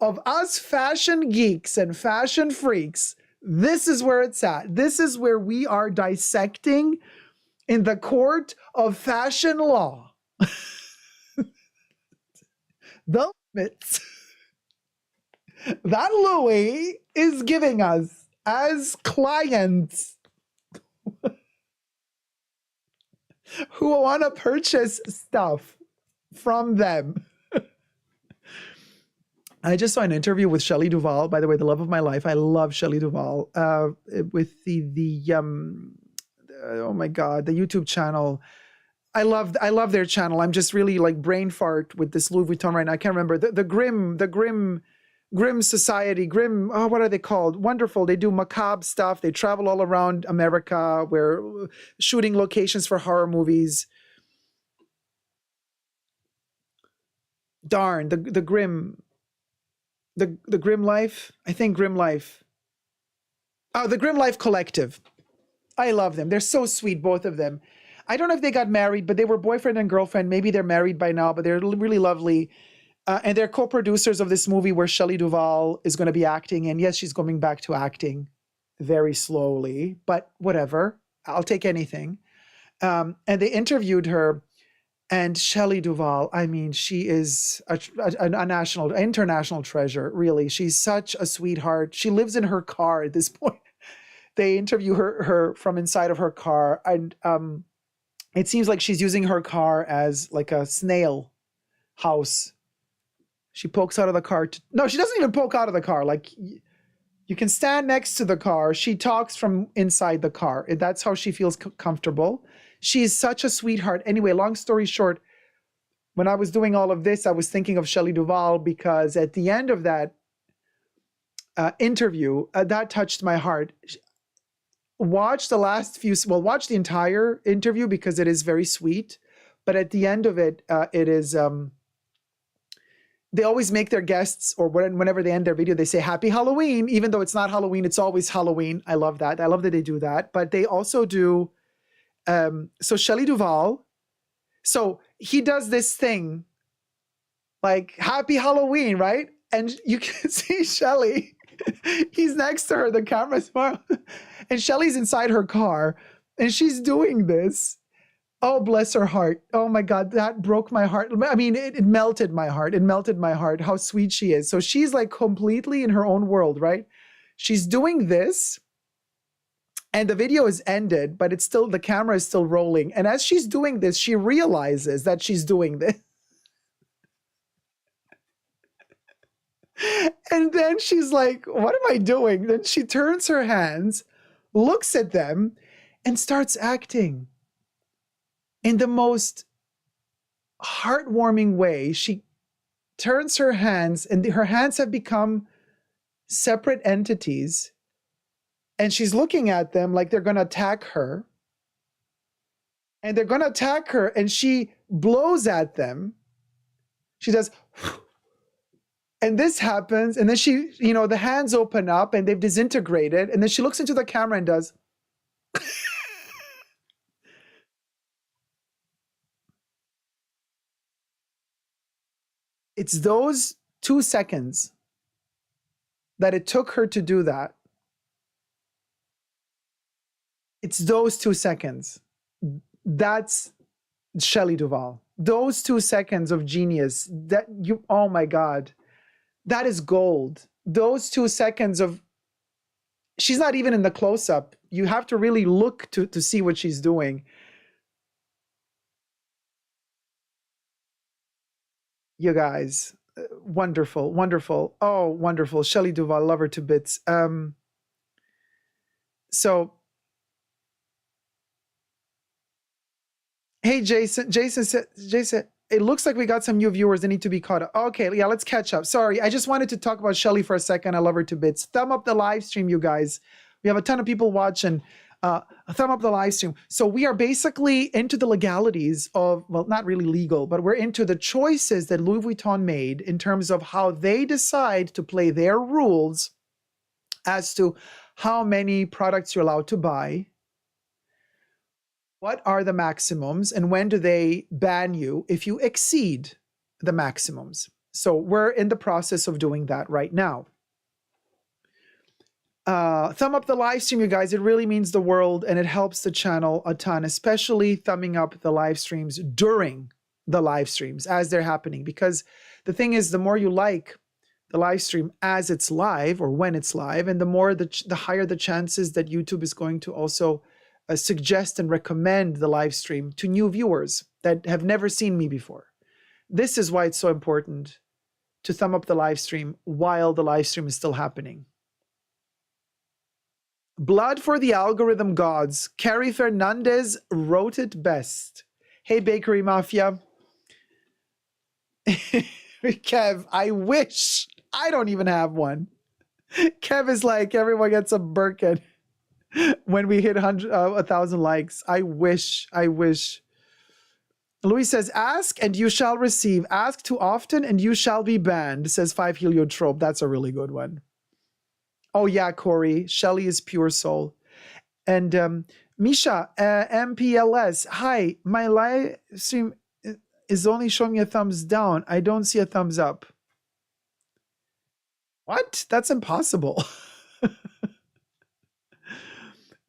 of us fashion geeks and fashion freaks. This is where it's at. This is where we are dissecting in the court of fashion law the limits that Louis is giving us as clients who want to purchase stuff from them. I just saw an interview with Shelley Duvall, by the way, the love of my life. I love Shelley Duvall, with oh my God, the YouTube channel. I love their channel. I'm just really like brain fart with this Louis Vuitton right now. I can't remember the Grim Society, what are they called? Wonderful. They do macabre stuff. They travel all around America. We're shooting locations for horror movies. Darn, the Grim Life. I think Grim Life. Oh, the Grim Life Collective. I love them. They're so sweet, both of them. I don't know if they got married, but they were boyfriend and girlfriend. Maybe they're married by now, but they're really lovely. And they're co-producers of this movie where Shelley Duvall is going to be acting. And yes, she's going back to acting very slowly, but whatever. I'll take anything. And they interviewed her. And Shelley Duvall, I mean, she is a international treasure, really. She's such a sweetheart. She lives in her car at this point. They interview her from inside of her car. And it seems like she's using her car as like a snail house. She pokes out of the car. No, she doesn't even poke out of the car. Like, you can stand next to the car. She talks from inside the car. That's how she feels comfortable. She's such a sweetheart. Anyway, long story short, when I was doing all of this, I was thinking of Shelley Duvall because at the end of that interview, that touched my heart. Watch the entire interview because it is very sweet. But at the end of it, it is... they always make their guests, or whenever they end their video, they say Happy Halloween, even though it's not Halloween, it's always Halloween. I love that. I love that they do that. But they also do, so Shelley Duvall, so he does this thing like Happy Halloween, right? And you can see Shelley, he's next to her, the camera's far, and Shelley's inside her car and she's doing this. Oh, bless her heart. Oh my God, that broke my heart. I mean, it melted my heart. It melted my heart, how sweet she is. So she's like completely in her own world, right? She's doing this and the video is ended, but it's still, the camera is still rolling. And as she's doing this, she realizes that she's doing this. And then she's like, what am I doing? Then she turns her hands, looks at them, and starts acting. In the most heartwarming way, she turns her hands, and her hands have become separate entities, and she's looking at them like they're going to attack her. And they're going to attack her, and she blows at them. She does, and this happens, and then she, the hands open up and they've disintegrated, and then she looks into the camera and does. It's those 2 seconds that it took her to do that. It's those 2 seconds. That's Shelley Duvall. Those 2 seconds of genius oh my God, that is gold. Those 2 seconds of, she's not even in the close-up. You have to really look to see what she's doing. You guys, wonderful, wonderful. Oh, wonderful. Shelley Duvall, love her to bits. So, hey, Jason, it looks like we got some new viewers that need to be caught up. Okay, yeah, let's catch up. Sorry, I just wanted to talk about Shelley for a second. I love her to bits. Thumb up the live stream, you guys. We have a ton of people watching. Thumb up the live stream. So we are basically into the legalities of, well, not really legal, but we're into the choices that Louis Vuitton made in terms of how they decide to play their rules as to how many products you're allowed to buy. What are the maximums, and when do they ban you if you exceed the maximums? So we're in the process of doing that right now. Thumb up the live stream, you guys. It really means the world, and it helps the channel a ton, especially thumbing up the live streams during the live streams as they're happening. Because the thing is, the more you like the live stream as it's live or when it's live, and the more the higher the chances that YouTube is going to also suggest and recommend the live stream to new viewers that have never seen me before. This is why it's so important to thumb up the live stream while the live stream is still happening. Blood for the algorithm gods. Carrie Fernandez wrote it best. Hey, Bakery Mafia. Kev, I wish. I don't even have one. Kev is like, everyone gets a Birkin when we hit 1,000 likes. I wish. Louis says, ask and you shall receive. Ask too often and you shall be banned, says 5 Heliotrope. That's a really good one. Oh yeah, Corey. Shelley is pure soul. And Misha, MPLS. Hi, my live stream is only showing me a thumbs down. I don't see a thumbs up. What? That's impossible.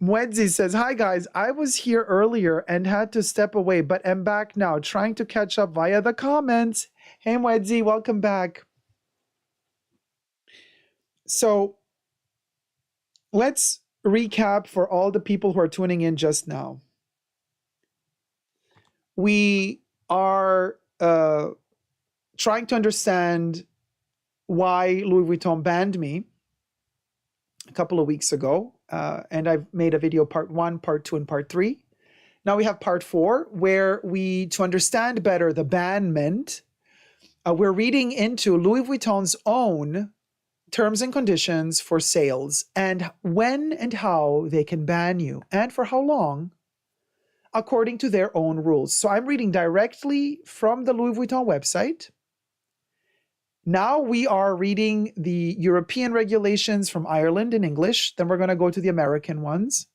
Mwedzi says, hi guys, I was here earlier and had to step away, but am back now, trying to catch up via the comments. Hey Mwedzi, welcome back. So let's recap for all the people who are tuning in just now. We are trying to understand why Louis Vuitton banned me a couple of weeks ago. And I've made a video part 1, part 2, and part 3. Now we have part 4, where to understand better the banment, we're reading into Louis Vuitton's own terms and conditions for sales and when and how they can ban you and for how long, according to their own rules. So I'm reading directly from the Louis Vuitton website. Now we are reading the European regulations from Ireland in English. Then we're going to go to the American ones.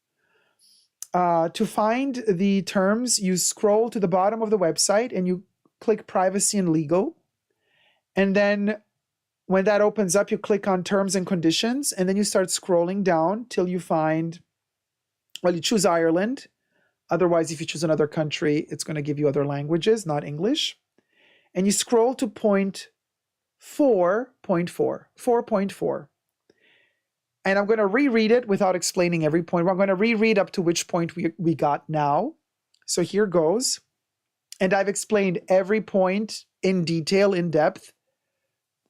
To find the terms, you scroll to the bottom of the website and you click privacy and legal. And then when that opens up, you click on terms and conditions. And then you start scrolling down till you find, well, you choose Ireland. Otherwise, if you choose another country, it's going to give you other languages, not English. And you scroll to point 4.4. And I'm going to reread it without explaining every point. I'm going to reread up to which point we got now. So here goes. And I've explained every point in detail, in depth,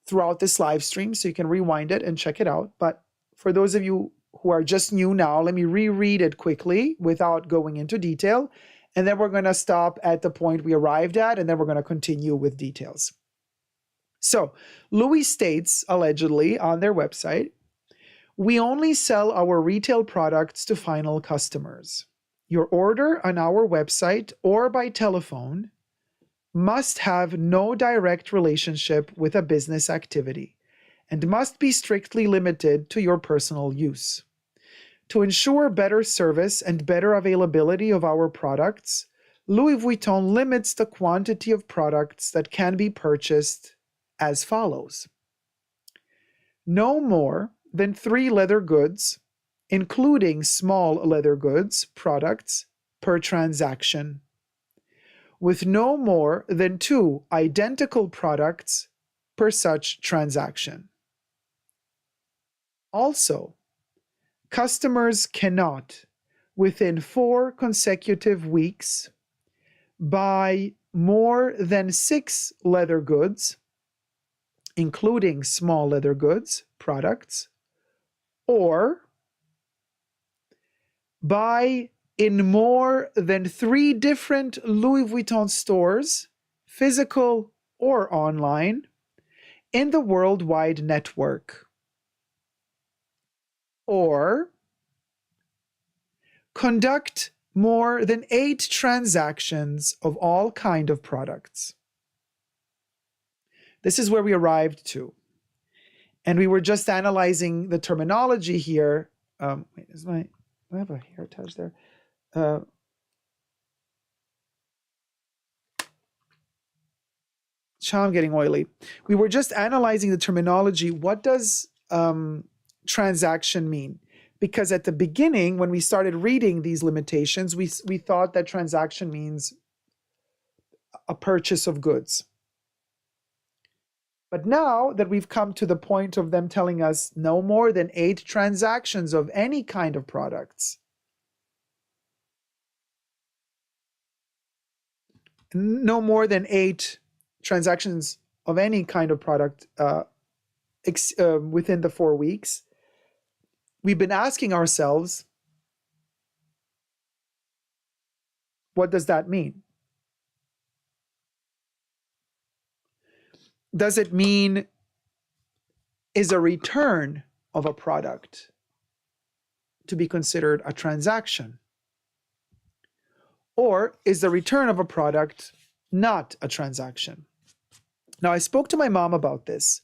throughout this live stream. So you can rewind it and check it out. But for those of you who are just new now, let me reread it quickly without going into detail. And then we're going to stop at the point we arrived at. And then we're going to continue with details. So Louis states, allegedly, on their website, we only sell our retail products to final customers. Your order on our website or by telephone must have no direct relationship with a business activity and must be strictly limited to your personal use. To ensure better service and better availability of our products, Louis Vuitton limits the quantity of products that can be purchased as follows. No more than 3 leather goods, including small leather goods products, per transaction, with no more than 2 identical products per such transaction. Also, customers cannot, within 4 consecutive weeks, buy more than 6 leather goods, including small leather goods products, or buy in more than 3 different Louis Vuitton stores, physical or online, in the worldwide network, or conduct more than 8 transactions of all kind of products. This is where we arrived to. And we were just analyzing the terminology here. Wait, do I have a hair touch there? I'm getting oily. We were just analyzing the terminology. What does transaction mean? Because at the beginning, when we started reading these limitations, we thought that transaction means a purchase of goods. But now that we've come to the point of them telling us no more than 8 transactions of any kind of products, no more than 8 transactions of any kind of product within the 4 weeks, we've been asking ourselves, what does that mean? Does it mean is a return of a product to be considered a transaction? Or is the return of a product not a transaction? Now, I spoke to my mom about this,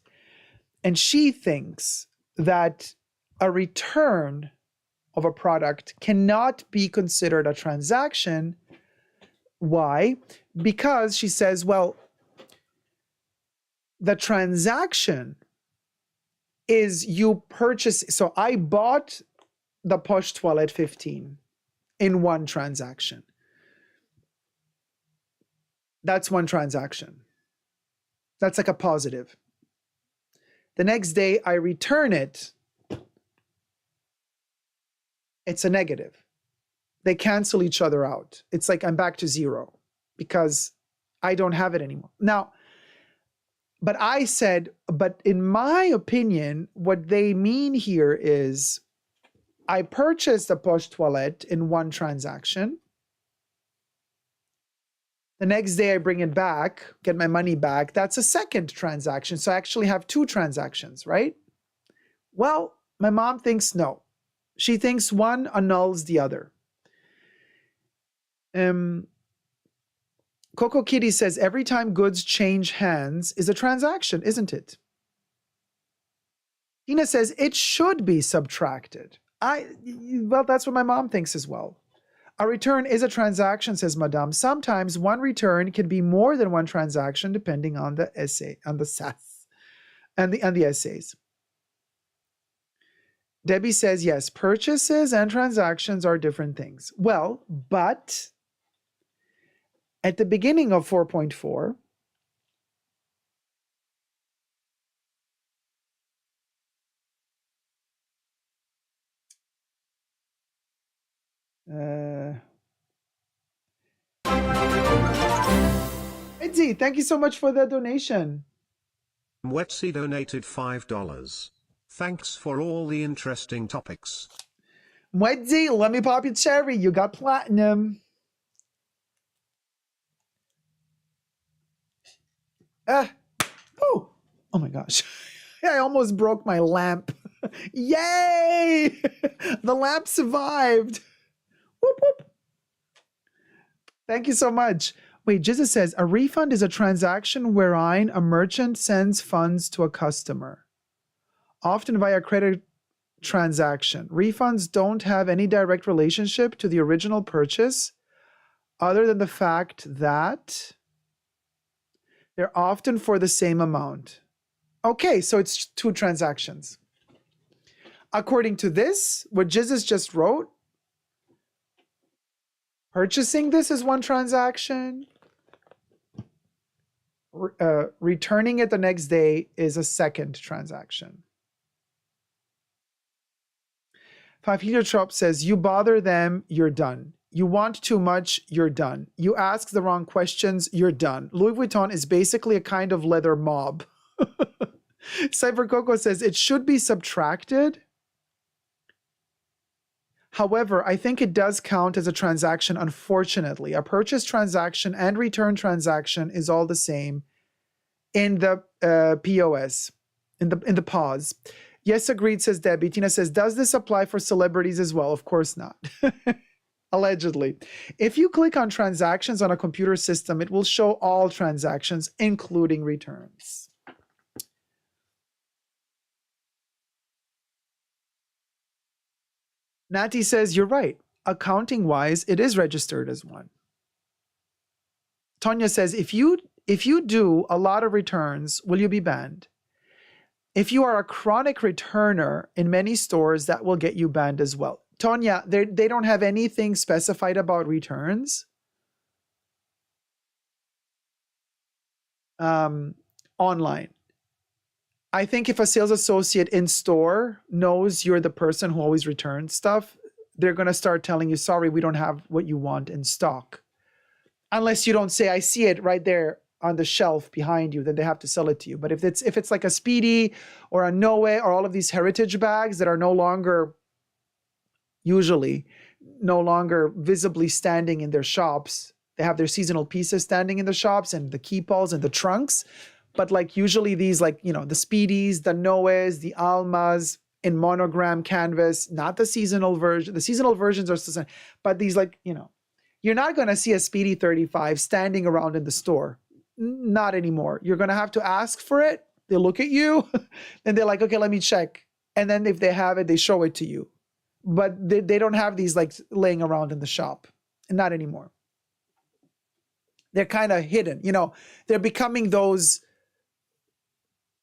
and she thinks that a return of a product cannot be considered a transaction. Why? Because she says, well, the transaction is you purchase. So I bought the Poche Toilette 15 in one transaction. That's one transaction. That's like a positive. The next day I return it. It's a negative. They cancel each other out. It's like I'm back to 0 because I don't have it anymore. Now, but I said, but in my opinion, what they mean here is I purchased a Poche Toilette in one transaction. The next day I bring it back, get my money back. That's a second transaction. So I actually have 2 transactions, right? Well, my mom thinks no. She thinks one annuls the other. Coco Kitty says every time goods change hands is a transaction, isn't it? Tina says it should be subtracted. Well, that's what my mom thinks as well. A return is a transaction, says Madame. Sometimes one return can be more than one transaction depending on the essay, on the SAS, and the essays. Debbie says, yes, purchases and transactions are different things. Well, but at the beginning of 4.4, Eddie, thank you so much for the donation. Wetsy donated $5. Thanks for all the interesting topics. Mwedzi, let me pop your cherry. You got platinum. Oh my gosh. I almost broke my lamp. Yay! The lamp survived. Whoop, whoop. Thank you so much. Wait, Jesus says, a refund is a transaction wherein a merchant sends funds to a customer, often via credit transaction. Refunds don't have any direct relationship to the original purchase other than the fact that they're often for the same amount. Okay, so it's two transactions. According to this, what Jesus just wrote, purchasing this is one transaction. Returning it the next day is a second transaction. 5 Heliotrop says, you bother them, you're done. You want too much, you're done. You ask the wrong questions, you're done. Louis Vuitton is basically a kind of leather mob. Cypher Coco says, it should be subtracted. However, I think it does count as a transaction, unfortunately. A purchase transaction and return transaction is all the same in the POS, in the pause. Yes, agreed, says Debbie. Tina says, does this apply for celebrities as well? Of course not. Allegedly. If you click on transactions on a computer system, it will show all transactions, including returns. Natty says, you're right. Accounting-wise, it is registered as one. Tonya says, if you do a lot of returns, will you be banned? If you are a chronic returner in many stores, that will get you banned as well. Tonya, they don't have anything specified about returns. Online. I think if a sales associate in store knows you're the person who always returns stuff, they're going to start telling you, sorry, we don't have what you want in stock. Unless you don't say, I see it right there on the shelf behind you, then they have to sell it to you. But if it's like a Speedy or a Noe or all of these heritage bags that are no longer visibly standing in their shops, they have their seasonal pieces standing in the shops and the keepalls and the trunks. But like usually these, like, you know, the Speedies, the Noes, the Almas in monogram canvas, not the seasonal version. The seasonal versions are still, but these, like, you know, you're not going to see a Speedy 35 standing around in the store. Not anymore. You're going to have to ask for it. They look at you and they're like, okay, let me check. And then if they have it, they show it to you. But they don't have these like laying around in the shop. Not anymore. They're kind of hidden. You know, they're becoming those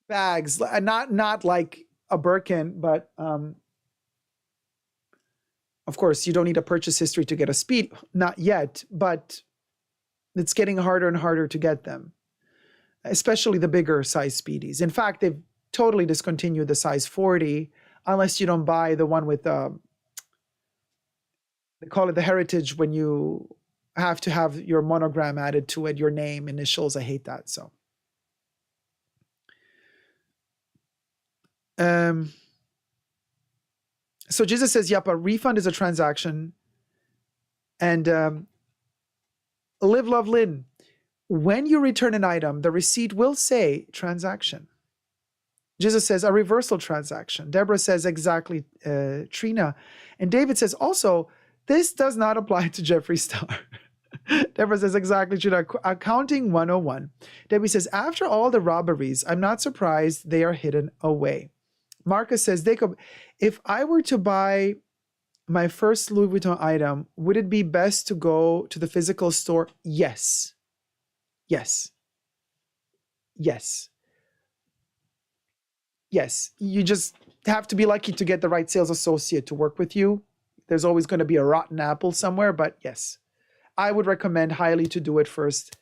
bags, not like a Birkin, but of course, you don't need a purchase history to get a Speed. Not yet, but it's getting harder and harder to get them, especially the bigger size Speedies. In fact, they've totally discontinued the size 40, unless you don't buy the one with, they call it the heritage, when you have to have your monogram added to it, your name, initials. I hate that, so. So Jesus says, yep, a refund is a transaction. And Live Love Lynn, when you return an item, the receipt will say transaction. Jesus says a reversal transaction. Deborah says exactly, Trina. And David says also, this does not apply to Jeffree Star. Deborah says exactly, Trina. Accounting 101. Debbie says, after all the robberies, I'm not surprised they are hidden away. Marcus says, Dacob, if I were to buy my first Louis Vuitton item, would it be best to go to the physical store? Yes. Yes. Yes. Yes. You just have to be lucky to get the right sales associate to work with you. There's always going to be a rotten apple somewhere, but yes. I would recommend highly to do it first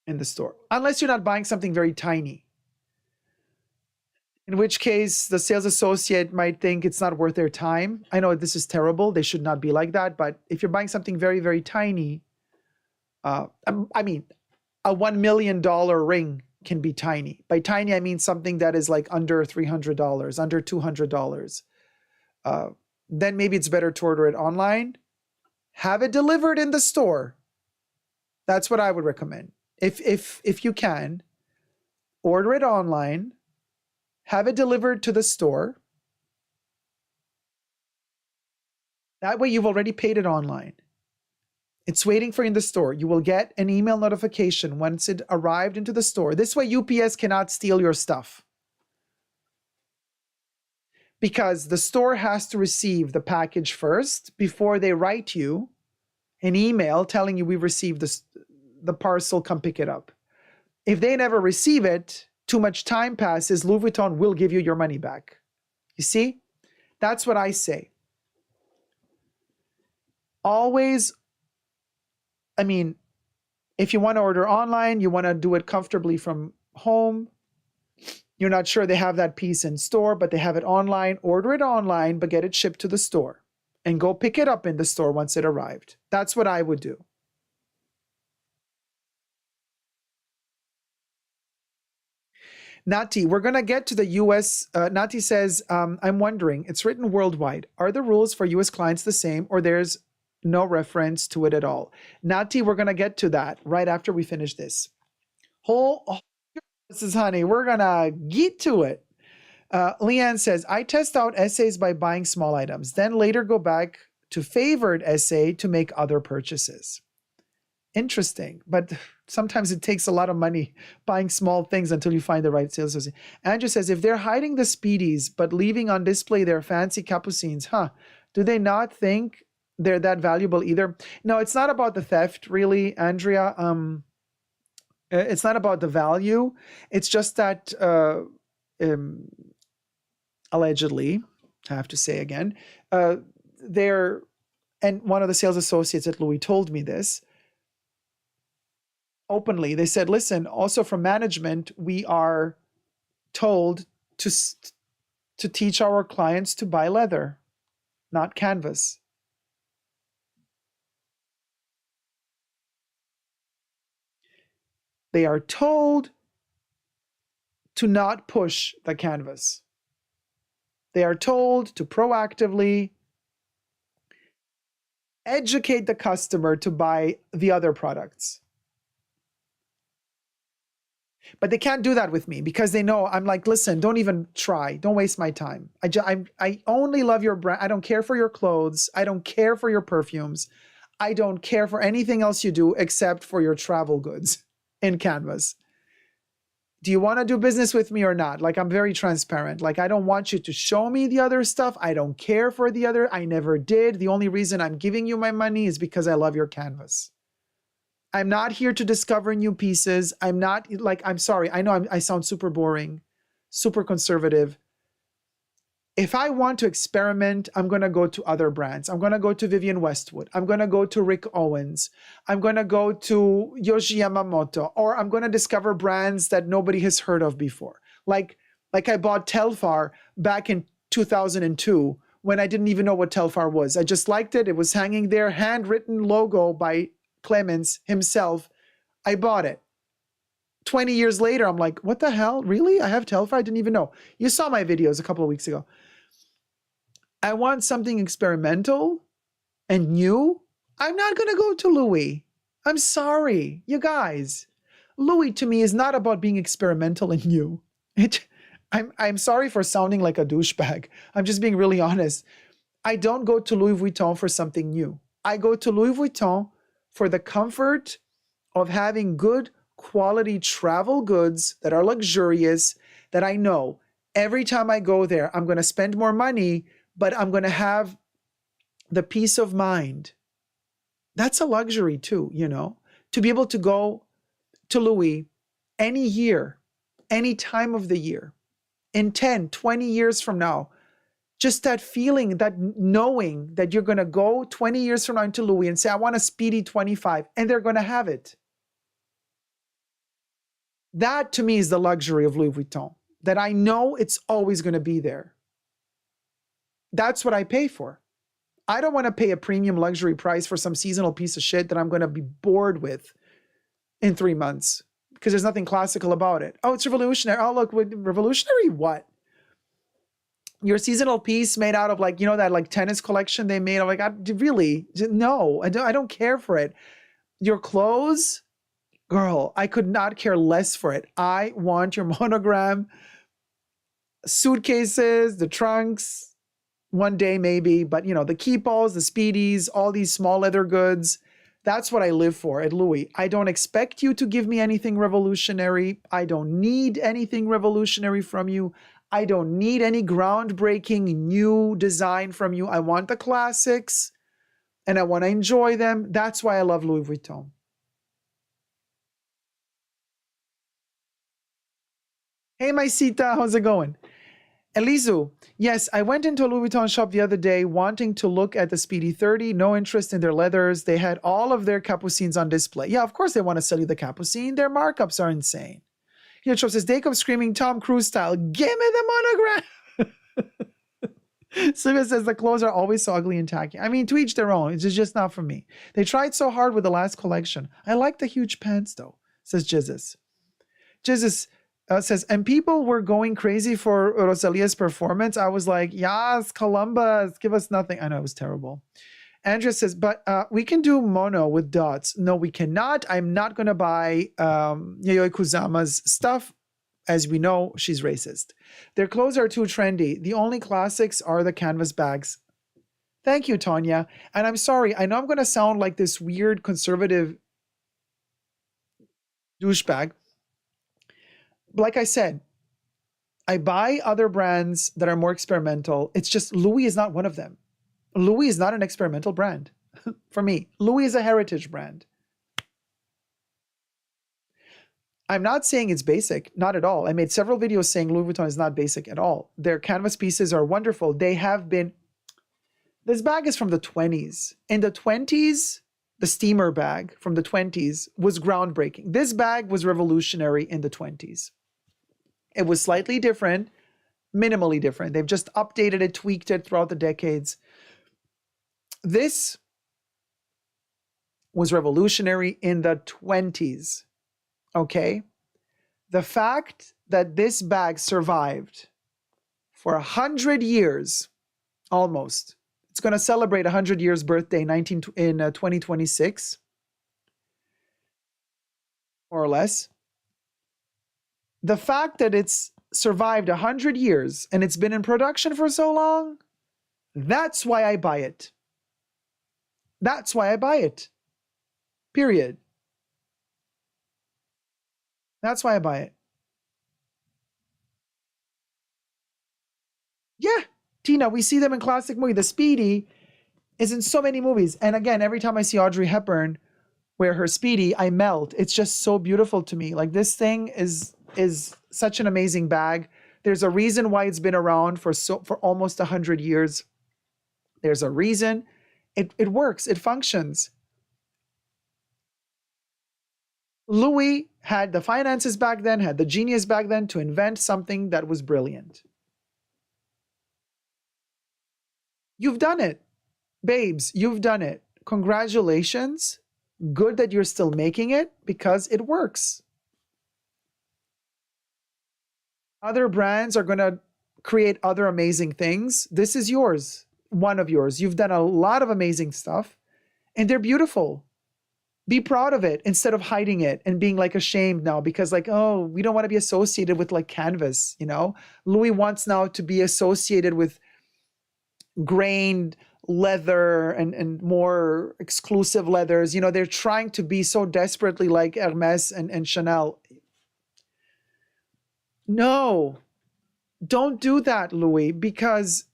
in the store. Unless you're not buying something very tiny. In which case, the sales associate might think it's not worth their time. I know this is terrible. They should not be like that. But if you're buying something very, very tiny, I mean, a $1 million ring can be tiny. By tiny, I mean something that is like under $300, under $200. Then maybe it's better to order it online. Have it delivered in the store. That's what I would recommend. If you can, order it online. Have it delivered to the store. That way you've already paid it online. It's waiting for you in the store. You will get an email notification once it arrived into the store. This way UPS cannot steal your stuff, because the store has to receive the package first before they write you an email telling you we received the parcel, come pick it up. If they never receive it, too much time passes, Louis Vuitton will give you your money back. You see? That's what I say. Always, I mean, if you want to order online, you want to do it comfortably from home, you're not sure they have that piece in store, but they have it online, order it online, but get it shipped to the store and go pick it up in the store once it arrived. That's what I would do. Nati, we're going to get to the US. Nati says, I'm wondering, it's written worldwide. Are the rules for US clients the same, or there's no reference to it at all? Nati, we're going to get to that right after we finish this. This is honey. We're going to get to it. Leanne says, I test out essays by buying small items, then later go back to favored essay to make other purchases. Interesting, but sometimes it takes a lot of money buying small things until you find the right sales associate. Andrew says, if they're hiding the speedies but leaving on display their fancy capucines, do they not think they're that valuable either? No, it's not about the theft, really, Andrea. It's not about the value. It's just that allegedly, I have to say again, and one of the sales associates at Louis told me this openly. They said, listen, also from management, we are told to teach our clients to buy leather, not canvas. They are told to not push the canvas. They are told to proactively educate the customer to buy the other products. But they can't do that with me because they know I'm like, listen, don't even try. Don't waste my time. I only love your brand. I don't care for your clothes. I don't care for your perfumes. I don't care for anything else you do except for your travel goods in canvas. Do you want to do business with me or not? Like, I'm very transparent. Like, I don't want you to show me the other stuff. I don't care for the other. I never did. The only reason I'm giving you my money is because I love your canvas. I'm not here to discover new pieces. I'm not like, I'm sorry. I know I sound super boring, super conservative. If I want to experiment, I'm going to go to other brands. I'm going to go to Vivienne Westwood. I'm going to go to Rick Owens. I'm going to go to Yoshi Yamamoto, or I'm going to discover brands that nobody has heard of before. Like I bought Telfar back in 2002 when I didn't even know what Telfar was. I just liked it. It was hanging there, handwritten logo by Clemens himself. I bought it. 20 years later, I'm like, what the hell? Really? I have Telfar? I didn't even know. You saw my videos a couple of weeks ago. I want something experimental and new. I'm not going to go to Louis. I'm sorry, you guys. Louis to me is not about being experimental and new. I'm sorry for sounding like a douchebag. I'm just being really honest. I don't go to Louis Vuitton for something new. I go to Louis Vuitton for the comfort of having good quality travel goods that are luxurious, that I know every time I go there, I'm going to spend more money, but I'm going to have the peace of mind. That's a luxury too, you know, to be able to go to Louis any year, any time of the year, in 10, 20 years from now. Just that feeling, that knowing that you're going to go 20 years from now into Louis and say, I want a Speedy 25, and they're going to have it. That to me is the luxury of Louis Vuitton, that I know it's always going to be there. That's what I pay for. I don't want to pay a premium luxury price for some seasonal piece of shit that I'm going to be bored with in 3 months because there's nothing classical about it. Oh, it's revolutionary. Oh, look, revolutionary what? Your seasonal piece made out of like, you know, that like tennis collection they made. I'm like, really? No, I don't care for it. Your clothes, girl, I could not care less for it. I want your monogram suitcases, the trunks, one day maybe, but you know, the keepalls, the speedies, all these small leather goods, That's what I live for at Louis. I don't expect you to give me anything revolutionary. I don't need anything revolutionary from you. I don't need any groundbreaking new design from you. I want the classics and I want to enjoy them. That's why I love Louis Vuitton. Hey, my Sita, how's it going? Elizu, yes, I went into a Louis Vuitton shop the other day wanting to look at the Speedy 30. No interest in their leathers. They had all of their capucines on display. Yeah, of course they want to sell you the capucine. Their markups are insane. Here, Trump says, Dacob screaming Tom Cruise style, give me the monograph. Sylvia says, the clothes are always so ugly and tacky. I mean, to each their own. It's just not for me. They tried so hard with the last collection. I like the huge pants, though, says Jizzes. Jizzes says, and people were going crazy for Rosalia's performance. I was like, yes, Columbus, give us nothing. I know, it was terrible. Andrea says, but we can do mono with dots. No, we cannot. I'm not going to buy Yayoi Kusama's stuff. As we know, she's racist. Their clothes are too trendy. The only classics are the canvas bags. Thank you, Tanya. And I'm sorry, I know I'm going to sound like this weird conservative douchebag. Like I said, I buy other brands that are more experimental. It's just Louis is not one of them. Louis is not an experimental brand for me. Louis is a heritage brand. I'm not saying it's basic, not at all. I made several videos saying Louis Vuitton is not basic at all. Their canvas pieces are wonderful. They have been, this bag is from the 20s. In the 20s, the steamer bag from the 20s was groundbreaking. This bag was revolutionary in the 20s. It was slightly different, minimally different. They've just updated it, tweaked it throughout the decades. This was revolutionary in the 20s, okay? The fact that this bag survived for 100 years, almost. It's going to celebrate 100 years birthday in 2026, more or less. The fact that it's survived 100 years and it's been in production for so long, that's why I buy it. That's why I buy it. Period. That's why I buy it. Yeah, Tina, we see them in classic movies. The Speedy is in so many movies. And again, every time I see Audrey Hepburn wear her Speedy, I melt. It's just so beautiful to me. Like, this thing is such an amazing bag. There's a reason why it's been around for almost 100 years. There's a reason. It works. It functions. Louis had the finances back then, had the genius back then to invent something that was brilliant. You've done it. Babes, you've done it. Congratulations. Good that you're still making it because it works. Other brands are going to create other amazing things. This is yours, one of yours. You've done a lot of amazing stuff and they're beautiful. Be proud of it instead of hiding it and being like ashamed now because like, oh, we don't want to be associated with like canvas, you know? Louis wants now to be associated with grained leather and more exclusive leathers. You know, they're trying to be so desperately like Hermes and Chanel. No, don't do that, Louis, because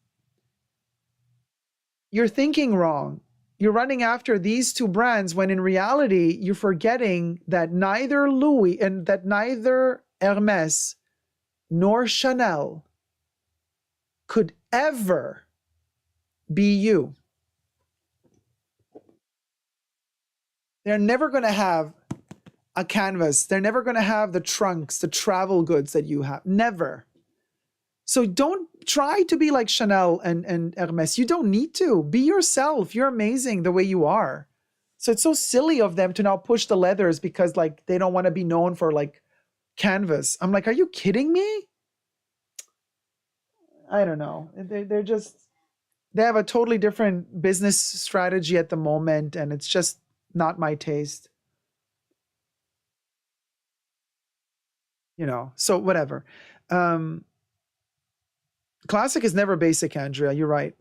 you're thinking wrong. You're running after these two brands when in reality, you're forgetting that neither Louis and that neither Hermes nor Chanel could ever be you. They're never going to have a canvas. They're never going to have the trunks, the travel goods that you have. Never. So don't try to be like Chanel and Hermes. You don't need to. Be yourself. You're amazing the way you are. So it's so silly of them to now push the leathers because like they don't want to be known for like canvas. I'm like, are you kidding me? I don't know. They're just, they have a totally different business strategy at the moment and it's just not my taste. You know, so whatever. Classic is never basic, Andrea. You're right.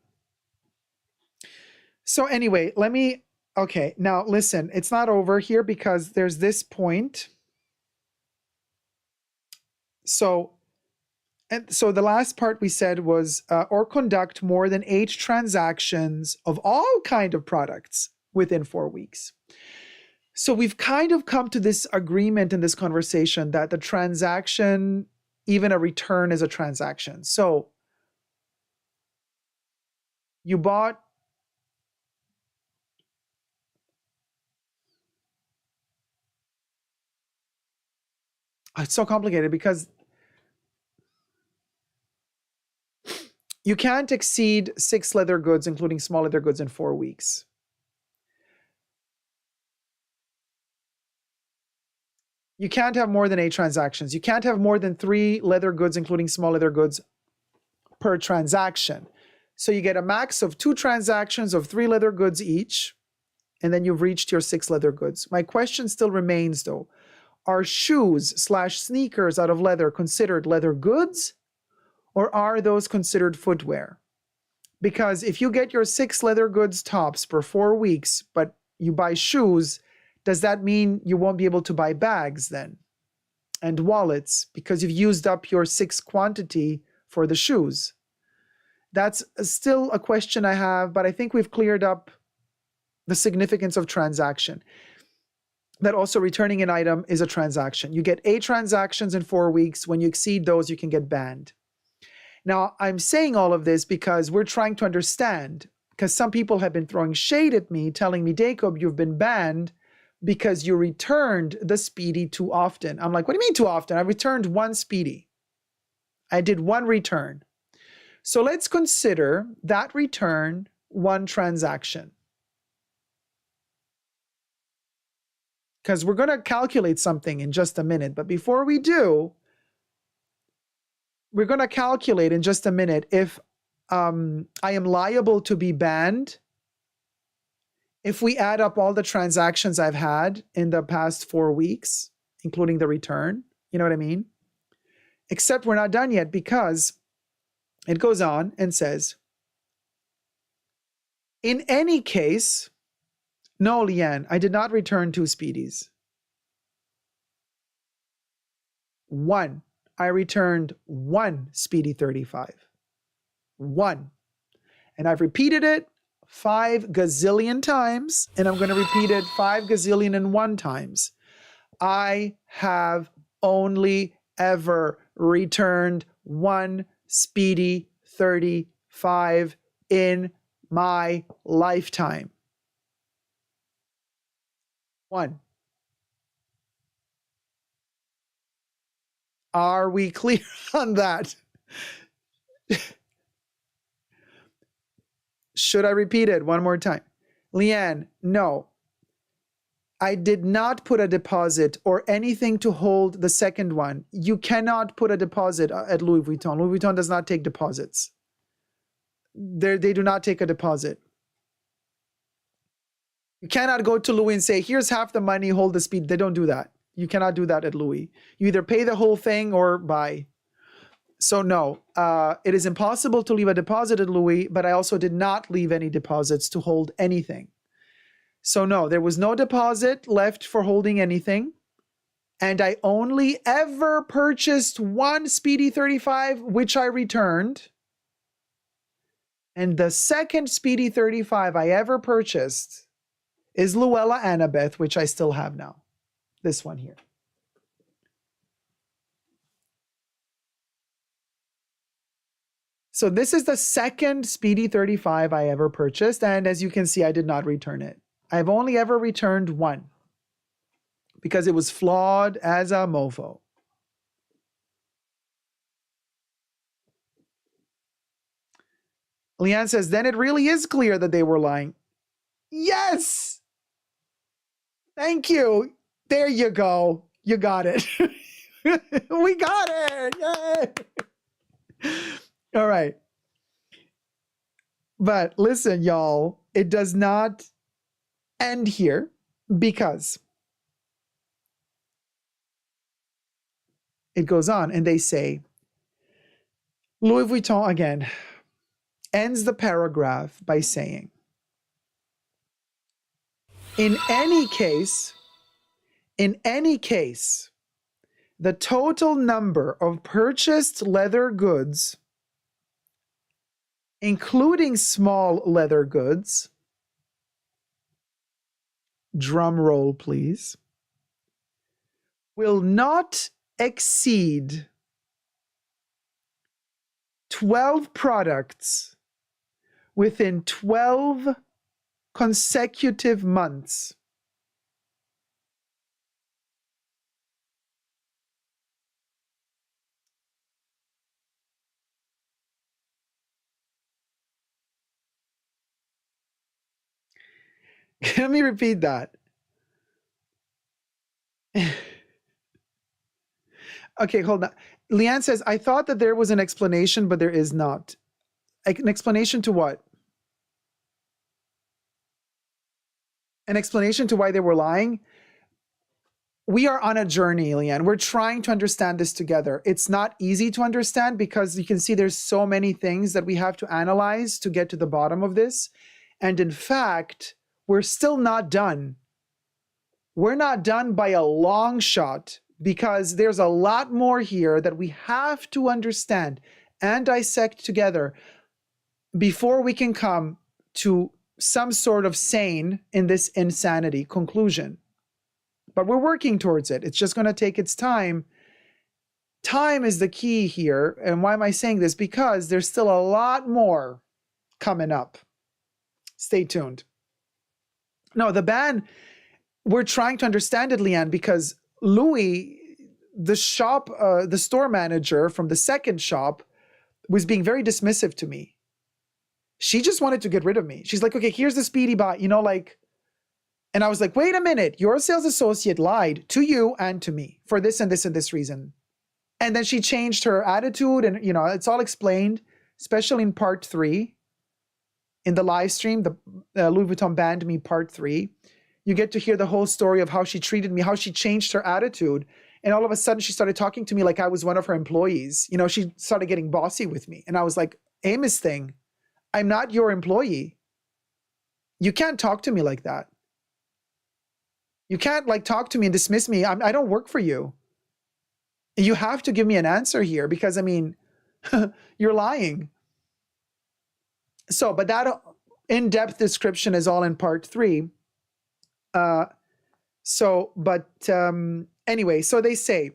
So anyway, let me Okay, now listen, it's not over here because there's this point. So the last part we said was or conduct more than 8 transactions of all kind of products within 4 weeks. So we've kind of come to this agreement in this conversation that the transaction, even a return, is a transaction. So you bought, it's so complicated because you can't exceed 6 leather goods, including small leather goods, in 4 weeks. You can't have more than 8 transactions. You can't have more than 3 leather goods, including small leather goods, per transaction. So you get a max of 2 transactions of 3 leather goods each, and then you've reached your 6 leather goods. My question still remains though, are shoes/sneakers out of leather considered leather goods, or are those considered footwear? Because if you get your 6 leather goods tops per 4 weeks, but you buy shoes, does that mean you won't be able to buy bags then? And wallets, because you've used up your 6 quantity for the shoes? That's still a question I have, but I think we've cleared up the significance of transaction. That also returning an item is a transaction. You get 8 transactions in 4 weeks. When you exceed those, you can get banned. Now, I'm saying all of this because we're trying to understand, because some people have been throwing shade at me, telling me, Dacob, you've been banned because you returned the Speedy too often. I'm like, what do you mean too often? I returned 1 Speedy. I did 1 return. So let's consider that return 1 transaction. Because we're going to calculate something in just a minute. But before we do, we're going to calculate in just a minute if I am liable to be banned if we add up all the transactions I've had in the past 4 weeks, including the return. You know what I mean? Except we're not done yet, because it goes on and says, in any case, no, Leanne, I did not return 2 Speedies. 1. I returned 1 Speedy 35. 1. And I've repeated it 5 gazillion times, and I'm going to repeat it 5 gazillion and 1 times. I have only ever returned 1 Speedy 35 in my lifetime. 1. Are we clear on that? Should I repeat it one more time? Leanne, no. I did not put a deposit or anything to hold the second one. You cannot put a deposit at Louis Vuitton. Louis Vuitton does not take deposits. They do not take a deposit. You cannot go to Louis and say, here's half the money, hold the Speed. They don't do that. You cannot do that at Louis. You either pay the whole thing or buy. So no, it is impossible to leave a deposit at Louis, but I also did not leave any deposits to hold anything. So no, there was no deposit left for holding anything. And I only ever purchased 1 Speedy 35, which I returned. And the second Speedy 35 I ever purchased is Luella Annabeth, which I still have now. This one here. So this is the second Speedy 35 I ever purchased, and as you can see, I did not return it. I've only ever returned 1 because it was flawed as a mofo. Leanne says, then it really is clear that they were lying. Yes! Thank you. There you go. You got it. We got it. Yay! All right. But listen, y'all, it does not end here, because it goes on and they say, Louis Vuitton again ends the paragraph by saying, In any case, the total number of purchased leather goods, including small leather goods, drum roll please, will not exceed 12 products within 12 consecutive months. Let me repeat that. Okay, hold on. Leanne says, I thought that there was an explanation, but there is not. An explanation to what? An explanation to why they were lying? We are on a journey, Leanne. We're trying to understand this together. It's not easy to understand because you can see there's so many things that we have to analyze to get to the bottom of this. And in fact, we're still not done. We're not done by a long shot because there's a lot more here that we have to understand and dissect together before we can come to some sort of sane in this insanity conclusion. But we're working towards it. It's just going to take its time. Time is the key here. And why am I saying this? Because there's still a lot more coming up. Stay tuned. No, the ban, we're trying to understand it, Leanne, because Louis, the store manager from the second shop, was being very dismissive to me. She just wanted to get rid of me. She's like, okay, here's the speedy buy, and I was like, wait a minute, your sales associate lied to you and to me for this and this and this reason. And then she changed her attitude and, it's all explained, especially in part 3. In the live stream, the Louis Vuitton banned me part 3. You get to hear the whole story of how she treated me, how she changed her attitude. And all of a sudden she started talking to me like I was one of her employees. She started getting bossy with me. And I was like, hey, Miss Thing, I'm not your employee. You can't talk to me like that. You can't talk to me and dismiss me. I don't work for you. You have to give me an answer here because, you're lying. So, but that in-depth description is all in part 3. Anyway, so they say,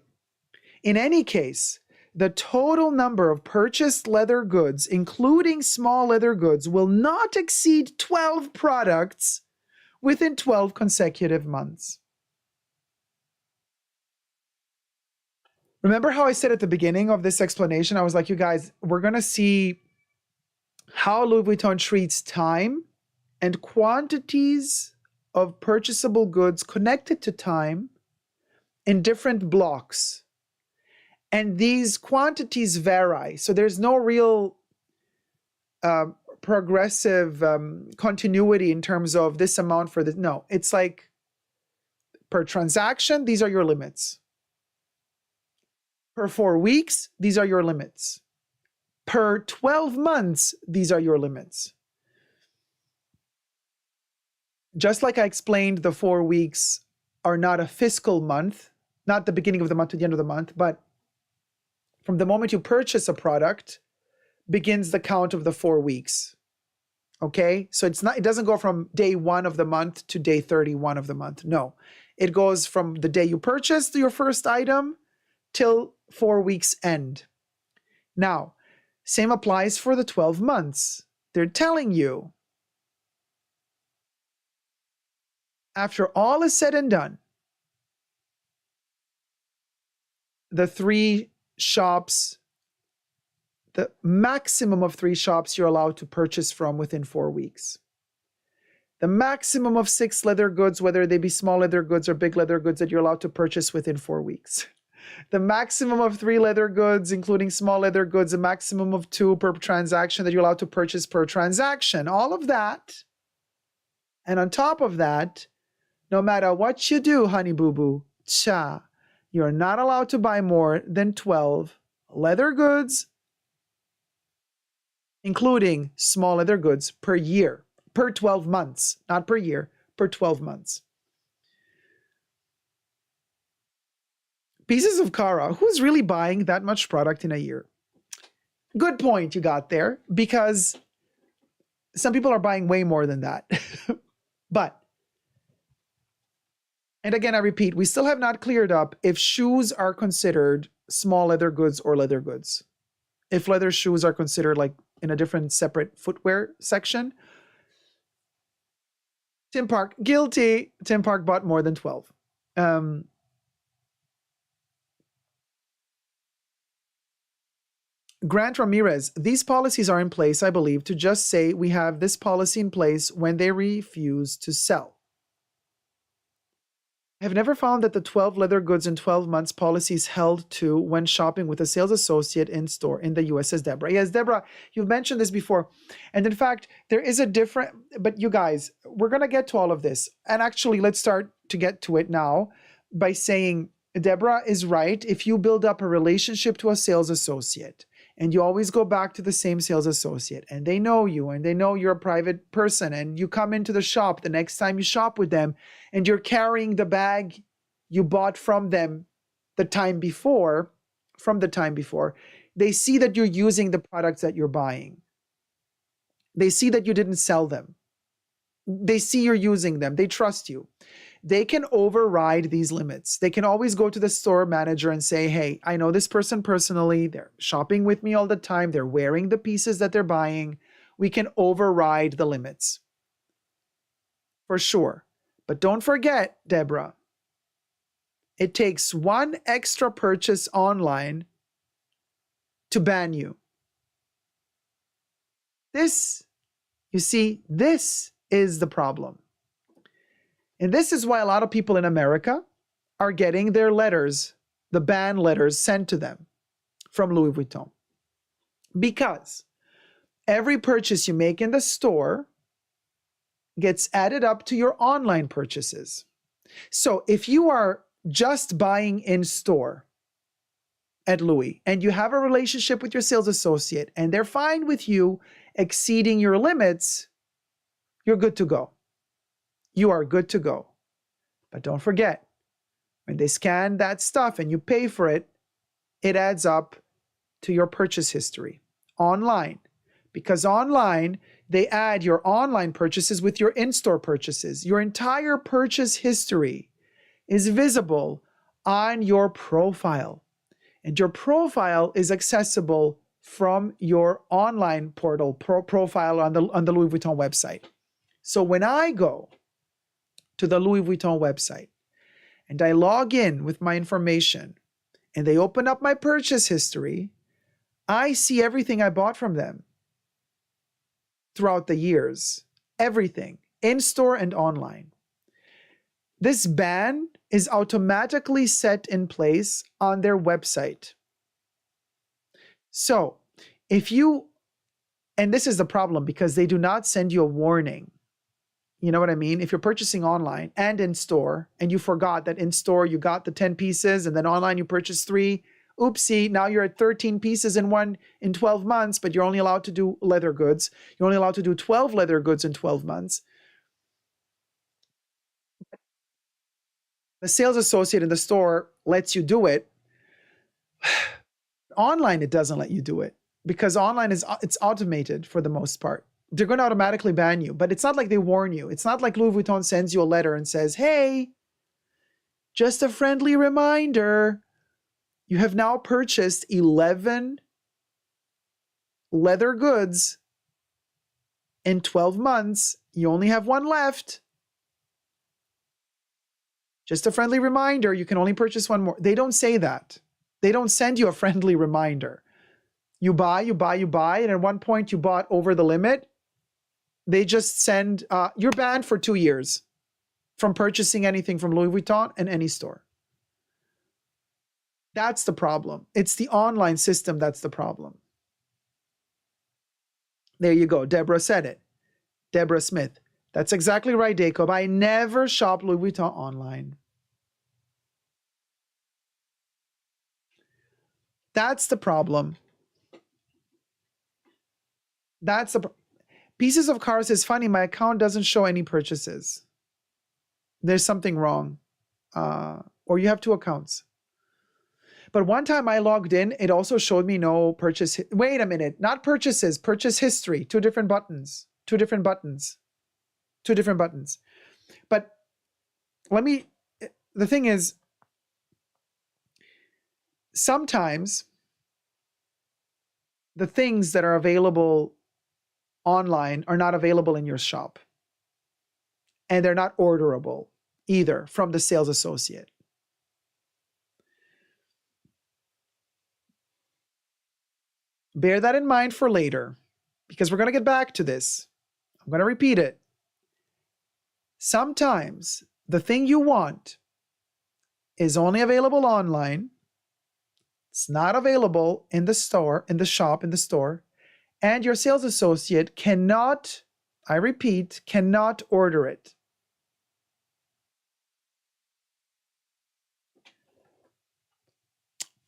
in any case, the total number of purchased leather goods, including small leather goods, will not exceed 12 products within 12 consecutive months. Remember how I said at the beginning of this explanation, I was like, you guys, we're going to see how Louis Vuitton treats time and quantities of purchasable goods connected to time in different blocks. And these quantities vary. So there's no real progressive continuity in terms of this amount for this. No, it's like per transaction, these are your limits. Per 4 weeks, these are your limits. Per 12 months, these are your limits. Just like I explained, the 4 weeks are not a fiscal month, not the beginning of the month to the end of the month, but from the moment you purchase a product begins the count of the 4 weeks. Okay? So it doesn't go from day 1 of the month to day 31 of the month. No. It goes from the day you purchased your first item till 4 weeks end. Now, same applies for the 12 months. They're telling you, after all is said and done, the 3 shops, the maximum of 3 shops you're allowed to purchase from within 4 weeks. The maximum of 6 leather goods, whether they be small leather goods or big leather goods, that you're allowed to purchase within 4 weeks. The maximum of 3 leather goods, including small leather goods, a maximum of 2 per transaction that you're allowed to purchase per transaction. All of that. And on top of that, no matter what you do, honey boo boo, you're not allowed to buy more than 12 leather goods, including small leather goods per year, per 12 months, not per year, per 12 months. Pieces of Cara, who's really buying that much product in a year? Good point you got there, because some people are buying way more than that. But, and again, I repeat, we still have not cleared up if shoes are considered small leather goods or leather goods. If leather shoes are considered like in a different separate footwear section. Tim Park, guilty. Tim Park bought more than 12. Grant Ramirez, these policies are in place, I believe, to just say we have this policy in place when they refuse to sell. I have never found that the 12 leather goods in 12 months policy is held to when shopping with a sales associate in store in the US, says Deborah. Yes, Deborah, you've mentioned this before. And in fact, there is a different, but you guys, we're going to get to all of this. And actually, let's start to get to it now by saying Deborah is right. If you build up a relationship to a sales associate, and you always go back to the same sales associate, and they know you, and they know you're a private person, and you come into the shop the next time you shop with them, and you're carrying the bag you bought from them the time before, they see that you're using the products that you're buying. They see that you didn't sell them. They see you're using them. They trust you. They can override these limits. They can always go to the store manager and say, hey, I know this person personally. They're shopping with me all the time. They're wearing the pieces that they're buying. We can override the limits. For sure. But don't forget, Deborah, it takes one extra purchase online to ban you. This, you see, this is the problem. And this is why a lot of people in America are getting their letters, the ban letters, sent to them from Louis Vuitton. Because every purchase you make in the store gets added up to your online purchases. So if you are just buying in store at Louis and you have a relationship with your sales associate and they're fine with you exceeding your limits, you're good to go. You are good to go. But don't forget, when they scan that stuff and you pay for it, it adds up to your purchase history online. Because online, they add your online purchases with your in-store purchases. Your entire purchase history is visible on your profile. And your profile is accessible from your online portal profile on the Louis Vuitton website. So when I go to the Louis Vuitton website and I log in with my information and they open up my purchase history, I see everything I bought from them throughout the years. Everything, in-store and online. This ban is automatically set in place on their website. So if you, and this is the problem because they do not send you a warning. You know what I mean? If you're purchasing online and in store and you forgot that in store you got the 10 pieces and then online you purchased 3, oopsie, now you're at 13 pieces in 12 months, but you're only allowed to do leather goods. You're only allowed to do 12 leather goods in 12 months. The sales associate in the store lets you do it. Online, it doesn't let you do it because online it's automated for the most part. They're going to automatically ban you, but it's not like they warn you. It's not like Louis Vuitton sends you a letter and says, hey, just a friendly reminder, you have now purchased 11 leather goods in 12 months. You only have 1 left. Just a friendly reminder, you can only purchase 1 more. They don't say that. They don't send you a friendly reminder. You buy, and at one point you bought over the limit. They just send, you're banned for 2 years from purchasing anything from Louis Vuitton in any store. That's the problem. It's the online system that's the problem. There you go. Deborah said it. Deborah Smith. That's exactly right, Dacob. I never shop Louis Vuitton online. That's the problem. Pieces of Cars is funny. My account doesn't show any purchases. there's something wrong. Or you have two accounts. But one time I logged in, it also showed me no purchase. Wait a minute, not purchases, purchase history. Two different buttons. But the thing is, sometimes the things that are available online are not available in your shop. And they're not orderable either from the sales associate. Bear that in mind for later, because we're going to get back to this. I'm going to repeat it. Sometimes the thing you want is only available online. It's not available in the store, in the shop, in the store. And your sales associate cannot, I repeat, cannot order it.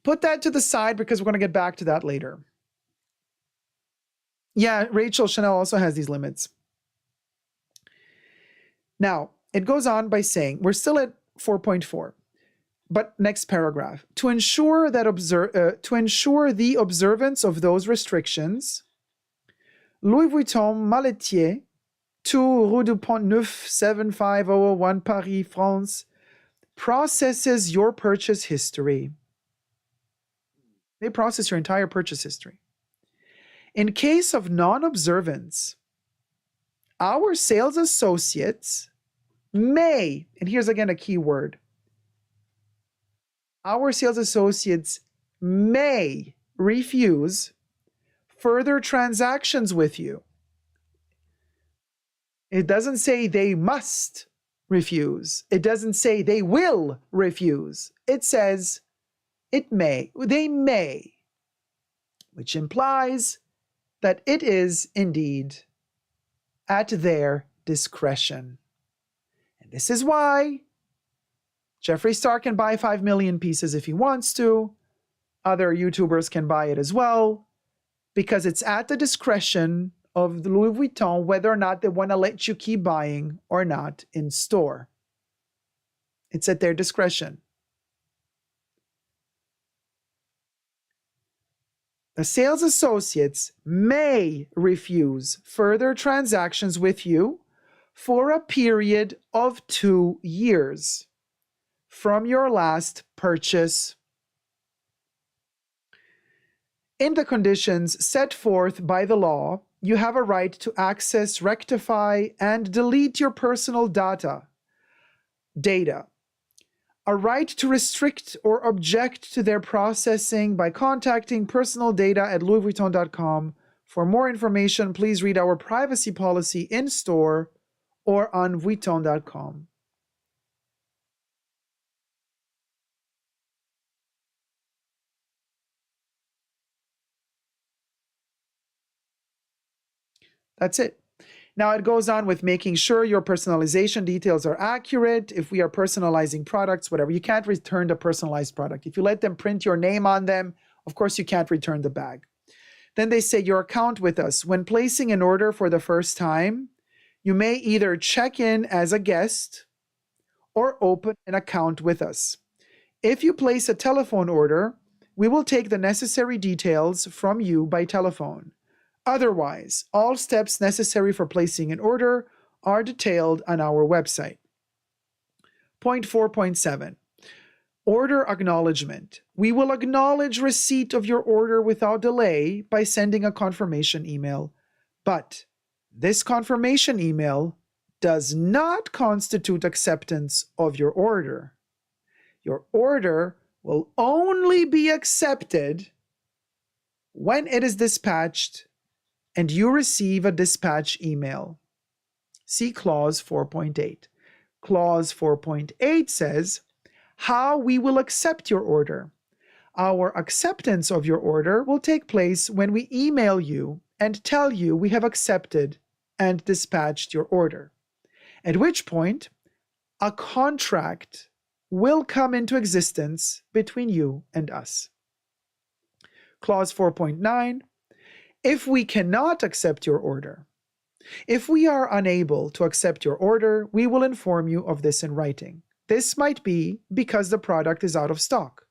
Put that to the side because we're going to get back to that later. Yeah, Rachel, Chanel also has these limits. Now, it goes on by saying, we're still at 4.4, but next paragraph. To ensure the observance of those restrictions, Louis Vuitton Maletier, 2 Rue du Pont Neuf, 75001 Paris, France, processes your purchase history. They process your entire purchase history. In case of non-observance, our sales associates may, and here's again a key word, our sales associates may refuse further transactions with you. It doesn't say they must refuse. It doesn't say they will refuse. It says it may, they may, which implies that it is indeed at their discretion. And this is why Jeffree Star can buy 5 million pieces if he wants to. Other YouTubers can buy it as well, because it's at the discretion of Louis Vuitton whether or not they want to let you keep buying or not in store. It's at their discretion. The sales associates may refuse further transactions with you for a period of 2 years from your last purchase. In the conditions set forth by the law, you have a right to access, rectify, and delete your personal data, a right to restrict or object to their processing by contacting personaldata@louisvuitton.com. For more information, please read our privacy policy in store or on vuitton.com. That's it. Now it goes on with making sure your personalization details are accurate. If we are personalizing products, whatever, you can't return the personalized product. If you let them print your name on them, of course you can't return the bag. Then they say your account with us. When placing an order for the first time, you may either check in as a guest or open an account with us. If you place a telephone order, we will take the necessary details from you by telephone. Otherwise, all steps necessary for placing an order are detailed on our website. Point 4.7. Order acknowledgement. We will acknowledge receipt of your order without delay by sending a confirmation email, but this confirmation email does not constitute acceptance of your order. Your order will only be accepted when it is dispatched and you receive a dispatch email. See clause 4.8. Clause 4.8 says how we will accept your order. Our acceptance of your order will take place when we email you and tell you we have accepted and dispatched your order, at which point a contract will come into existence between you and us. Clause 4.9. If we cannot accept your order, If we are unable to accept your order, we will inform you of this in writing. This might be because the product is out of stock,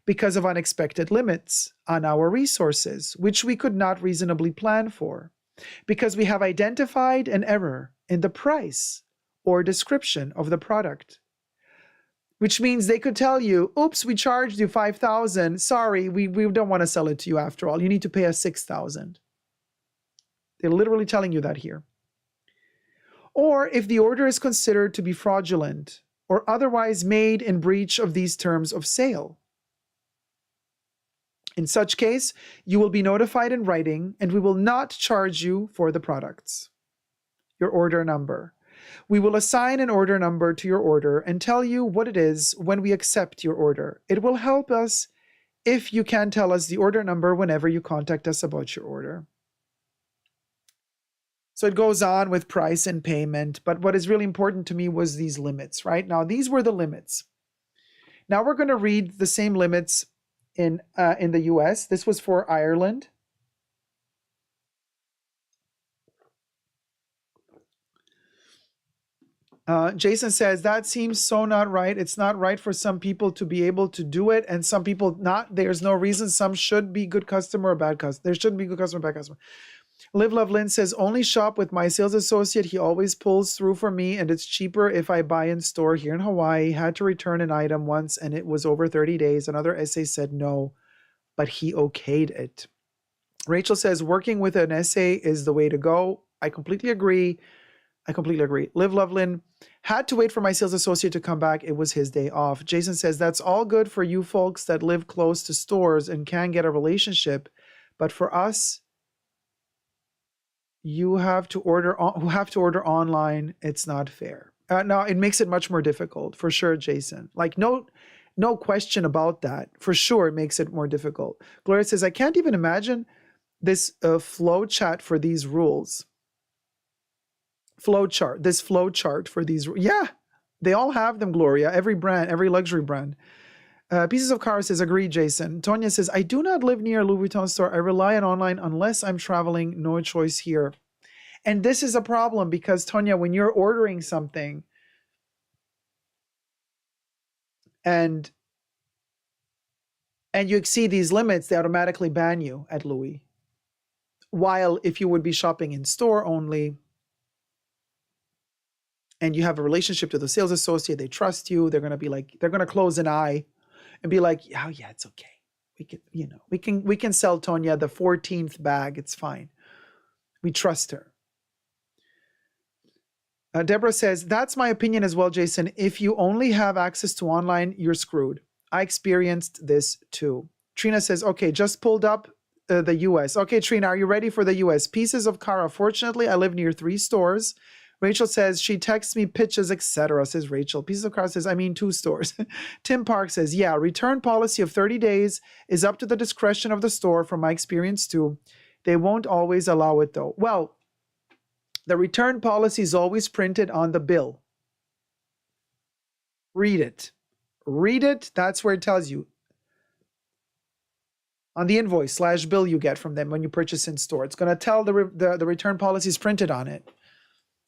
because of unexpected limits on our resources, which we could not reasonably plan for, because we have identified an error in the price or description of the product. Which means they could tell you, oops, we charged you $5,000. Sorry, we don't want to sell it to you after all. You need to pay us $6,000. They're literally telling you that here. Or if the order is considered to be fraudulent or otherwise made in breach of these terms of sale. In such case, you will be notified in writing and we will not charge you for the products. Your order number. We will assign an order number to your order and tell you what it is when we accept your order. It will help us if you can tell us the order number whenever you contact us about your order. So it goes on with price and payment, but what is really important to me was these limits, right? Now, these were the limits. Now we're going to read the same limits in the US. This was for Ireland. Jason says, that seems so not right. It's not right for some people to be able to do it and some people not. There's no reason some should be good customer or bad customer. There shouldn't be good customer or bad customer. Live Love Lynn says, only shop with my sales associate. He always pulls through for me and it's cheaper if I buy in store here in Hawaii. Had to return an item once and it was over 30 days. Another essay said no, but he okayed it. Rachel says, working with an essay is the way to go. I completely agree. Live Lovelin had to wait for my sales associate to come back. It was his day off. Jason says, that's all good for you folks that live close to stores and can get a relationship. But for us, who have to order online, it's not fair. Now, it makes it much more difficult, for sure, Jason. Like, no question about that. For sure, it makes it more difficult. Gloria says, I can't even imagine this flow chart for these rules. This flow chart for these. Yeah, they all have them, Gloria. Every brand, every luxury brand. Pieces of Car says, agree, Jason. Tonya says, I do not live near a Louis Vuitton store. I rely on online unless I'm traveling. No choice here. And this is a problem because, Tonya, when you're ordering something and you exceed these limits, they automatically ban you at Louis. While if you would be shopping in store only, and you have a relationship to the sales associate, they trust you, they're going to close an eye and be like, oh yeah, it's okay. We can sell Tonya the 14th bag. It's fine. We trust her. Deborah says, that's my opinion as well, Jason. If you only have access to online, you're screwed. I experienced this too. Trina says, okay, just pulled up the US. Okay, Trina, are you ready for the US? Pieces of Cara. Fortunately, I live near 3 stores. Rachel says, she texts me pictures, etc., says Rachel. Pieces of Car says, I mean 2 stores. Tim Park says, yeah, return policy of 30 days is up to the discretion of the store from my experience too. They won't always allow it though. Well, the return policy is always printed on the bill. Read it. Read it. That's where it tells you. On the invoice / bill you get from them when you purchase in store. It's going to tell the return policy is printed on it.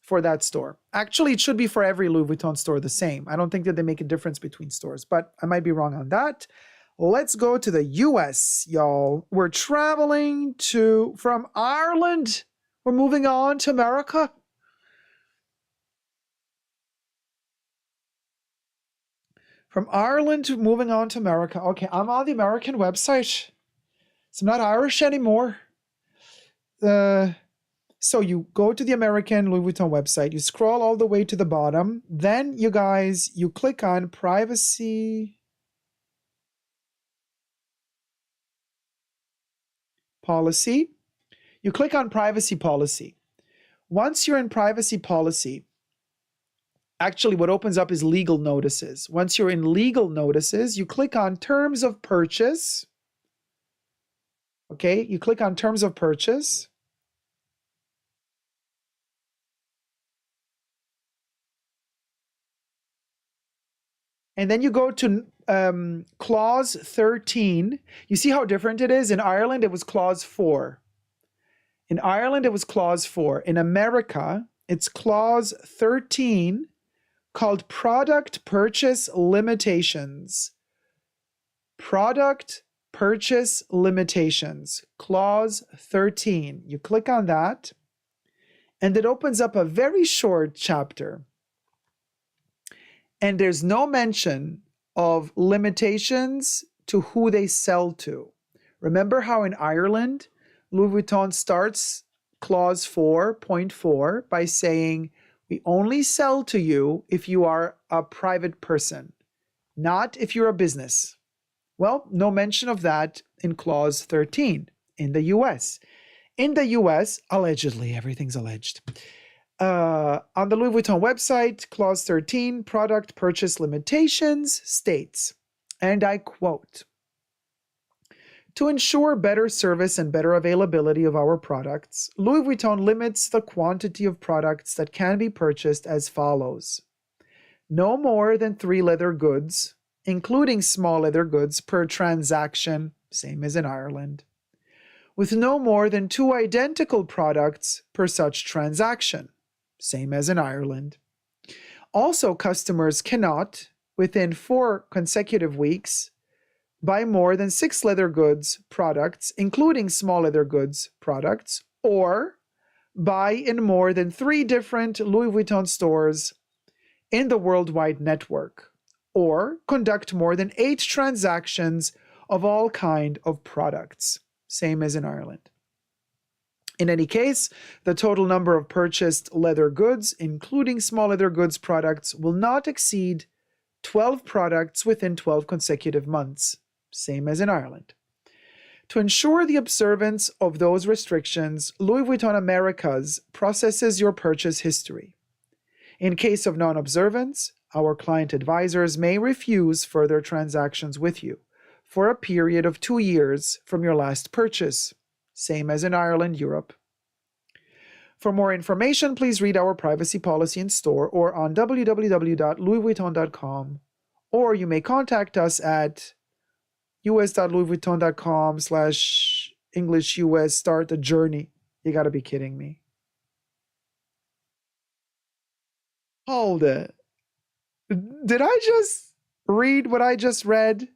For that store. Actually, it should be for every Louis Vuitton store the same. I don't think that they make a difference between stores, but I might be wrong on that. Let's go to the US, y'all. We're traveling from Ireland. We're moving on to America. From Ireland to moving on to America. Okay, I'm on the American website. So I'm not Irish anymore. So you go to the American Louis Vuitton website, you scroll all the way to the bottom, then you click on privacy policy. You click on privacy policy. Once you're in privacy policy, actually what opens up is legal notices. Once you're in legal notices, you click on terms of purchase. Okay, you click on terms of purchase. And then you go to clause 13. You see how different it is? In Ireland, it was clause 4. In Ireland, it was clause 4. In America, it's clause 13 called product purchase limitations. Product purchase limitations, clause 13. You click on that, and it opens up a very short chapter. And there's no mention of limitations to who they sell to. Remember how in Ireland, Louis Vuitton starts clause 4.4 by saying, we only sell to you if you are a private person, not if you're a business. Well, no mention of that in clause 13 in the US. In the US, allegedly, everything's alleged. On the Louis Vuitton website, clause 13, product purchase limitations states, and I quote, to ensure better service and better availability of our products, Louis Vuitton limits the quantity of products that can be purchased as follows. No more than 3 leather goods, including small leather goods, per transaction, same as in Ireland, with no more than 2 identical products per such transaction, same as in Ireland. Also, customers cannot, within 4 consecutive weeks, buy more than 6 leather goods products, including small leather goods products, or buy in more than 3 different Louis Vuitton stores in the worldwide network, or conduct more than 8 transactions of all kind of products, same as in Ireland. In any case, the total number of purchased leather goods, including small leather goods products, will not exceed 12 products within 12 consecutive months, same as in Ireland. To ensure the observance of those restrictions, Louis Vuitton Americas processes your purchase history. In case of non-observance, our client advisors may refuse further transactions with you for a period of 2 years from your last purchase, same as in Ireland, Europe. For more information, please read our privacy policy in store or on www.louisvuitton.com, or you may contact us at us.louisvuitton.com/EnglishUS. Start the journey. You gotta be kidding me. Hold it. Did I just read what I just read?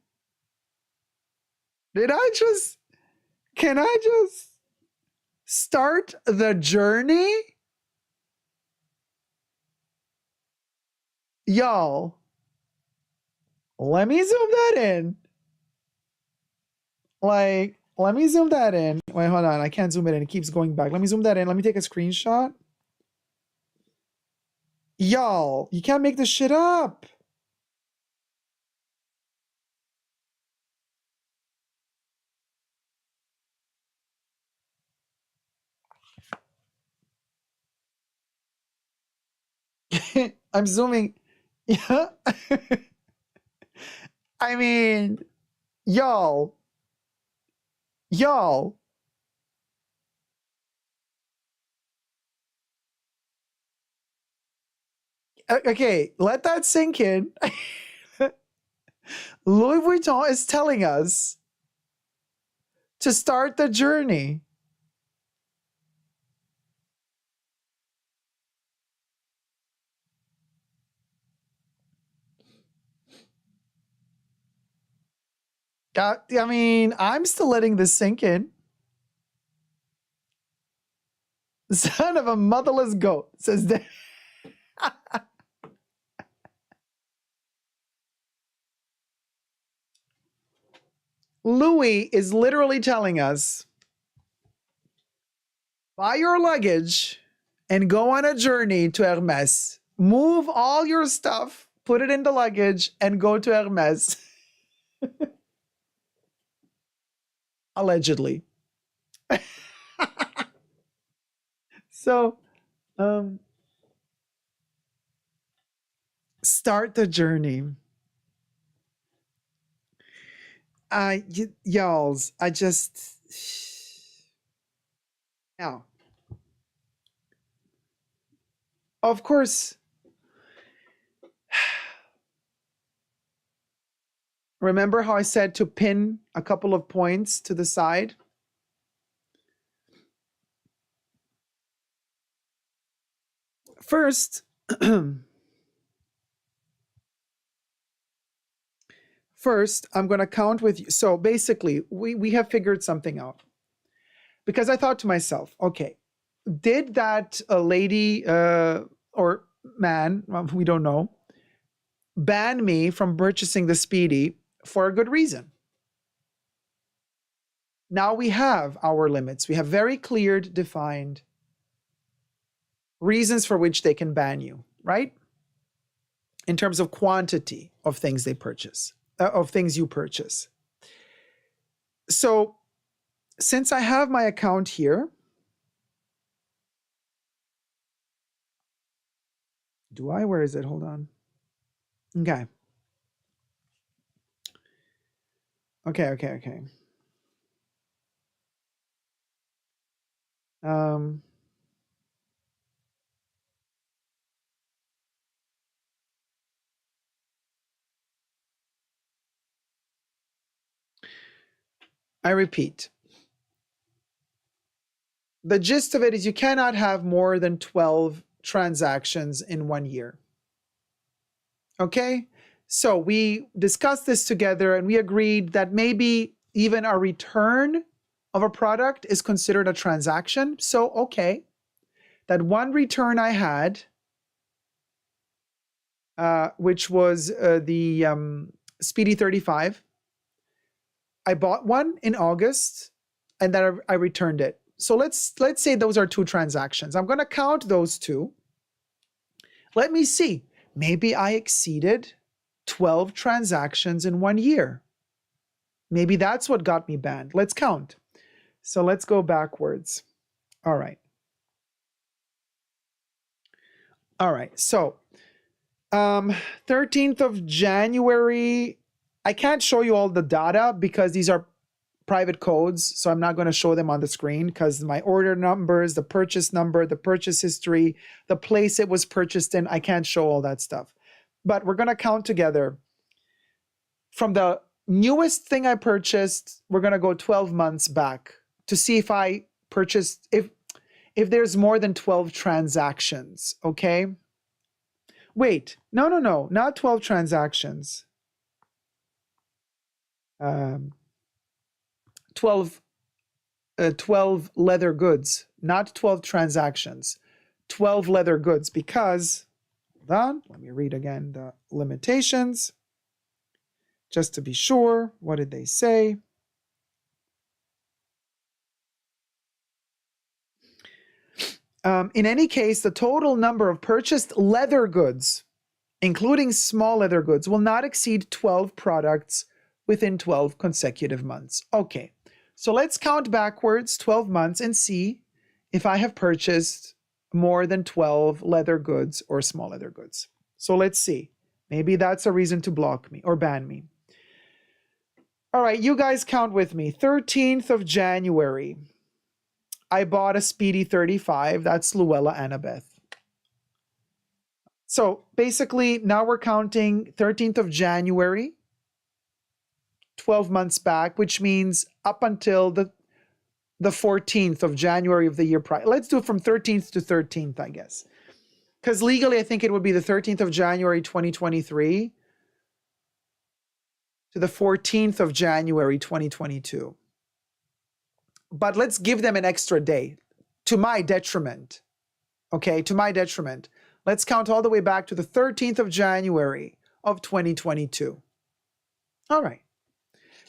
Can I just start the journey? Y'all, let me zoom that in. Let me zoom that in. Wait, hold on. I can't zoom it in. It keeps going back. Let me zoom that in. Let me take a screenshot. Y'all, you can't make this shit up. I'm zooming. Yeah. I mean, y'all. Okay, let that sink in. Louis Vuitton is telling us to start the journey. I mean, I'm still letting this sink in. Son of a motherless goat, says that. Louis is literally telling us, buy your luggage and go on a journey to Hermes. Move all your stuff, put it in the luggage, and go to Hermes. Allegedly. So, start the journey. Y'alls, I just... Now, of course, remember how I said to pin a couple of points to the side? First, I'm going to count with you. So basically, we have figured something out. Because I thought to myself, okay, did that lady or man, we don't know, ban me from purchasing the Speedy for a good reason? Now we have our limits. We have very clear, defined reasons for which they can ban you, right? In terms of quantity of things they purchase, of things you purchase. So since I have my account here, do I? Where is it? Hold on. Okay. Okay. I repeat, the gist of it is you cannot have more than 12 transactions in 1 year. Okay? So we discussed this together and we agreed that maybe even a return of a product is considered a transaction. So, okay, that one return I had, which was the Speedy 35, I bought one in August and then I returned it. So let's say those are 2 transactions. I'm going to count those 2. Let me see. Maybe I exceeded 12 transactions in 1 year. Maybe that's what got me banned. Let's count. So let's go backwards. All right. So 13th of January, I can't show you all the data because these are private codes, so I'm not going to show them on the screen because my order numbers, the purchase number, the purchase history, the place it was purchased in, I can't show all that stuff. But we're going to count together. From the newest thing I purchased, we're going to go 12 months back to see if I purchased, if there's more than 12 transactions, okay? Wait, no, not 12 transactions. 12 leather goods, not 12 transactions, 12 leather goods, because, hold on, let me read again the limitations, just to be sure. What did they say? In any case, the total number of purchased leather goods, including small leather goods, will not exceed 12 products within 12 consecutive months. Okay, so let's count backwards 12 months and see if I have purchased more than 12 leather goods or small leather goods. So let's see. Maybe that's a reason to block me or ban me. All right, you guys count with me. 13th of January, I bought a Speedy 35. That's Luella Annabeth. So basically, now we're counting 13th of January, 12 months back, which means up until the 14th of January of the year prior. Let's do it from 13th to 13th, I guess. Because legally, I think it would be the 13th of January, 2023 to the 14th of January, 2022. But let's give them an extra day to my detriment. Okay, to my detriment. Let's count all the way back to the 13th of January of 2022. All right.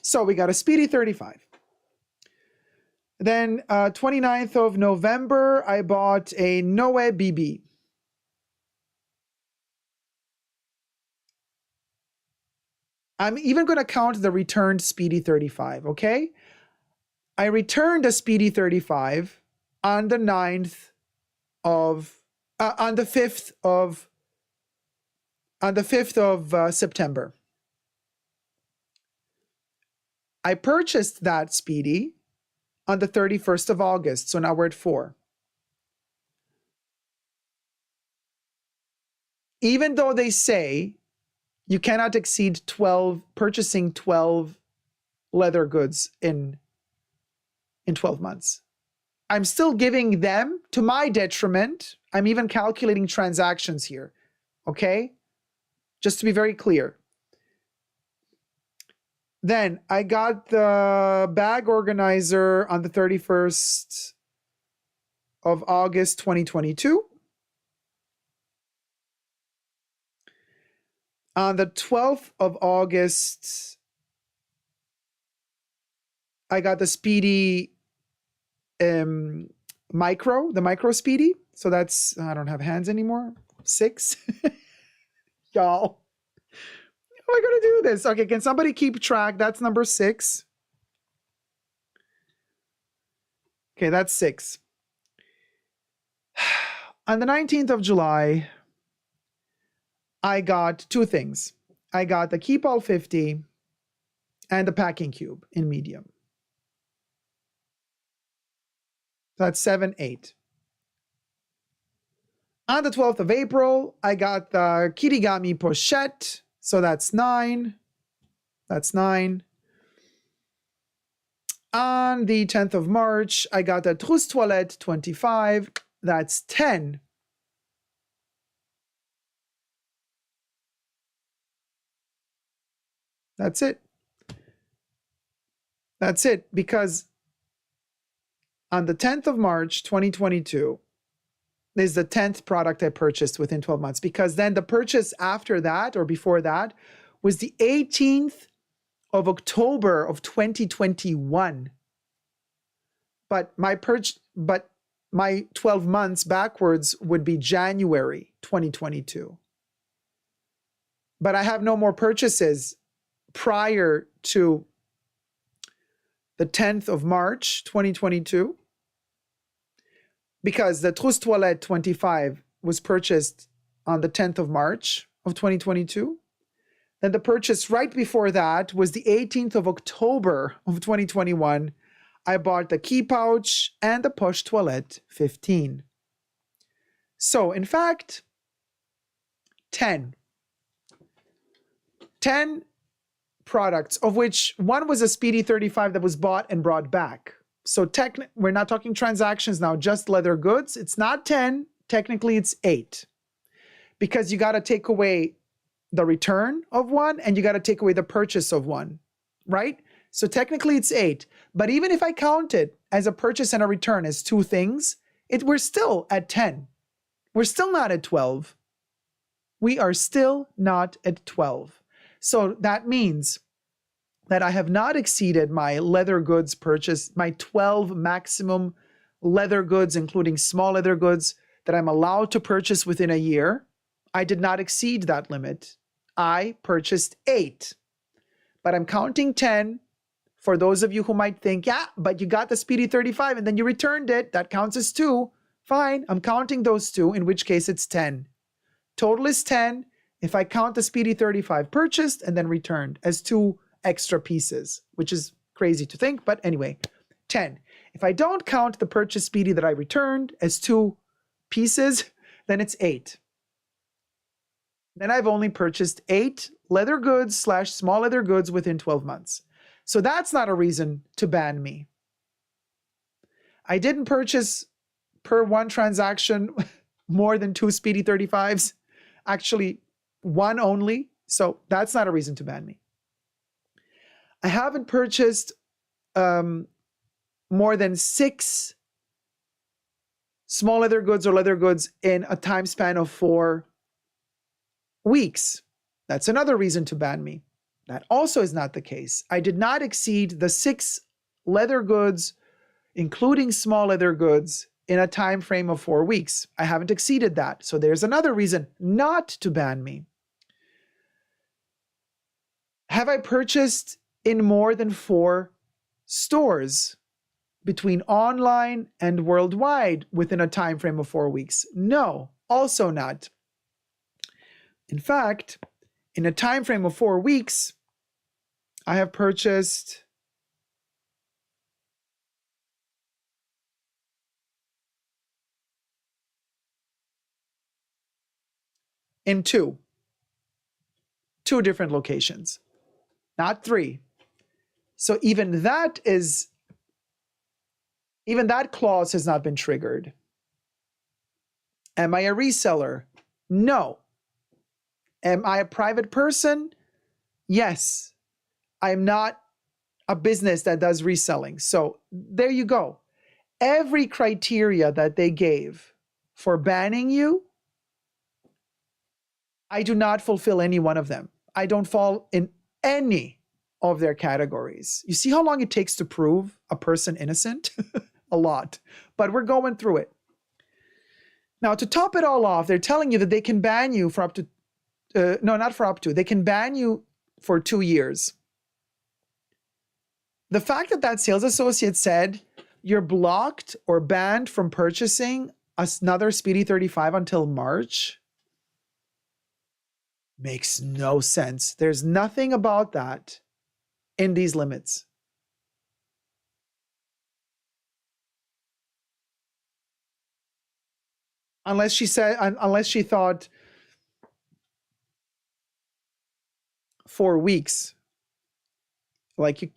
So we got a Speedy 35. Then 29th of November, I bought a Noe BB. I'm even going to count the returned Speedy 35, okay? I returned a Speedy 35 on the 9th of, on the 5th of September. I purchased that Speedy on the 31st of August, so now we're at 4. Even though they say you cannot exceed 12, purchasing 12 leather goods in 12 months. I'm still giving them to my detriment. I'm even calculating transactions here. Okay? Just to be very clear. Then I got the bag organizer on the 31st of August 2022. On the 12th of August, I got the Speedy Micro, the Micro Speedy. So that's, I don't have hands anymore. 6. Y'all. How am I going to do this? Okay, can somebody keep track? That's number 6. Okay, that's 6. On the 19th of July, I got 2 things. I got the Keep All 50 and the Packing Cube in medium. That's 7, 8. On the 12th of April, I got the Kirigami Pochette. So that's 9. That's 9. On the 10th of March, I got the Trousse Toilette 25. That's 10. That's it. That's it. Because on the 10th of March, 2022, is the 10th product I purchased within 12 months. Because then the purchase after that or before that was the 18th of October of 2021. But my 12 months backwards would be January 2022. But I have no more purchases prior to the 10th of March 2022 because the Trousse Toilette 25 was purchased on the 10th of March of 2022. Then the purchase right before that was the 18th of October of 2021. I bought the Key Pouch and the Poche Toilette 15. So, in fact, 10 products, of which one was a Speedy 35 that was bought and brought back. So we're not talking transactions now, just leather goods. It's not 10. Technically, it's 8. Because you got to take away the return of one and you got to take away the purchase of one, right? So technically, it's 8. But even if I count it as a purchase and a return as 2 things, we're still at 10. We're still not at 12. We are still not at 12. So that means that I have not exceeded my leather goods purchase, my 12 maximum leather goods, including small leather goods, that I'm allowed to purchase within a year. I did not exceed that limit. I purchased 8. But I'm counting 10 for those of you who might think, yeah, but you got the Speedy 35 and then you returned it. That counts as 2. Fine, I'm counting those 2, in which case it's 10. Total is 10 if I count the Speedy 35 purchased and then returned as 2 extra pieces, which is crazy to think, but anyway, 10. If I don't count the purchase Speedy that I returned as 2 pieces, then it's 8. Then I've only purchased 8 leather goods / small leather goods within 12 months. So that's not a reason to ban me. I didn't purchase per one transaction more than 2 Speedy 35s. Actually, 1 only. So that's not a reason to ban me. I haven't purchased more than 6 small leather goods or leather goods in a time span of 4 weeks. That's another reason to ban me. That also is not the case. I did not exceed the 6 leather goods, including small leather goods, in a time frame of 4 weeks. I haven't exceeded that. So there's another reason not to ban me. Have I purchased in more than 4 stores between online and worldwide within a time frame of 4 weeks? No, also not. In fact, in a time frame of 4 weeks, I have purchased in 2 different locations, not 3. So even that is Even that clause has not been triggered. Am I a reseller? No. Am I a private person? Yes. I'm not a business that does reselling. So there you go. Every criteria that they gave for banning you, I do not fulfill any one of them. I don't fall in any of their categories. You see how long it takes to prove a person innocent? A lot. But we're going through it. Now, to top it all off, they're telling you that they can ban you for up to, no, not for up to, they can ban you for 2 years. The fact that that sales associate said you're blocked or banned from purchasing another Speedy 35 until March makes no sense. There's nothing about that in these limits. Unless she thought 4 weeks. Like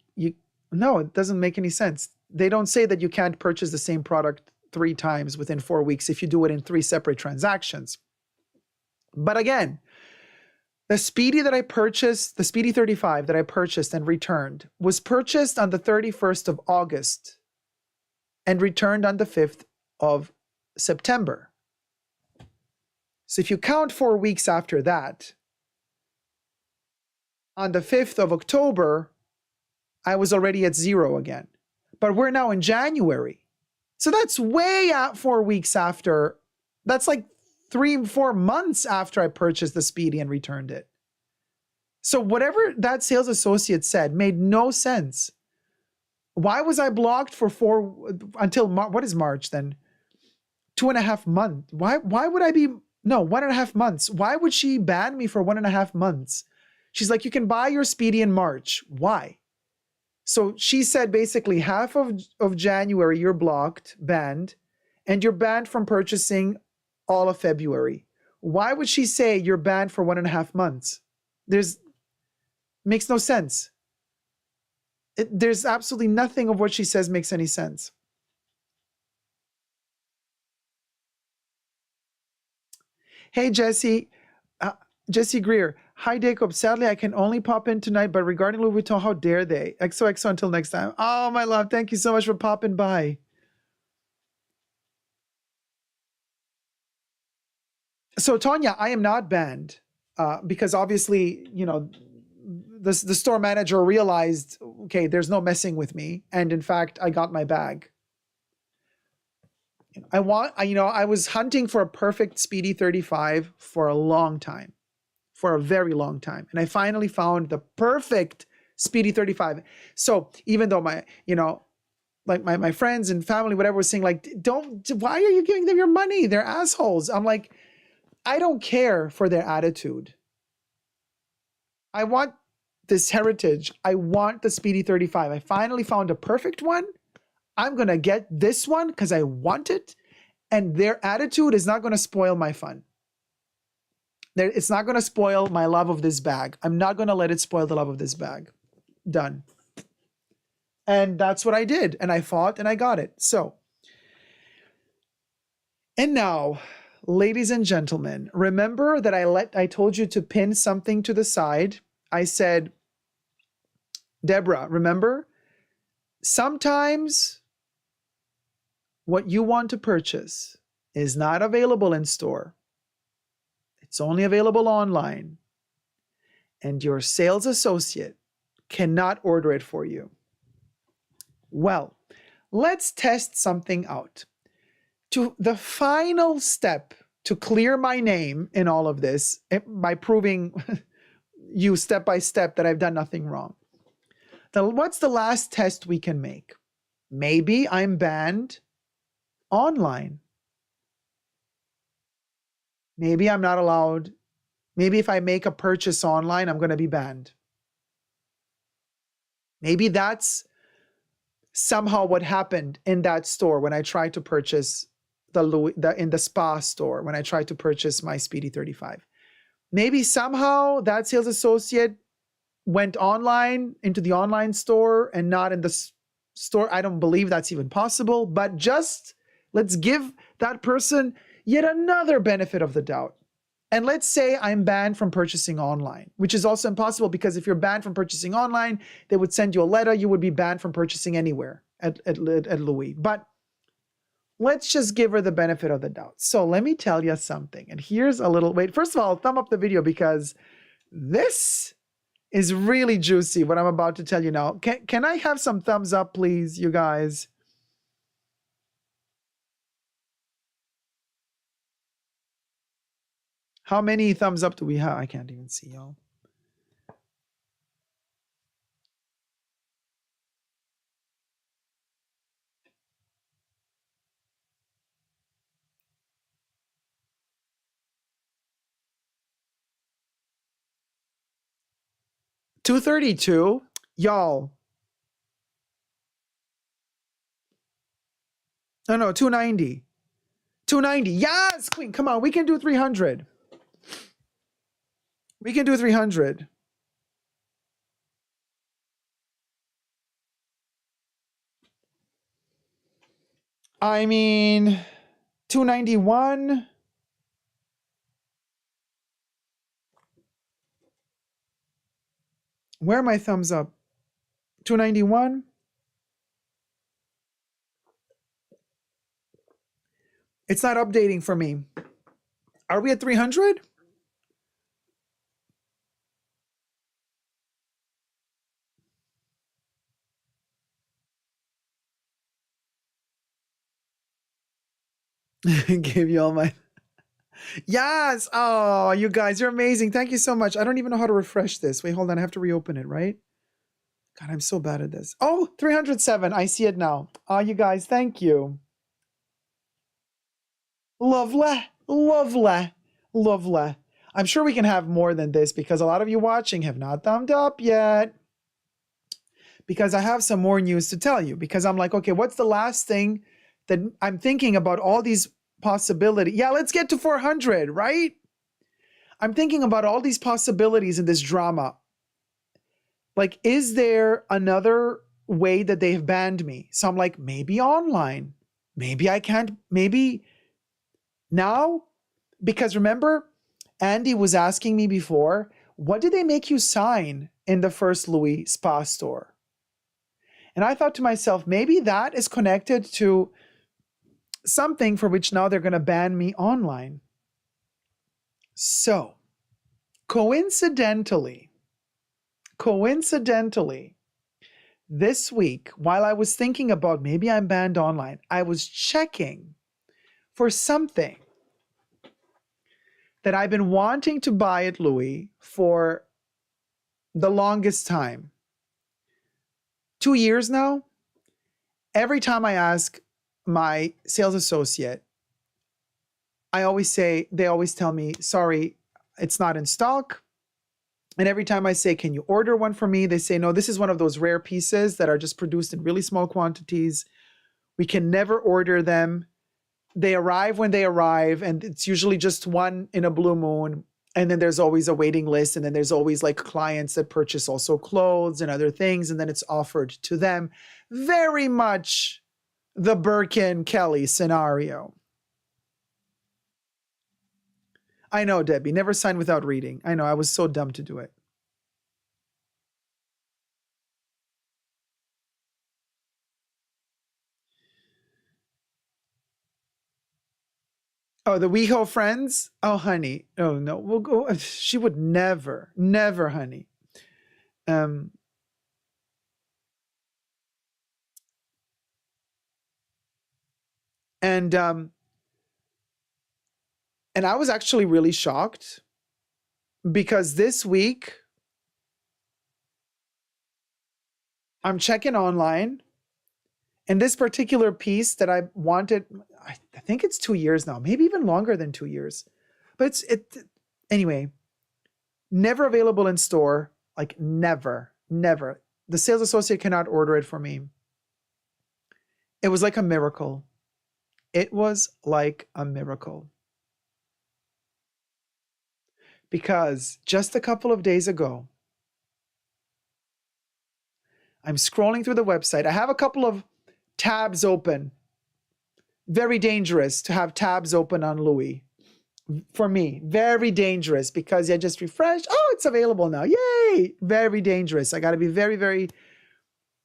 no, it doesn't make any sense. They don't say that you can't purchase the same product 3 times within 4 weeks if you do it in 3 separate transactions. But again, the Speedy that I purchased, the Speedy 35 that I purchased and returned, was purchased on the 31st of August and returned on the 5th of September. So if you count 4 weeks after that, on the 5th of October, I was already at 0 again. But we're now in January. So that's way out 4 weeks after. That's like 3-4 months after I purchased the Speedy and returned it. So whatever that sales associate said made no sense. Why was I blocked for until what is March then? 2.5 months. Why would I be, no, 1.5 months. Why would she ban me for 1.5 months? She's like, you can buy your Speedy in March. Why? So she said basically half of January you're blocked, banned, and you're banned from purchasing all of February. Why would she say you're banned for 1.5 months? Makes no sense. There's absolutely nothing of what she says makes any sense. Hey, Jesse. Jesse Greer. Hi, Dacob. Sadly, I can only pop in tonight, but regarding Louis Vuitton, how dare they? XOXO until next time. Oh, my love. Thank you so much for popping by. So, Tanya, I am not banned because obviously, you know, the store manager realized, okay, there's no messing with me. And in fact, I got my bag. I was hunting for a perfect Speedy 35 for a long time. For a very long time. And I finally found the perfect Speedy 35. So even though my friends and family, whatever, was saying like, why are you giving them your money? They're assholes. I'm like, I don't care for their attitude. I want this heritage. I want the Speedy 35. I finally found a perfect one. I'm going to get this one because I want it. And their attitude is not going to spoil my fun. It's not going to spoil my love of this bag. I'm not going to let it spoil the love of this bag. Done. And that's what I did. And I fought and I got it. So, and now, ladies and gentlemen, remember that I told you to pin something to the side. I said, Deborah, remember, sometimes what you want to purchase is not available in store. It's only available online, and your sales associate cannot order it for you. Well, let's test something out. To the final step to clear my name in all of this, by proving you step by step that I've done nothing wrong. What's the last test we can make? Maybe I'm banned online. Maybe I'm not allowed. Maybe if I make a purchase online, I'm going to be banned. Maybe that's somehow what happened in that store when I tried to purchase in the spa store, when I tried to purchase my Speedy 35. Maybe somehow that sales associate went online into the online store and not in the store. I don't believe that's even possible, but just let's give that person yet another benefit of the doubt. And let's say I'm banned from purchasing online, which is also impossible because if you're banned from purchasing online, they would send you a letter. You would be banned from purchasing anywhere at Louis. But let's just give her the benefit of the doubt. So let me tell you something. And here's a little, wait, first of all, thumb up the video because this is really juicy, what I'm about to tell you now. Can I have some thumbs up, please, you guys? How many thumbs up do we have? I can't even see, y'all. $232, y'all. No, 290. 290. Yes, Queen. Come on, we can do 300. We can do 300. I mean, 291. Where are my thumbs up? 291. It's not updating for me. Are we at 300? Give you all my... Yes. Oh, you guys, you're amazing. Thank you so much. I don't even know how to refresh this. Wait, hold on. I have to reopen it, right? God, I'm so bad at this. Oh, 307. I see it now. Oh, you guys, thank you. Lovely, lovely, lovely. I'm sure we can have more than this because a lot of you watching have not thumbed up yet. Because I have some more news to tell you. Because I'm like, okay, what's the last thing that I'm thinking about all these possibilities? Yeah, let's get to 400, right? I'm thinking about all these possibilities in this drama. Like, is there another way that they've banned me? So I'm like, maybe online. Maybe I can't, maybe now? Because remember, Andy was asking me before, what did they make you sign in the first Louis spa store? And I thought to myself, maybe that is connected to something for which now they're going to ban me online. So, coincidentally, this week, while I was thinking about maybe I'm banned online, I was checking for something that I've been wanting to buy at Louis for the longest time. 2 years now. Every time I ask my sales associate, they always tell me, sorry, it's not in stock. And every time I say, can you order one for me? They say, no, this is one of those rare pieces that are just produced in really small quantities. We can never order them. They arrive when they arrive, and it's usually just one in a blue moon. And then there's always a waiting list. And then there's always like clients that purchase also clothes and other things. And then it's offered to them. Very much the Birkin Kelly scenario. I know, Debbie, never sign without reading. I know, I was so dumb to do it. Oh, the WeHo friends? Oh, honey. Oh, no, we'll go. She would never, honey. And I was actually really shocked because this week I'm checking online, and this particular piece that I wanted, I think it's 2 years now, maybe even longer than 2 years. But anyway, never available in store, like never. The sales associate cannot order it for me. It was like a miracle. It was like a miracle. Because just a couple of days ago, I'm scrolling through the website. I have a couple of tabs open. Very dangerous to have tabs open on Louis. For me, very dangerous because I just refreshed. Oh, it's available now. Yay! Very dangerous. I got to be very, very,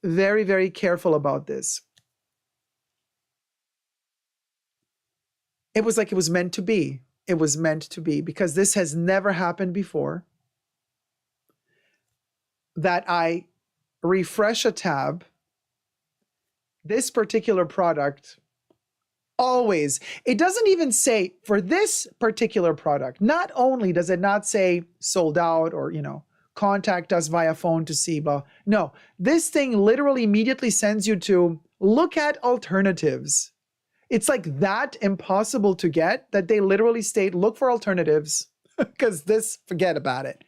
very, very careful about this. It was like it was meant to be. It was meant to be because this has never happened before. That I refresh a tab. This particular product always, it doesn't even say for this particular product. Not only does it not say sold out or, you know, contact us via phone to see, blah. No, this thing literally immediately sends you to look at alternatives. It's like that impossible to get that they literally state, look for alternatives because this, forget about it.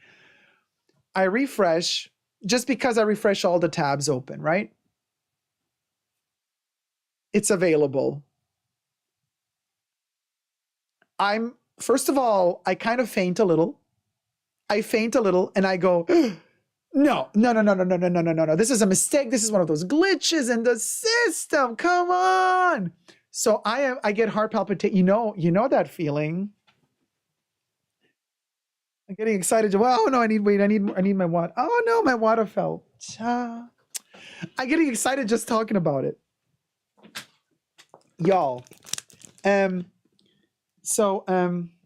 I refresh just because I refresh all the tabs open, right? It's available. First of all, I kind of faint a little. I faint a little and I go, no. This is a mistake. This is one of those glitches in the system. Come on. So I get heart palpitation. You know that feeling. I'm getting excited. Oh no, I need my water. Oh no, my water fell. I'm getting excited just talking about it. Y'all. So I'm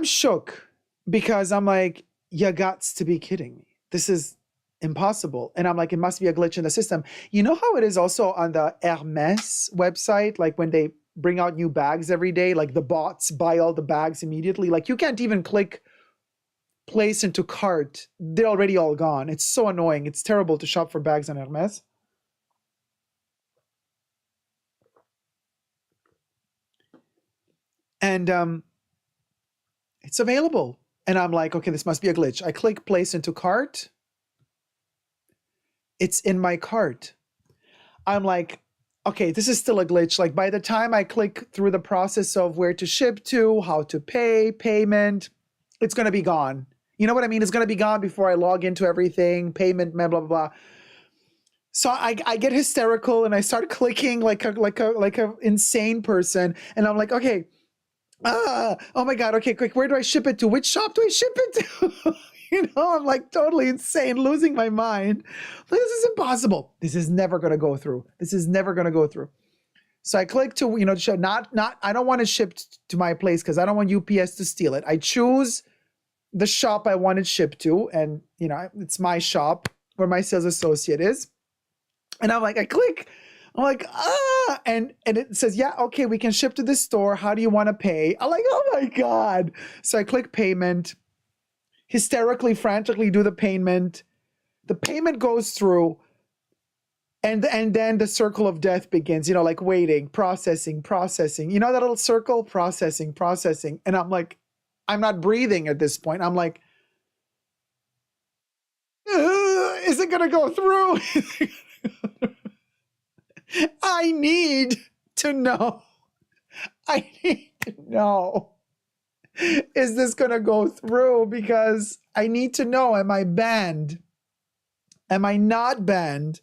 shook because I'm like, you gots to be kidding me. This is impossible. And I'm like, it must be a glitch in the system. You know how it is also on the Hermes website, like when they bring out new bags every day, like the bots buy all the bags immediately. Like you can't even click place into cart. They're already all gone. It's so annoying. It's terrible to shop for bags on Hermes. And it's available. And I'm like, okay, this must be a glitch. I click place into cart. It's in my cart. I'm like, okay, this is still a glitch. Like by the time I click through the process of where to ship to, how to pay, payment, it's going to be gone. You know what I mean? It's going to be gone before I log into everything, payment, blah, blah, blah. So I get hysterical and I start clicking like a insane person. And I'm like, okay, oh my God, okay, quick, where do I ship it to? Which shop do I ship it to? You know, I'm like totally insane, losing my mind. This is impossible. This is never going to go through. This is never going to go through. So I click to, you know, show I don't want it shipped to my place because I don't want UPS to steal it. I choose the shop I want it shipped to, and you know, it's my shop where my sales associate is. And I'm like, I click, I'm like, and it says, yeah, okay, we can ship to this store. How do you want to pay? I'm like, oh my God. So I click payment, hysterically, frantically do the payment. The payment goes through, and then the circle of death begins, you know, like waiting, processing. You know that little circle? Processing. And I'm like, I'm not breathing at this point. I'm like, is it going to go through? I need to know. Is this going to go through? Because I need to know, am I banned? Am I not banned?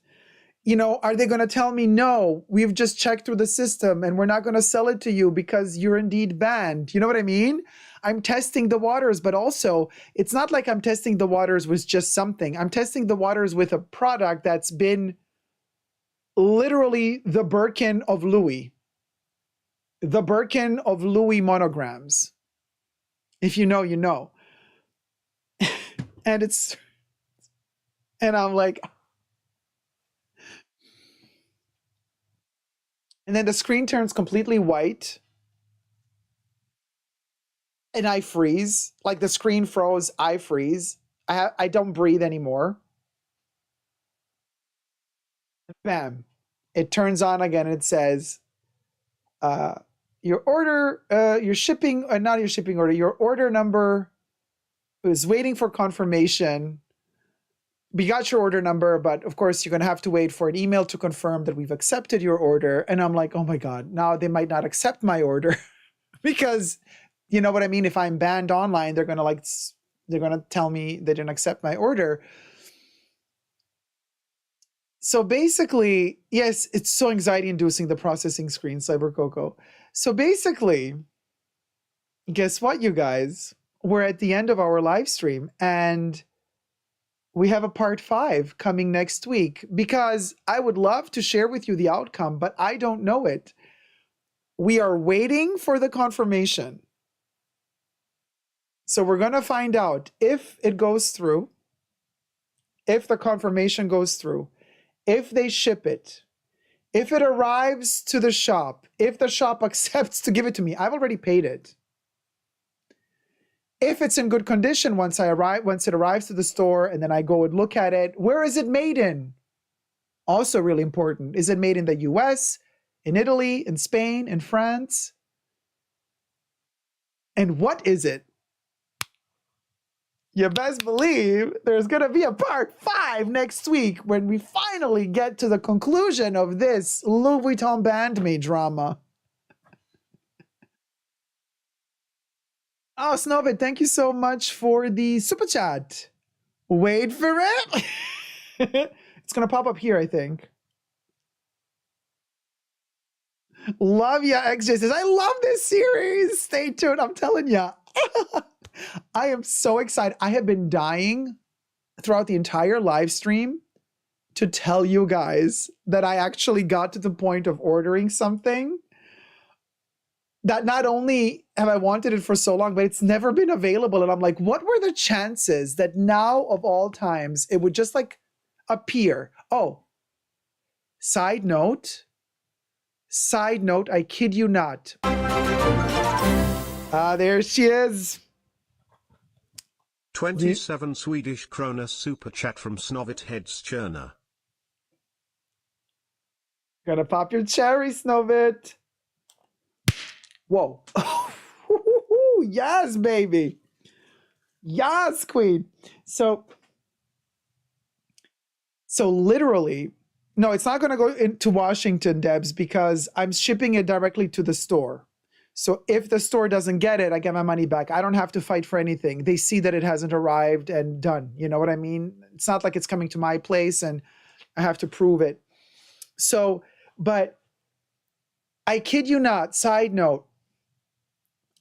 You know, are they going to tell me, no, we've just checked through the system and we're not going to sell it to you because you're indeed banned. You know what I mean? I'm testing the waters, but also it's not like I'm testing the waters with just something. I'm testing the waters with a product that's been literally the Birkin of Louis. The Birkin of Louis monograms. If you know, you know. And I'm like, and then the screen turns completely white. And I freeze. Like the screen froze, I freeze. I don't breathe anymore. Bam. It turns on again and it says, your order, your shipping, not your shipping order, your order number is waiting for confirmation. We got your order number, but of course you're going to have to wait for an email to confirm that we've accepted your order. And I'm like, oh my God, now they might not accept my order because you know what I mean? If I'm banned online, they're going to tell me they didn't accept my order. So basically, yes, it's so anxiety inducing, the processing screen, Cyber Coco. So basically, guess what, you guys? We're at the end of our live stream and we have a part 5 coming next week, because I would love to share with you the outcome, but I don't know it. We are waiting for the confirmation. So we're going to find out if it goes through, if the confirmation goes through, if they ship it, if it arrives to the shop, if the shop accepts to give it to me. I've already paid it. If it's in good condition once it arrives to the store, and then I go and look at it, where is it made in? Also really important. Is it made in the US, in Italy, in Spain, in France? And what is it? You best believe there's going to be a part 5 next week when we finally get to the conclusion of this Louis Vuitton band me drama. Oh, Snovit, thank you so much for the super chat. Wait for it. It's going to pop up here, I think. Love ya, XJ says, I love this series. Stay tuned. I'm telling ya. I am so excited. I have been dying throughout the entire live stream to tell you guys that I actually got to the point of ordering something that not only have I wanted it for so long, but it's never been available. And I'm like, what were the chances that now of all times it would just like appear? Oh, side note, I kid you not. There she is. 27 Swedish krona super chat from Snovit Hedstjärna. Gonna pop your cherry, Snovit. Whoa. Yes, baby. Yes, queen. So literally, no, it's not going to go into Washington, Debs, because I'm shipping it directly to the store. So if the store doesn't get it, I get my money back. I don't have to fight for anything. They see that it hasn't arrived and done. You know what I mean? It's not like it's coming to my place and I have to prove it. So, but I kid you not, side note,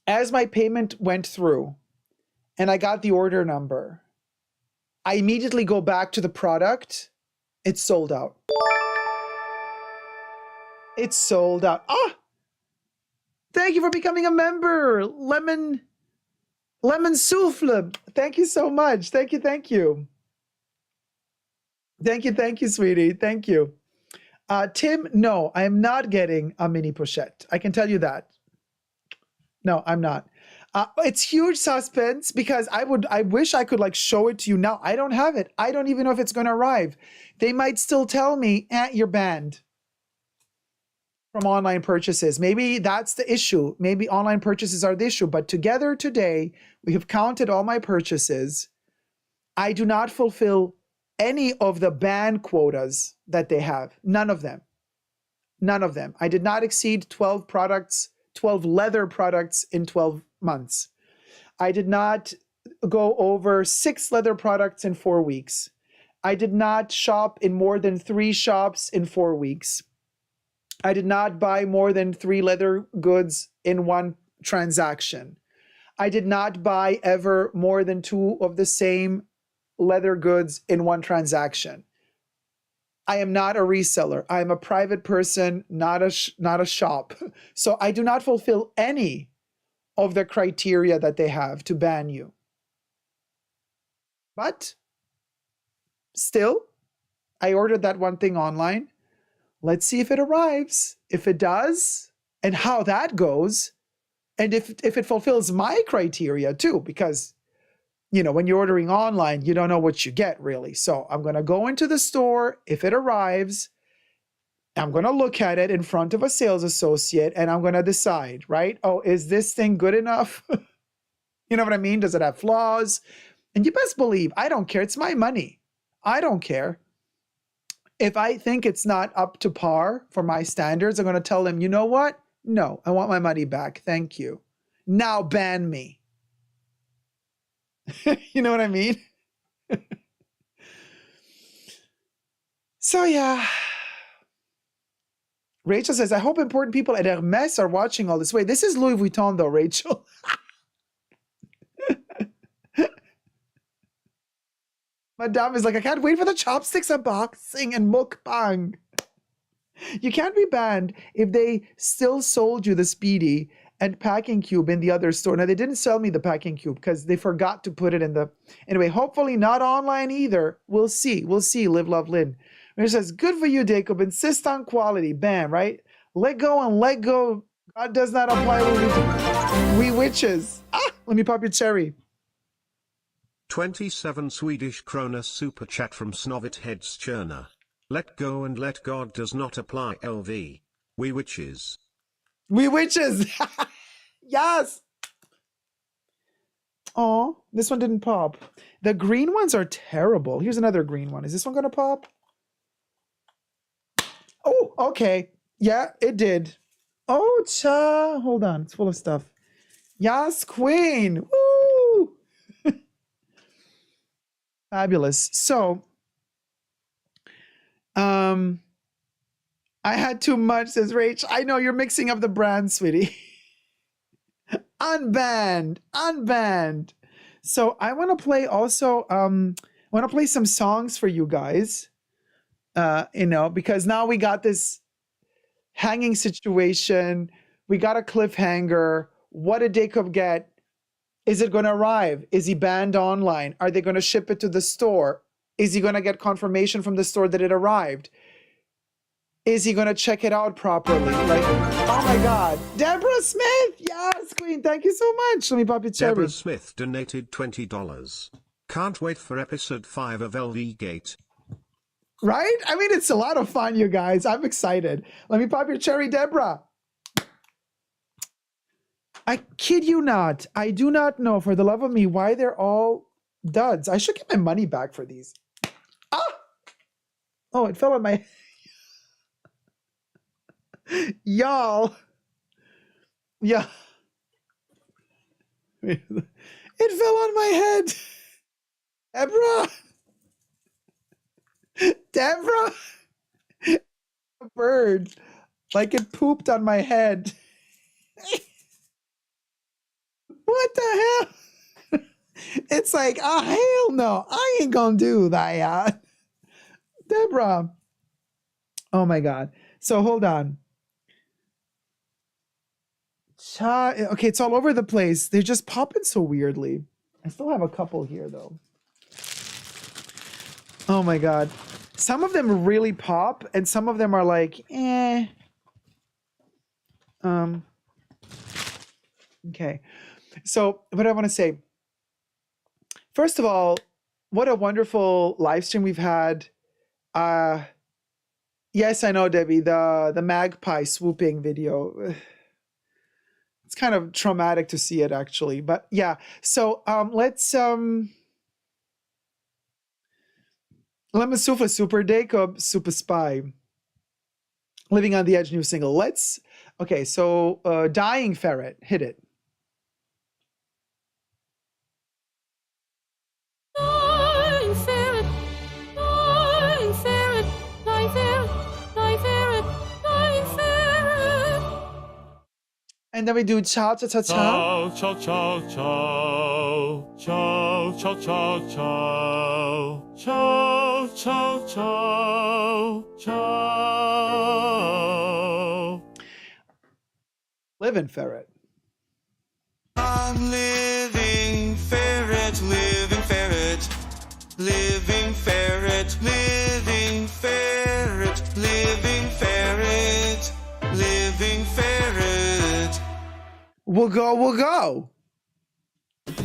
as my payment went through and I got the order number, I immediately go back to the product. It's sold out. It's sold out. Ah! Thank you for becoming a member. Lemon Souffle. Thank you so much. Thank you. Thank you, sweetie. Thank you. Tim, no, I am not getting a mini pochette. I can tell you that. No, I'm not. It's huge suspense because I wish I could like show it to you now. I don't have it. I don't even know if it's going to arrive. They might still tell me, you're banned from online purchases. Maybe that's the issue. Maybe online purchases are the issue. But together today, we have counted all my purchases. I do not fulfill any of the ban quotas that they have. None of them. None of them. I did not exceed 12 leather products in 12 months. I did not go over 6 leather products in 4 weeks. I did not shop in more than 3 shops in 4 weeks. I did not buy more than 3 leather goods in 1 transaction. I did not buy ever more than 2 of the same leather goods in 1 transaction. I am not a reseller. I am a private person, not a shop. So I do not fulfill any of the criteria that they have to ban you. But still, I ordered that one thing online. Let's see if it arrives. If it does, and how that goes, and if it fulfills my criteria too, because when you're ordering online, you don't know what you get really. So I'm going to go into the store. If it arrives, I'm going to look at it in front of a sales associate and I'm going to decide, right? Oh, is this thing good enough? You know what I mean? Does it have flaws? And you best believe, I don't care. It's my money. I don't care. If I think it's not up to par for my standards, I'm going to tell them, you know what? No, I want my money back. Thank you. now ban me. You know what I mean? So yeah. Rachel says, I hope important people at Hermes are watching all this. Wait, this is Louis Vuitton though, Rachel. Madame is like, I can't wait for the chopsticks unboxing and mukbang. You can't be banned if they still sold you the Speedy and packing cube in the other store. Now, they didn't sell me the packing cube because they forgot to put it in the... Anyway, hopefully not online either. We'll see. We'll see. Live, love, Lynn. It says, good for you, Dacob. Insist on quality. Bam, right? Let go and let go. God does not apply we witches. Ah, let me pop your cherry. 27 Swedish krona super chat from Snovit Heads Churner. Let go and let God does not apply LV. We witches. We witches. Yes. Oh, this one didn't pop. The green ones are terrible. Here's another green one. Is this one going to pop? Oh, okay. Yeah, it did. Oh, cha. Hold on. It's full of stuff. Yes, queen. Woo. Fabulous. So, I had too much, says Rach. I know you're mixing up the brands, sweetie. Unbanned. Unbanned. So I want to play also, I want to play some songs for you guys. Because now we got this hanging situation. We got a cliffhanger. What did Dacob get? Is it going to arrive? Is he banned online? Are they going to ship it to the store? Is he going to get confirmation from the store that it arrived? Is he going to check it out properly? Like, oh my God. Deborah Smith. Yes, Queen. Thank you so much. Let me pop your cherry. Deborah Smith donated $20. Can't wait for episode 5 of LV Gate. Right? I mean, it's a lot of fun, you guys. I'm excited. Let me pop your cherry, Deborah. I kid you not. I do not know, for the love of me, why they're all duds. I should get my money back for these. Ah! Oh, it fell on my... Y'all. Yeah. It fell on my head. Deborah. Deborah. A bird. Like it pooped on my head. What the hell? It's like, oh, hell no. I ain't gonna do that. Deborah. Oh my God. So hold on. Okay, it's all over the place. They're just popping so weirdly. I still have a couple here though. Oh my God. Some of them really pop and some of them are like, eh. Okay. So what I want to say, first of all, what a wonderful live stream we've had. Yes, I know, Debbie, the magpie swooping video. It's kind of traumatic to see it actually, but yeah. So let's Lemon Sufa, Super Dacob, Super Spy. Living on the Edge, new single. Okay, so Dying Ferret, hit it. Dying ferret, dying ferret, dying ferret, dying ferret, dying ferret. And then we do Cha Cha Cha Cha. Ciao, ciao, ciao, ciao, ciao, ciao, ciao, ciao, ciao, ciao, ciao. Living Ferret. I'm living ferret, living ferret, living ferret, living ferret, living ferret, living ferret. We'll go, we'll go. Would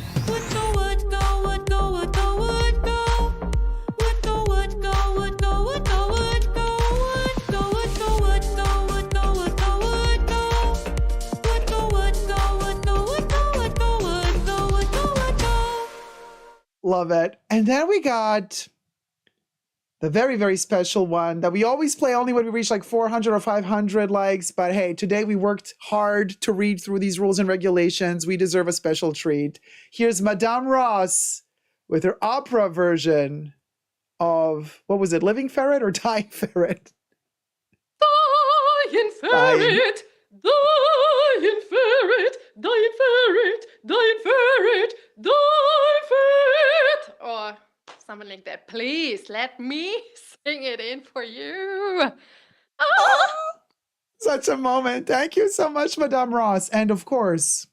go, would go, would go, would go, would go. Would go, would go, would go, would go, would go, would go, would go, would go, would go, would go, would go. Would go, would go, would go, would go, would go, would go, would go, would go. Love it. And then we got The very, very special one that we always play only when we reach like 400 or 500 likes. But hey, today we worked hard to read through these rules and regulations. We deserve a special treat. Here's Madame Ross with her opera version of, what was it, Living Ferret or Dying Ferret? Dying ferret, dying ferret, dying ferret, dying ferret, dying ferret. Or something like that. Please let me sing it in for you. Ah! Such a moment. Thank you so much, Madame Ross. And of course,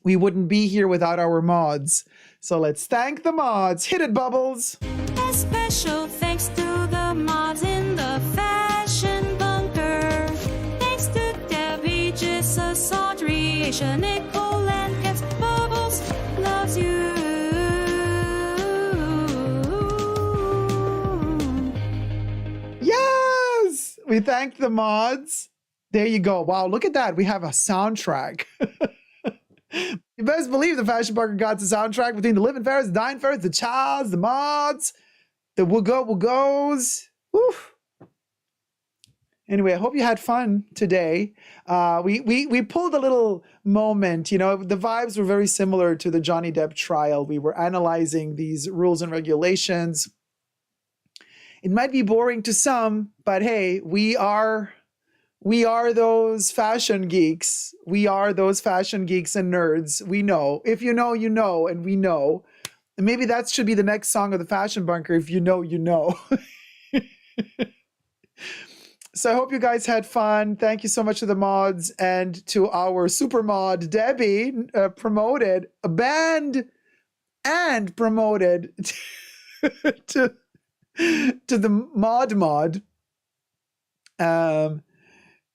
we wouldn't be here without our mods. So let's thank the mods. Hit it, Bubbles. A special thanks to the mods in the fashion bunker. Thanks to Debbie, Jesus, Audrey, Aisha, Nicole, and Kev's Bubbles loves you. Yes! We thank the mods. There you go. Wow, look at that. We have a soundtrack. You best believe the Fashion Bunker got the soundtrack between the Living Ferrets, the Dying Ferrets, the Childs, the mods, the Woogos. Oof. Anyway, I hope you had fun today. We pulled a little moment, you know, the vibes were very similar to the Johnny Depp trial. We were analyzing these rules and regulations. It might be boring to some, but hey, we are those fashion geeks. We are those fashion geeks and nerds. We know. If you know, you know, and we know. And maybe that should be the next song of the Fashion Bunker. If you know, you know. So I hope you guys had fun. Thank you so much to the mods and to our super mod, Debbie, promoted, banned, and promoted to the mod.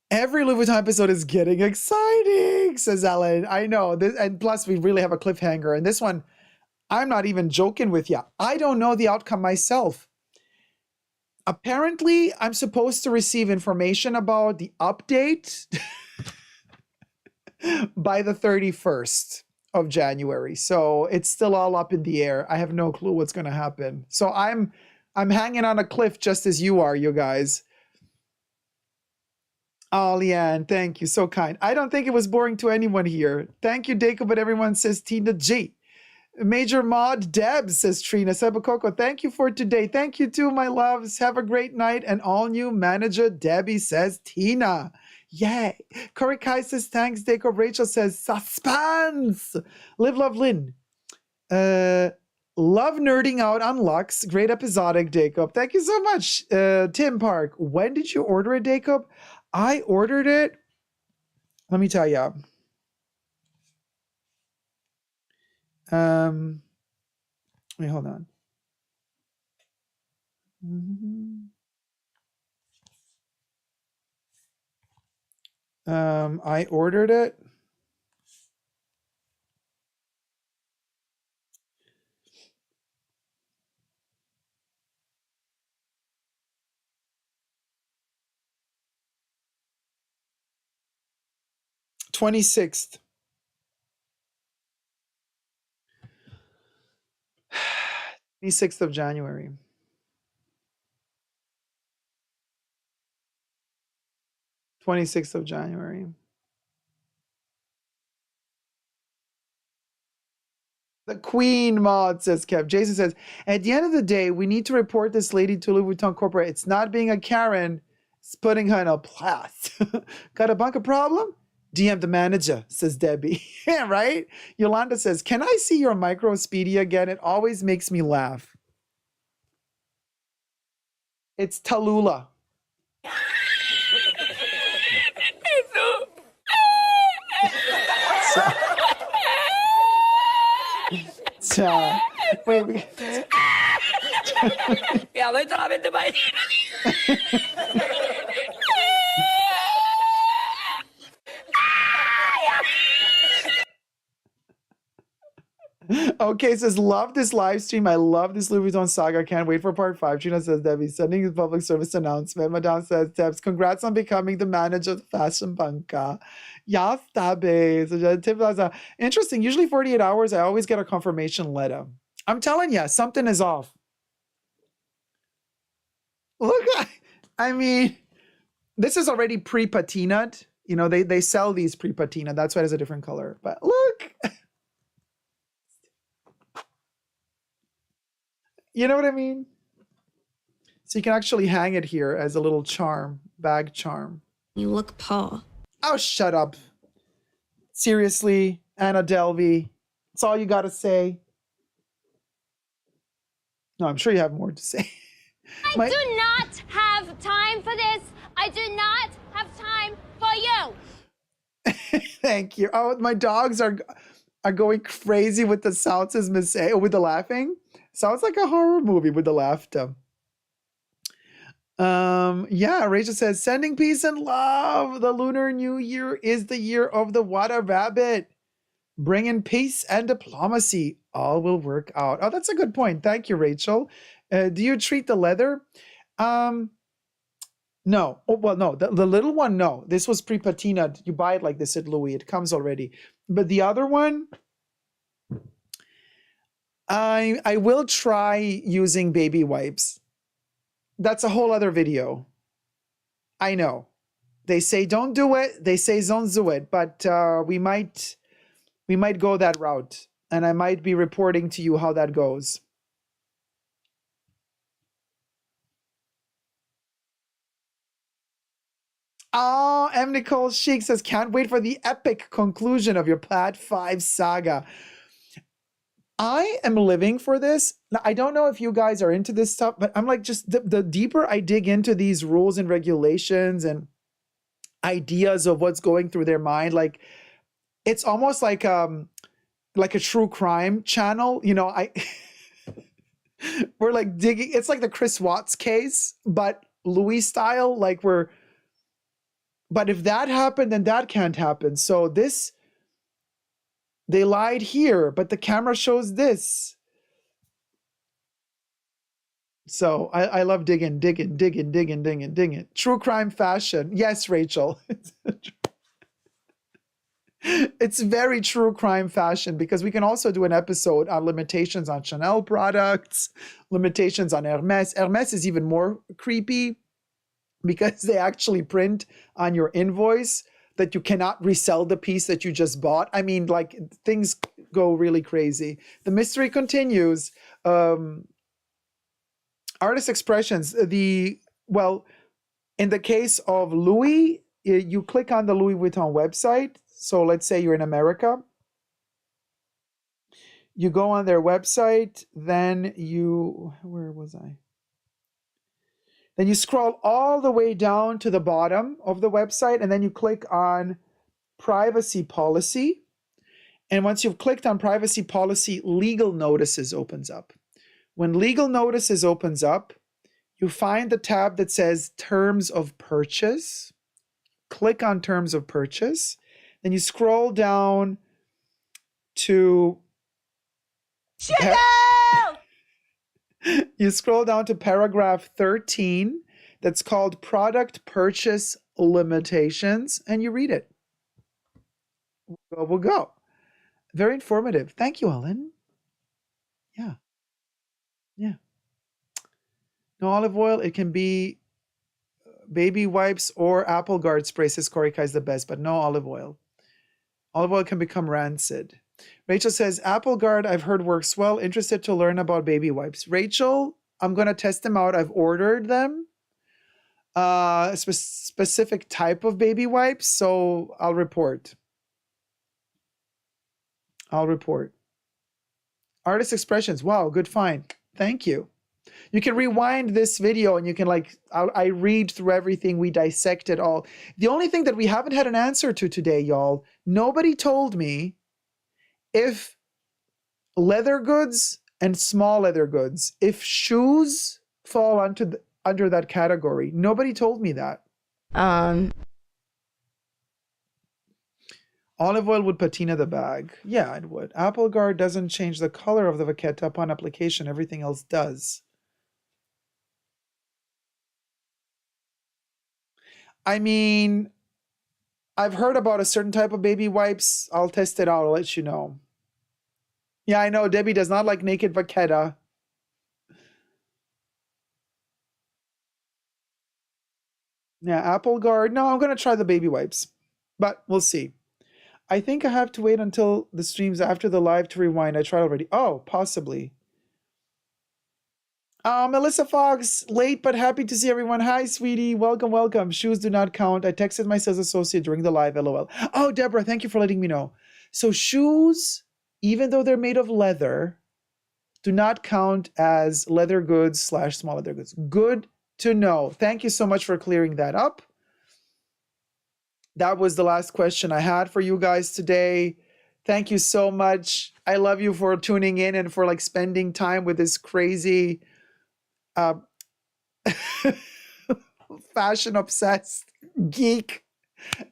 Every Louis Vuitton episode is getting exciting, says Ellen. I know. And plus, we really have a cliffhanger. And this one, I'm not even joking with you. I don't know the outcome myself. Apparently, I'm supposed to receive information about the update by the 31st of January. So it's still all up in the air. I have no clue what's going to happen. So I'm hanging on a cliff just as you are, you guys. Oh, Leanne, thank you. So kind. I don't think it was boring to anyone here. Thank you, Dacob, but everyone says Tina G. Major Mod Deb, says Trina. Sebakoko, thank you for today. Thank you too, my loves. Have a great night. And all new manager Debbie, says Tina. Yay. Corey Kai says thanks, Dacob. Rachel says suspense. Live, love, Lynn. Love nerding out on Lux. Great episodic, Dacob. Thank you so much. Tim Park, when did you order it, Dacob? I ordered it. Let me tell you. Wait, hold on. I ordered it. (26th). 26th of January. 26th of January. The Queen mod, says Kev. Jason says, at the end of the day, we need to report this lady to Louis Vuitton Corporate. It's not being a Karen. It's putting her in a place. Got a bunker problem? DM the manager, says Debbie. Yeah, right? Yolanda says, can I see your micro speedy again? It always makes me laugh. It's Tallulah. Wait. Ja, weet je, met erbij. Okay, says, love this live stream. I love this Louis Vuitton saga. Can't wait for part 5. Trina says, Debbie, sending a public service announcement. Madame says, Debs, congrats on becoming the manager of the Fashion Bunker. Yes, Debbie. So, interesting. Usually 48 hours, I always get a confirmation letter. I'm telling you, something is off. Look, I mean, this is already pre-patinaed. You know, they sell these pre-patina. That's why it's a different color. But look, you know what I mean? So you can actually hang it here as a little charm, bag charm. You look poor. Oh, shut up. Seriously, Anna Delvey. That's all you got to say. No, I'm sure you have more to say. I do not have time for this. I do not have time for you. Thank you. Oh, my dogs are going crazy with the sounds as Miss A, with the laughing. Sounds like a horror movie with the laughter. Yeah, Rachel says, sending peace and love. The Lunar New Year is the year of the water rabbit. Bringing peace and diplomacy. All will work out. Oh, that's a good point. Thank you, Rachel. Do you treat the leather? No. Oh, well, no. The little one, no. This was pre-patinaed. You buy it like this at Louis. It comes already. But the other one, I will try using baby wipes. That's a whole other video. I know. They say don't do it. They say don't do it. But we might go that route. And I might be reporting to you how that goes. Oh, M. Nicole Sheik says, can't wait for the epic conclusion of your Plat 5 saga. I am living for this. Now, I don't know if you guys are into this stuff, but I'm like, just the deeper I dig into these rules and regulations and ideas of what's going through their mind, like it's almost like a true crime channel. You know, we're like digging. It's like the Chris Watts case, but Louis style. Like but if that happened, then that can't happen. So they lied here, but the camera shows this. So I love digging. True crime fashion. Yes, Rachel. It's very true crime fashion, because we can also do an episode on limitations on Chanel products, limitations on Hermes. Hermes is even more creepy because they actually print on your invoice that you cannot resell the piece that you just bought. I mean, like, things go really crazy. The mystery continues. Artist expressions. In the case of Louis, you click on the Louis Vuitton website. So let's say you're in America. You go on their website, then where was I? Then you scroll all the way down to the bottom of the website, and then you click on privacy policy. And once you've clicked on privacy policy, legal notices opens up. When legal notices opens up, you find the tab that says terms of purchase. Click on terms of purchase. Then you scroll down to you scroll down to paragraph 13 that's called product purchase limitations, and you read it. We'll go. Very informative. Thank you, Ellen. Yeah. No olive oil. It can be baby wipes or apple guard spray. Says Korika is the best, but no olive oil. Olive oil can become rancid. Rachel says, Apple Guard, I've heard works well. Interested to learn about baby wipes. Rachel, I'm going to test them out. I've ordered them. A specific type of baby wipes, so I'll report. Artist expressions. Wow, good find. Thank you. You can rewind this video and you can I read through everything. We dissect it all. The only thing that we haven't had an answer to today, y'all, nobody told me if leather goods and small leather goods, if shoes fall under that category. Nobody told me that. Olive oil would patina the bag. Yeah, it would. Apple Guard doesn't change the color of the vaqueta upon application. Everything else does. I mean, I've heard about a certain type of baby wipes. I'll test it out. I'll let you know. Yeah, I know. Debbie does not like naked vaqueta. Yeah, Apple Guard. No, I'm going to try the baby wipes, but we'll see. I think I have to wait until the streams after the live to rewind. I tried already. Oh, possibly. Melissa Fox, late but happy to see everyone. Hi, sweetie. Welcome, welcome. Shoes do not count. I texted my sales associate during the live, lol. Oh, Deborah, thank you for letting me know. So shoes, even though they're made of leather, do not count as leather goods / small leather goods. Good to know. Thank you so much for clearing that up. That was the last question I had for you guys today. Thank you so much. I love you for tuning in and for like spending time with this crazy fashion obsessed geek.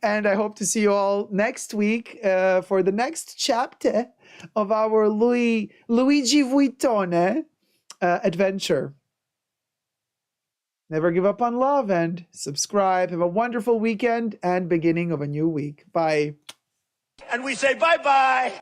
And I hope to see you all next week for the next chapter of our Luigi Vuitton adventure. Never give up on love and subscribe. Have a wonderful weekend and beginning of a new week. Bye. And we say bye-bye.